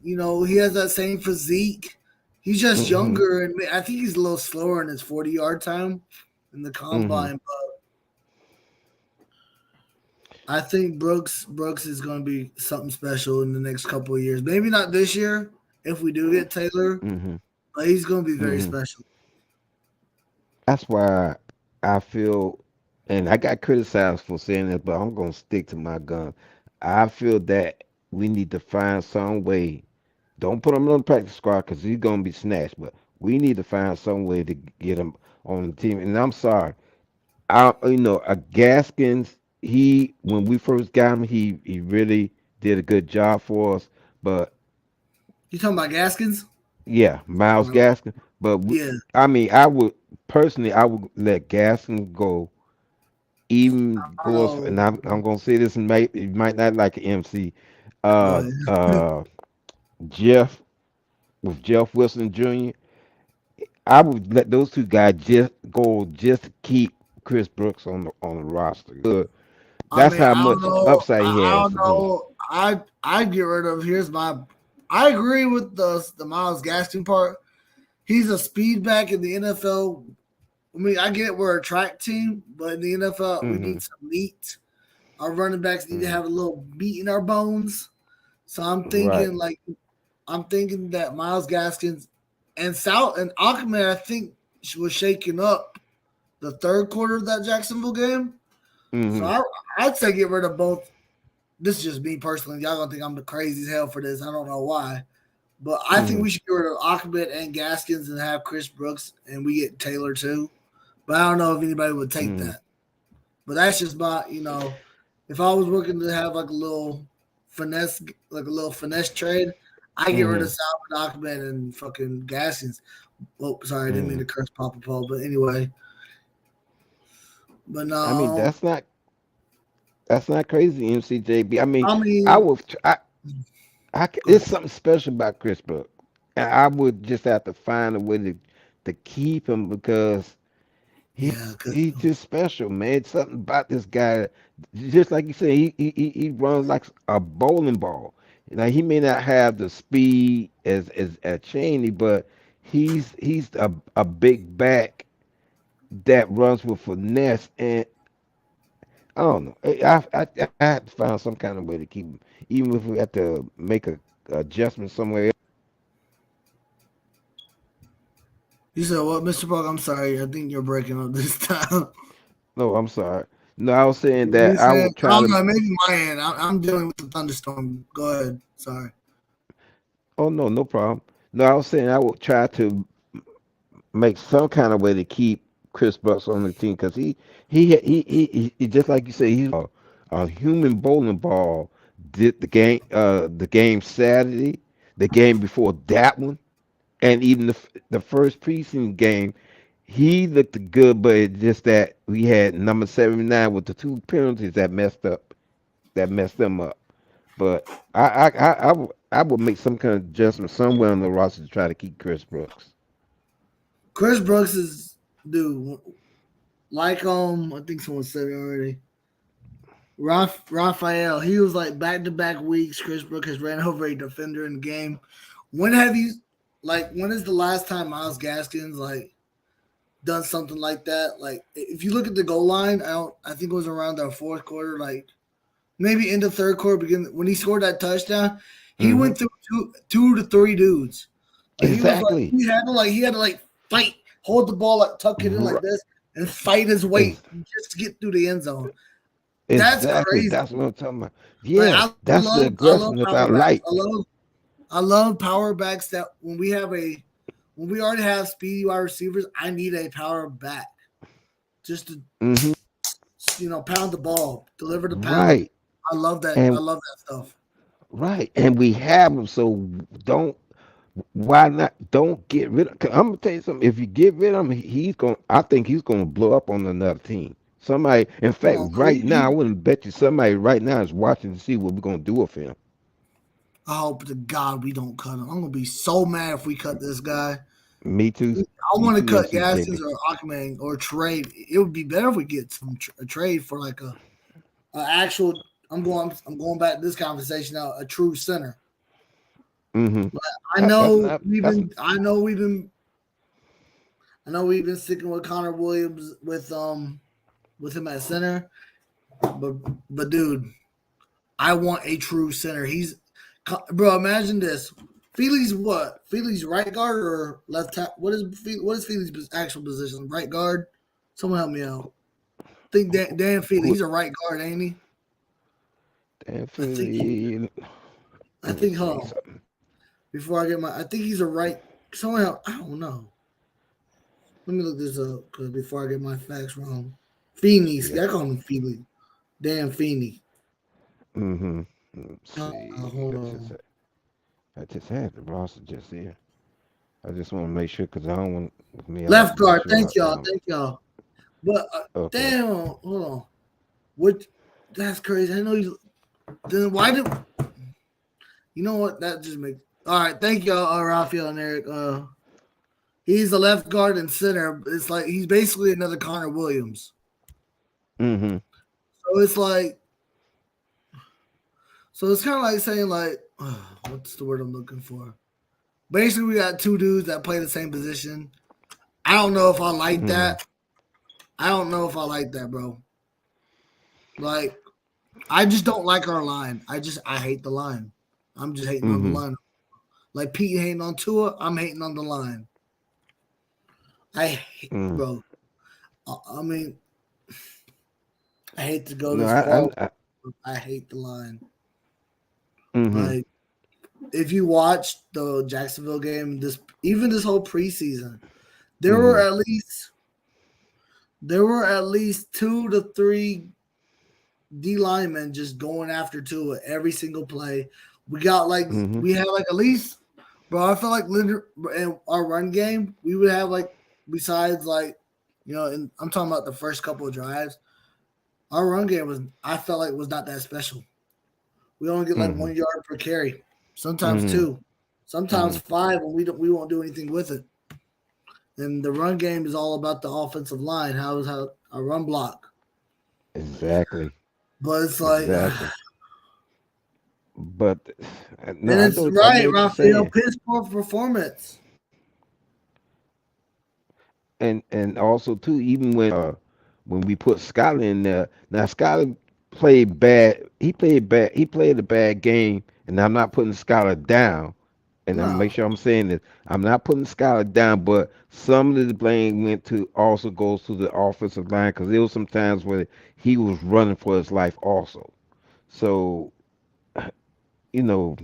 You know, he has that same physique. He's just Mm-hmm. younger, and I think he's a little slower in his 40-yard time in the Mm-hmm. combine. I think Brooks is going to be something special in the next couple of years. Maybe not this year if we do get Taylor, Mm-hmm. but he's going to be very Mm-hmm. special. That's why I feel, and I got criticized for saying this, but I'm gonna stick to my gun. I feel that we need to find some way. Don't put him on the practice squad because he's gonna be snatched. But we need to find some way to get him on the team. And I'm sorry, a Gaskins. He when we first got him, he really did a good job for us. But You talking about Gaskins? yeah, Miles Well, Gaskin. But yeah. I mean, I would personally, I would let Gaskin go even goes, Oh, and I'm gonna say this, and you might not like an MC. go Uh, ahead. uh, Jeff with Jeff Wilson Jr. I would let those two guys just to keep Chris Brooks on the roster. Good. I That's mean, how I don't much know. upside he I has don't for me. know. I get rid of. Here's my. I agree with the Miles Gaskin part. He's a speed back in the NFL. I mean, I get we're a track team, but in the NFL, we Hmm. need some meat. Our running backs need to Hmm. have a little meat in our bones. So Right. I'm thinking that Miles Gaskins and Ahmed, I think, was shaking up the third quarter of that Jacksonville game. Mhm. So I'd say get rid of both. This is just me personally. Y'all gonna think I'm crazy as hell for this. I don't know why. But I think we should get rid of Ahmed and Gaskins and have Chris Brooks, and we get Taylor too. But I don't know if anybody would take that. But that's just my, if I was looking to have like a little finesse trade, I get rid of Salvador Ahmed and fucking Gaskins. Oh, sorry, I didn't mean to curse Papa Paul, but anyway. But no, I mean that's not crazy, MCJB. I mean, it's something special about Chris Brooks, and I would just have to find a way to keep him because he's just special, man. It's something about this guy, just like you said, he runs like a bowling ball. Like he may not have the speed as Cheney, but he's a big back that runs with finesse, and I don't know. I have to find some kind of way to keep him, even if we have to make a adjustment somewhere else. You said what, Mr. Park? I'm sorry. I think you're breaking up this time. No, I'm sorry. No, I was saying that I would try to. Know, maybe my end. I'm dealing with the thunderstorm. Go ahead. Sorry. Oh no, no problem. No, I was saying I would try to make some kind of way to keep Chris Brooks on the team because he just like you say, he's a human bowling ball. Did the game Saturday, the game before that one, and even the first preseason game, he looked good, but it's just that we had number 79 with the 2 penalties that messed them up. But I would make some kind of adjustment somewhere on the roster to try to keep Chris Brooks. Chris Brooks is dude, like I think someone said it already. Raphael, he was like back-to-back weeks. Chris Brooks has ran over a defender in the game. When is the last time Myles Gaskins done something like that? Like if you look at the goal line, I think it was around the fourth quarter, like maybe in the third quarter, when he scored that touchdown, he went through two to three dudes. Exactly. He had to fight, hold the ball, tuck it in like this, and fight his way just to get through the end zone. That's crazy. That's what I'm talking about. Yeah, that's the aggressiveness I like. I love power backs that when we already have speedy wide receivers, I need a power back just to pound the ball, deliver the pound. Right. I love that. I love that stuff. Right, and we have him, so don't get rid of. Cause I'm gonna tell you something. If you get rid of him, I think he's gonna blow up on another team. Somebody, in fact, right now, I wouldn't bet you somebody right now is watching to see what we're gonna do with him. I hope to God we don't cut him. I'm gonna be so mad if we cut this guy. Me too. I want to cut Gaskins or Aquaman or trade. It would be better if we get a trade for like a actual. I'm going back to this conversation now. A true center. But I know we've been sticking with Connor Williams with him at center. But dude, I want a true center. Bro, imagine this. Feely's what? Feely's right guard or left tackle? What is Feely's actual position? Right guard? Someone help me out. I think Dan Feely, he's a right guard, ain't he? Dan Feely. I think before I get I think he's a right. Someone help. I don't know. Let me look this up because before I get my facts wrong. Feeney. See, I call him Feely. Dan Feeney. See, hold on. I just had the roster just here. I just want to make sure because I don't want me. Left guard. Thank y'all. But damn, hold on. What? That's crazy. I know you. Then why did? You know what? That just makes. All right. Thank y'all, Raphael and Eric. He's the left guard and center. It's like he's basically another Connor Williams. So it's like. So it's kind of like saying what's the word I'm looking for? Basically, we got two dudes that play the same position. I don't know if I like that. I don't know if I like that, bro. Like, I just don't like our line. I hate the line. I'm just hating on the line. Like Pete hating on Tua, I'm hating on the line. Bro. I mean, I hate to go No, this far. I I hate the line. mhm, Like, if you watch the Jacksonville game, this whole preseason, there were mhm, at least 2 to 3 D linemen just going after Tua every single play. We had like at least, bro. I feel like in our run game, we would have like, besides like, and I'm talking about the first couple of drives. Our run game I felt like was not that special. We only get like 1 yard per carry, sometimes mhm, 2, sometimes 5, and we won't do anything with it. And the run game is all about the offensive line. How a run block, exactly, but it's like, exactly. But no, and it's I right, know what you're Raphael, saying, piss poor performance. and also too, even when we put Skyler in there, now Skyler played bad. He played bad. He played a bad game, and I'm not putting Skyler down. And I'm make No, sure I'm saying this. I'm not putting Skyler down, but some of the blame also goes to the offensive line because there was some times where he was running for his life also. So you know,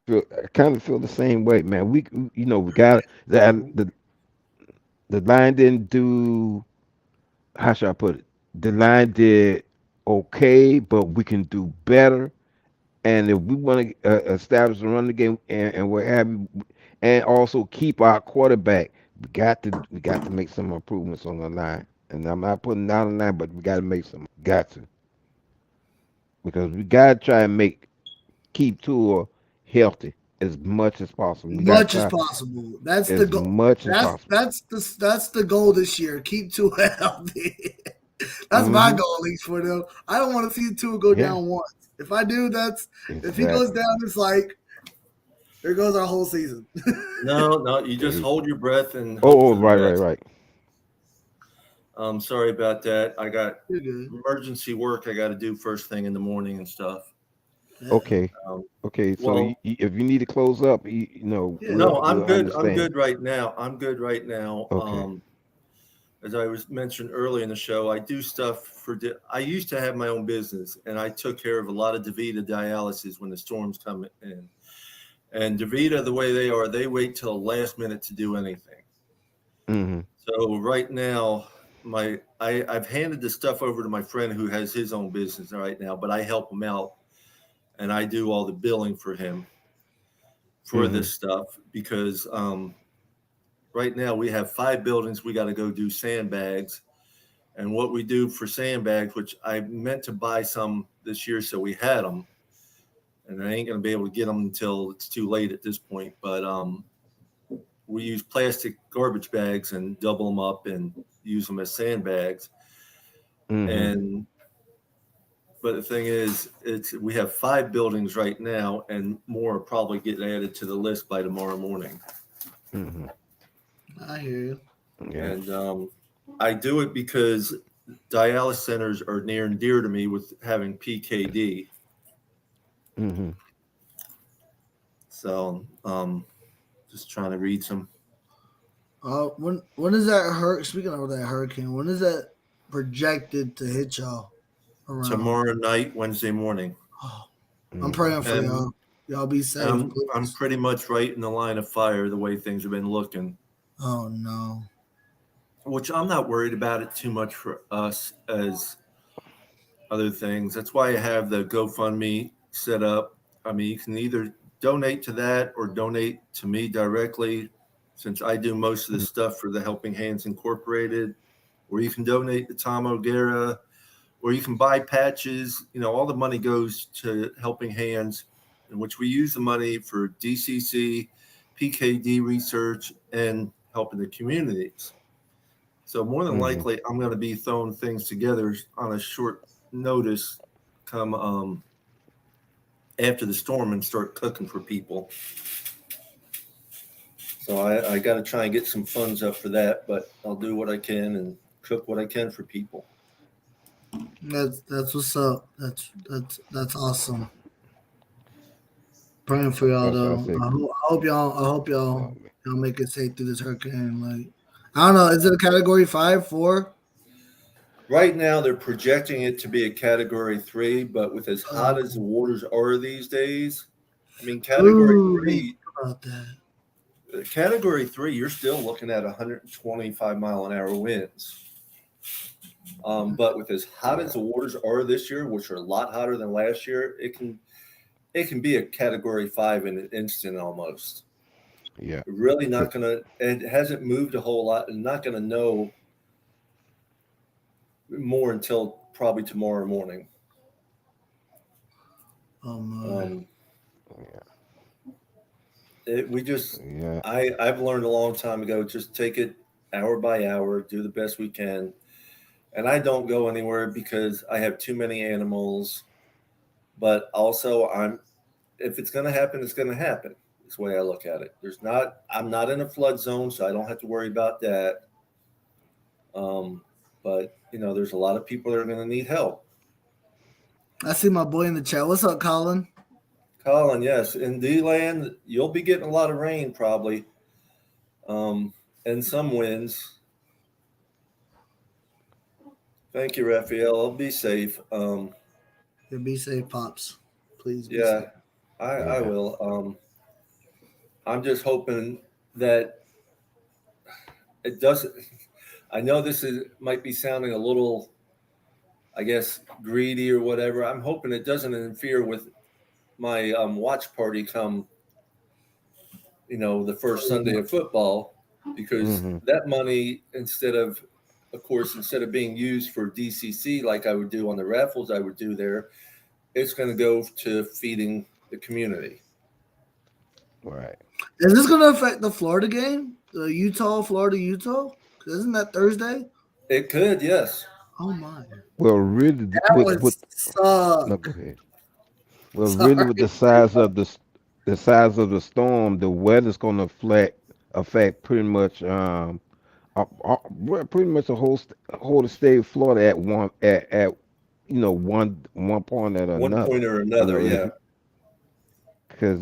I kind of feel the same way, man. We got that the line didn't do. How should I put it? The line did okay, but we can do better. And if we want to establish and run the game and what have you, and also keep our quarterback, we got to make some improvements on the line. And I'm not putting down the line, but we got to make some. Got to, because we got to try and keep Tua healthy as much as possible. We got to much as try possible. That's the as goal. much as possible. That's the goal this year. Keep Tua healthy. That's my Hmm. goal, at least for them. I don't want to see Tua go Yeah, down once. If I do, if he goes exactly. down, it's like there goes our whole season. No, you just Eh, hold your breath and hope for the right, best. right. Sorry about that. I got You're good. emergency work I got to do first thing in the morning and stuff. Yeah. Okay, Um, okay. So well, if you need to close up, Yeah. no, I'm we'll good. I'm understand. good right now. I'm good right now. Okay. As I was mentioned early in the show, I do stuff I used to have my own business, and I took care of a lot of DaVita dialysis when the storms come in. And DaVita, the way they are, they wait till the last minute to do anything. Hmm. So right now, I've handed the stuff over to my friend who has his own business right now, but I help him out, and I do all the billing for him for Hmm. this stuff because right now we have 5 buildings we got to go do sandbags. And what we do for sandbags, which I meant to buy some this year, so we had them, and I ain't going to be able to get them until it's too late at this point. But we use plastic garbage bags and double them up and use them as sandbags. Hmm. And but the thing is, we have 5 buildings right now, and more will probably get added to the list by tomorrow morning. Hmm. I hear you. Yeah. And I do it because dialysis centers are near and dear to me with having PKD. Hmm. So just trying to read some. When is that Speaking of that hurricane, when is that projected to hit y'all around? Tomorrow night, Wednesday morning. Oh, I'm Hmm. praying for And y'all. Y'all be safe, I'm please. pretty much right in the line of fire the way things have been looking, Oh no. which I'm not worried about it too much for us as other things. That's why I have the GoFundMe set up. I mean, you can either donate to that or donate to me directly, since I do most of the stuff for the Helping Hands Incorporated, or you can donate to Tom O'Gara, or you can buy patches. All the money goes to Helping Hands, in which we use the money for DCC, PKD research, and helping the communities. So more than Hmm. likely, I'm going to be throwing things together on a short notice come after the storm and start cooking for people. So I got to try and get some funds up for that, but I'll do what I can and cook what I can for people. That's what's up. That's awesome. Praying for y'all I though. say, I hope y'all oh, man. y'all make it safe through this hurricane. Like, I don't know. Is it a category 5, 4? Right now, they're projecting it to be a category 3, but with as hot as the waters are these days, I mean, Ooh, I ain't about that. category 3, you're still looking at 125 mile an hour winds. But with as hot as the waters are this year, which are a lot hotter than last year, it can be a category 5 in an instant almost. Yeah. Really not gonna. It hasn't moved a whole lot, and not gonna know more until probably tomorrow morning. Oh my. We just, Yeah. I've learned a long time ago, just take it hour by hour, do the best we can. And I don't go anywhere because I have too many animals, but also if it's going to happen, it's going to happen. That's the way I look at it. I'm not in a flood zone, so I don't have to worry about that. But there's a lot of people that are going to need help. I see my boy in the chat. What's up, Colin? Colin, yes, in D-land, you'll be getting a lot of rain probably, and some winds. Thank you, Raphael. Be safe. Yeah, be safe, pops. Please be Yeah, safe. I will. I'm just hoping that it doesn't. I know might be sounding a little, I guess, greedy or whatever. I'm hoping it doesn't interfere with my watch party come, the first Sunday of football, because that money, instead of being used for DCC like I would do on the raffles I would do there, it's going to go to feeding the community. Right. Is this going to affect the Florida game? The Florida, Utah? Isn't that Thursday? It could, yes. Oh my. Well, really, That would suck. no, go ahead. Well, really, with the size of the storm, the weather's going to affect pretty much pretty much the whole state of Florida at one point or One another. point or another, yeah. Because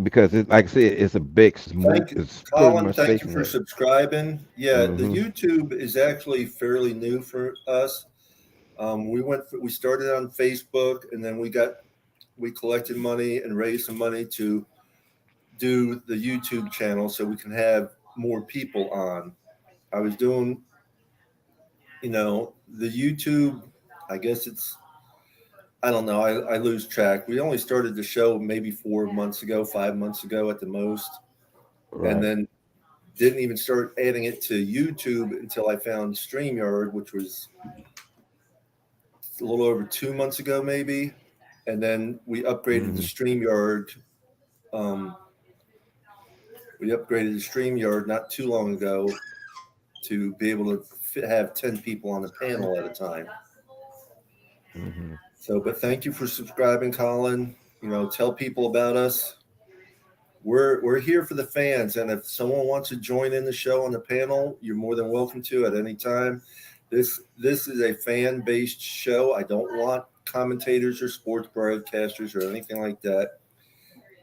because like I said, it's a big smoke. It's pretty Colin, much thank you for stationary. subscribing. Yeah, the YouTube is actually fairly new for us. We started on Facebook, and then we collected money and raised some money to do the YouTube channel so we can have more people on. I was doing, the YouTube, I guess I don't know. I lose track. We only started the show maybe 5 months ago at the most. Right. And then didn't even start adding it to YouTube until I found StreamYard, which was a little over 2 months ago, maybe. And then we upgraded to StreamYard. Not too long ago to be able to have 10 people on the panel at a time. So, but thank you for subscribing, Colin. Tell people about us. We're here for the fans, and if someone wants to join in the show on the panel, you're more than welcome to at any time. This is a fan-based show. I don't want commentators or sports broadcasters or anything like that.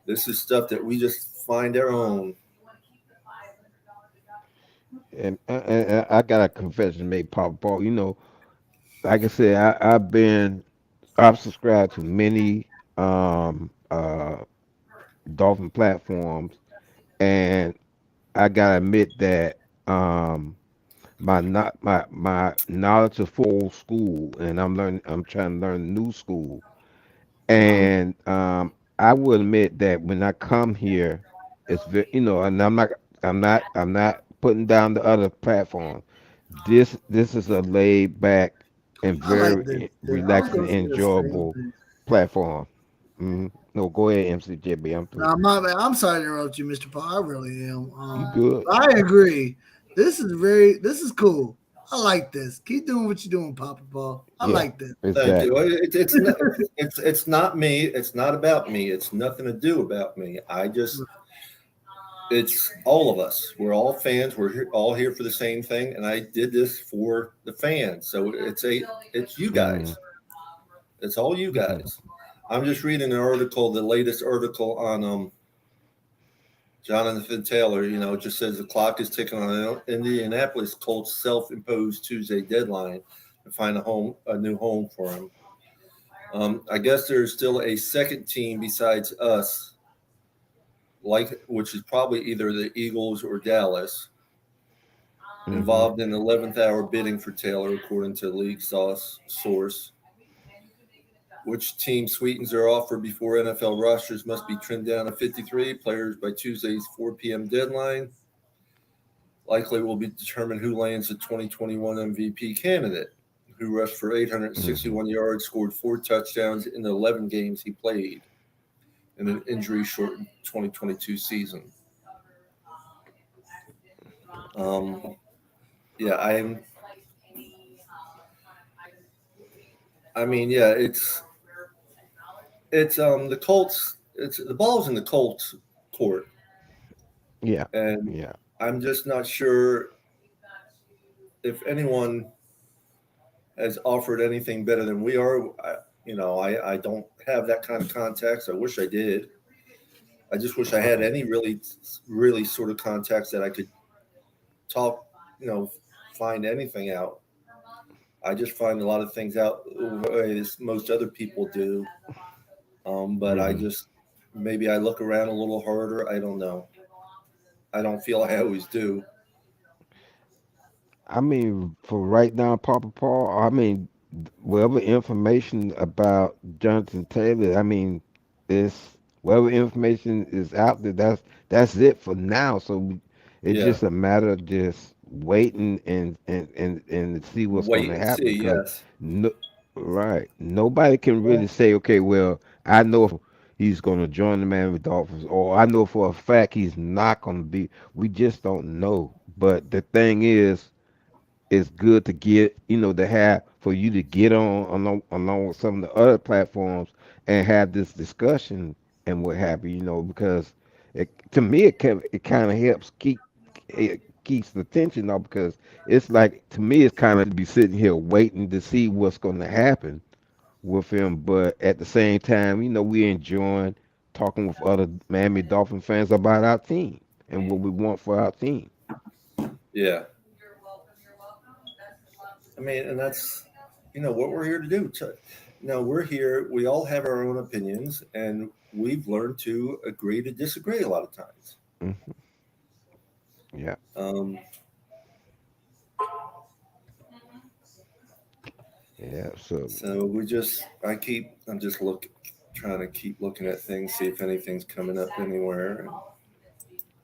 This is stuff that we just find our own. And I got a confession to make, Papa Paul. Like I said, I've subscribed to many dolphin platforms, and I gotta admit that my knowledge of old school, and I'm trying to learn new school. And I will admit that when I come here, it's very, and I'm not putting down the other platforms. This is a laid back and I like very this. I was relaxing, going to say the same enjoyable thing. platform. No, go ahead, MCJB. I'm through. Nah, my bad. I'm sorry to interrupt you, Mr. Paul. I really am. You good? I agree. This is cool. I like this. Keep doing what you're doing, Papa Paul. I like this. Thank you. Exactly. It's not me. It's not about me. It's nothing to do about me. It's all of us. We're all fans. We're all here for the same thing. And I did this for the fans. So it's you guys. It's all you guys. I'm just reading an article, the latest article on Jonathan Taylor, just says the clock is ticking on an Indianapolis Colts self-imposed Tuesday deadline to find a new home for him. I guess there's still a second team besides us, which is probably either the Eagles or Dallas, Hmm. involved in 11th hour bidding for Taylor, according to League source. Which team sweetens their offer before NFL rosters must be trimmed down to 53 players by Tuesday's 4 p.m. deadline. Likely will be determined who lands the 2021 MVP candidate, who rushed for Hmm. 861 yards, scored 4 touchdowns in the 11 games he played in an injury-shortened 2022 season. Um, yeah, I mean, yeah, it's the Colts. It's the ball's in the Colts court, Yeah, and yeah. I'm just not sure if anyone has offered anything better than we are. I don't have that kind of context. I wish I did. I just wish I had Right. any really sort of contacts that I could talk, you know, find anything out. I just find a lot of things out as most other people do. But I Hmm. just maybe I look around a little harder. I don't know. I don't feel I always do. I mean, for right now, Papa Paul, I mean, whatever information about Jonathan Taylor, I mean, it's whatever information is out there, that's it for now. So it's Yeah, just a matter of just waiting and to see what's going wait to and happen see. because Yes. no, right, nobody can really say, okay, well, I know he's going to join the Miami Dolphins, or I know for a fact he's not going to be. We just don't know. But the thing is, it's good to get, to have for you to get on along with some of the other platforms and have this discussion and what have you, because to me it kind of helps it keeps the tension off because it's like to me it's kind of to be sitting here waiting to see what's going to happen with him, but at the same time, we enjoying talking with other Miami Dolphin fans about our team and what we want for our team. Yeah. I mean, and that's what we're here to do. We're here. We all have our own opinions, and we've learned to agree to disagree a lot of times. Hmm. Yeah, Um, yeah. So so I'm just trying to keep looking at things, see if anything's coming up anywhere.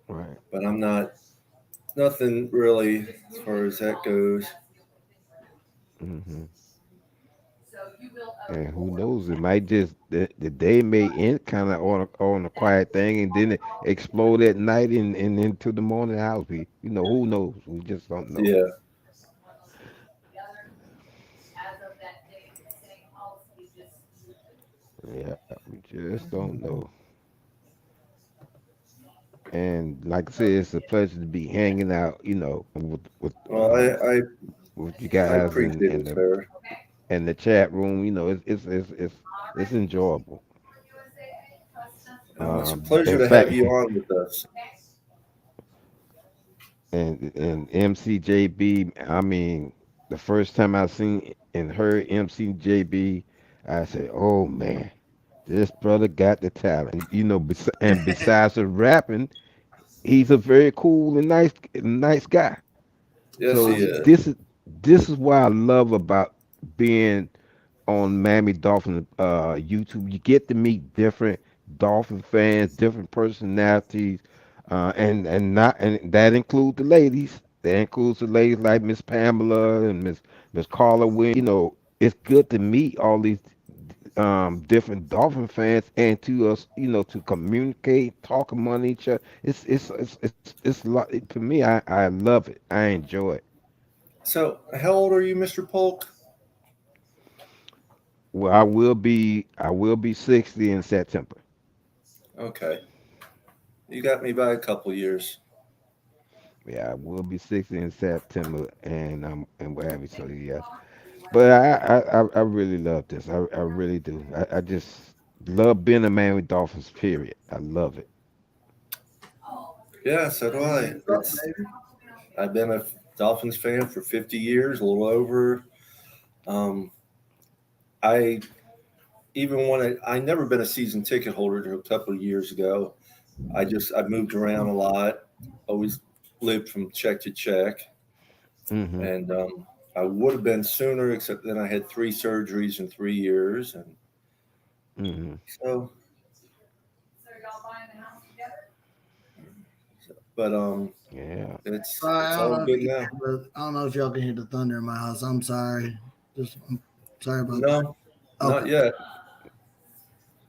right. But I'm not nothing really as far as that goes. Hmm. And who knows? It might just the day may end kind of on a quiet thing, and then it explode at night and into the morning hours. Who knows? We just don't know. Yeah. Yeah, we just don't know. And like I said, it's a pleasure to be hanging out, Well, with you I guys appreciate and it, sir. the chat room. It's enjoyable. No, it's a pleasure In to have fact, you on with us. and MCJB. I mean, the first time I seen and heard MCJB, I said, "Oh man, this brother got the talent." And and besides the rapping, he's a very cool and nice guy. Yes, he So is. this is what I love about being on Miami Dolphin YouTube. You get to meet different Dolphin fans, different personalities, and that includes the ladies. That includes the ladies like Miss Pamela and Miss Carla Williams. It's good to meet all these different Dolphin fans and to us, to communicate, talk among each other. It's a lot to me. I love it. I enjoy it. So, how old are you, Mr. Polk? Well, I will be 60 in September. Okay, you got me by a couple years. Yeah, I will be 60 in September, and what have you. So yeah, but I really love this. I really do. I just love being a man with Dolphins. Period. I love it. Yeah, so do I. I've been a Dolphins fan for 50 years, a little over. I even when I never been a season ticket holder until a couple of years ago. I've moved around a lot, always lived from check to check, Mm-hmm. and I would have been sooner, except then I had 3 surgeries in 3 years, and Mm-hmm. so. But Yeah. it's Sorry, I don't all know if good you now. can hear, but I don't know if y'all can hear the thunder in my house. I'm sorry. I'm sorry about that. No, not Okay. yet.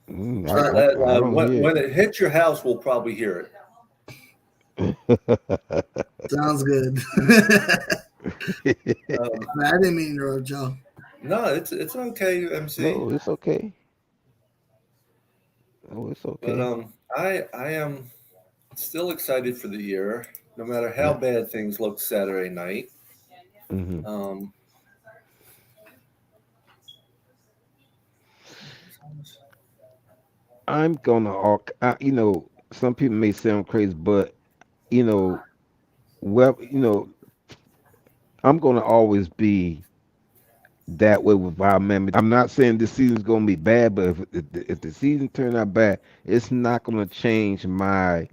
Sorry. I don't hear When it hits your house, we'll probably hear it. Sounds good. Um, I didn't mean to interrupt y'all. no, it's okay, MC. No, it's okay. Oh, it's But okay. I am still excited for the year, no matter how Yeah. bad things look Saturday night. Mm-hmm. I'm gonna, some people may sound crazy, but you know, well, I'm gonna always be that way with our members. I'm not saying this season's gonna be bad, but if the season turn out bad, it's not gonna change my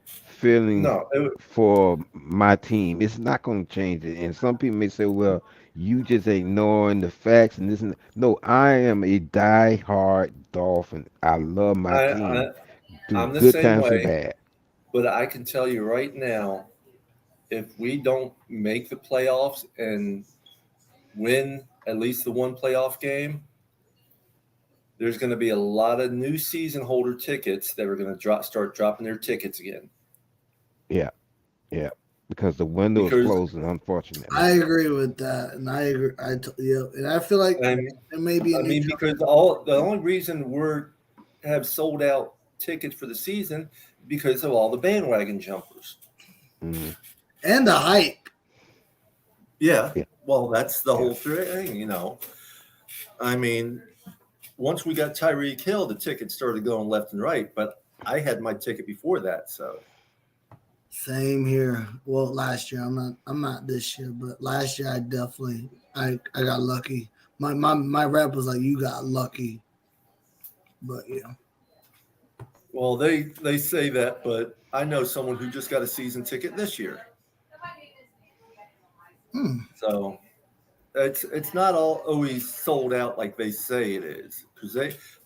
feelings No, for my team. It's not gonna change it. And some people may say, "Well, you just ignoring the facts and this and that." No, I am a die-hard Dolphin. I love my team through I'm the good same times and way. bad. But I can tell you right now, if we don't make the playoffs and win at least the one playoff game, there's going to be a lot of new season holder tickets that are going to start dropping their tickets again. Yeah, yeah. Because the window is Because closing, unfortunately. I agree with that, and I agree. Yeah, and I feel like and there may be an because the only reason have sold out tickets for the season because of all the bandwagon jumpers. Mm-hmm. and the hype. Yeah. Yeah. Well, that's the Yeah. whole thing, I mean, once we got Tyreek Hill, the tickets started going left and right, but I had my ticket before that, so Same here. Well, last year I'm not this year, but last year I definitely I got lucky. My rep was like, "You got lucky," but yeah. well, they say that, but I know someone who just got a season ticket this year. So it's not always sold out like they say it is, because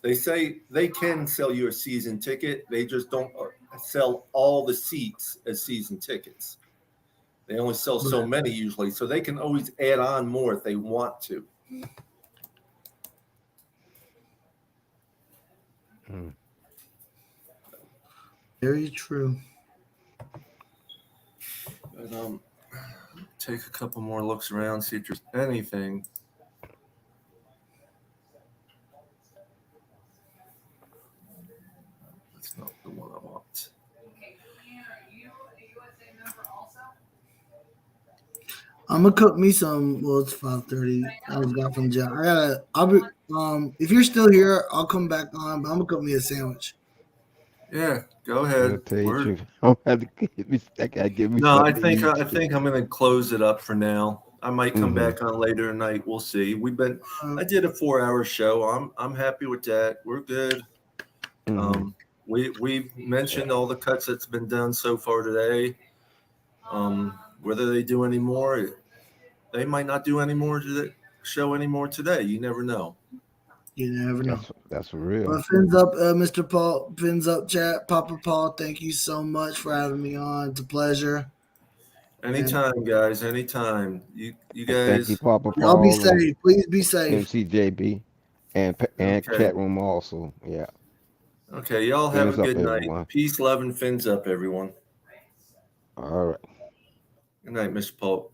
they say they can sell you a season ticket. They just don't sell all the seats as season tickets. They only sell so many usually, so they can always add on more if they want to. Mm. Very true. But take a couple more looks around, see if there's anything. That's not the one I want. I'm gonna cook me some. Well, it's 5:30. I was got from jail. I'll be. If you're still here, I'll come back on. But I'm gonna cook me a sandwich. Yeah, go I'll ahead. tell you the truth. I gotta give me No, I something to think eat. I'm going to close it up for now. I might come Mm-hmm. back on later tonight. We'll see. I did a 4-hour show. I'm happy with that. We're good. Mm-hmm. We've mentioned all the cuts that's been done so far today. Whether they do any more, they might not do any more to the show anymore today. You never know. You never know. That's for real. Well, fins up, Mr. Paul. Fins up, chat. Papa Paul. Thank you so much for having me on. It's a pleasure. Anytime, guys. Anytime. You And thank you, guys. Papa Y'all be Paul and safe. Please be safe. MCJB and Okay. chat room also. Yeah. Okay. Y'all have a Fins up, good night. everyone. Peace, love, and fins up, everyone. All right. Good night, Mr. Paul.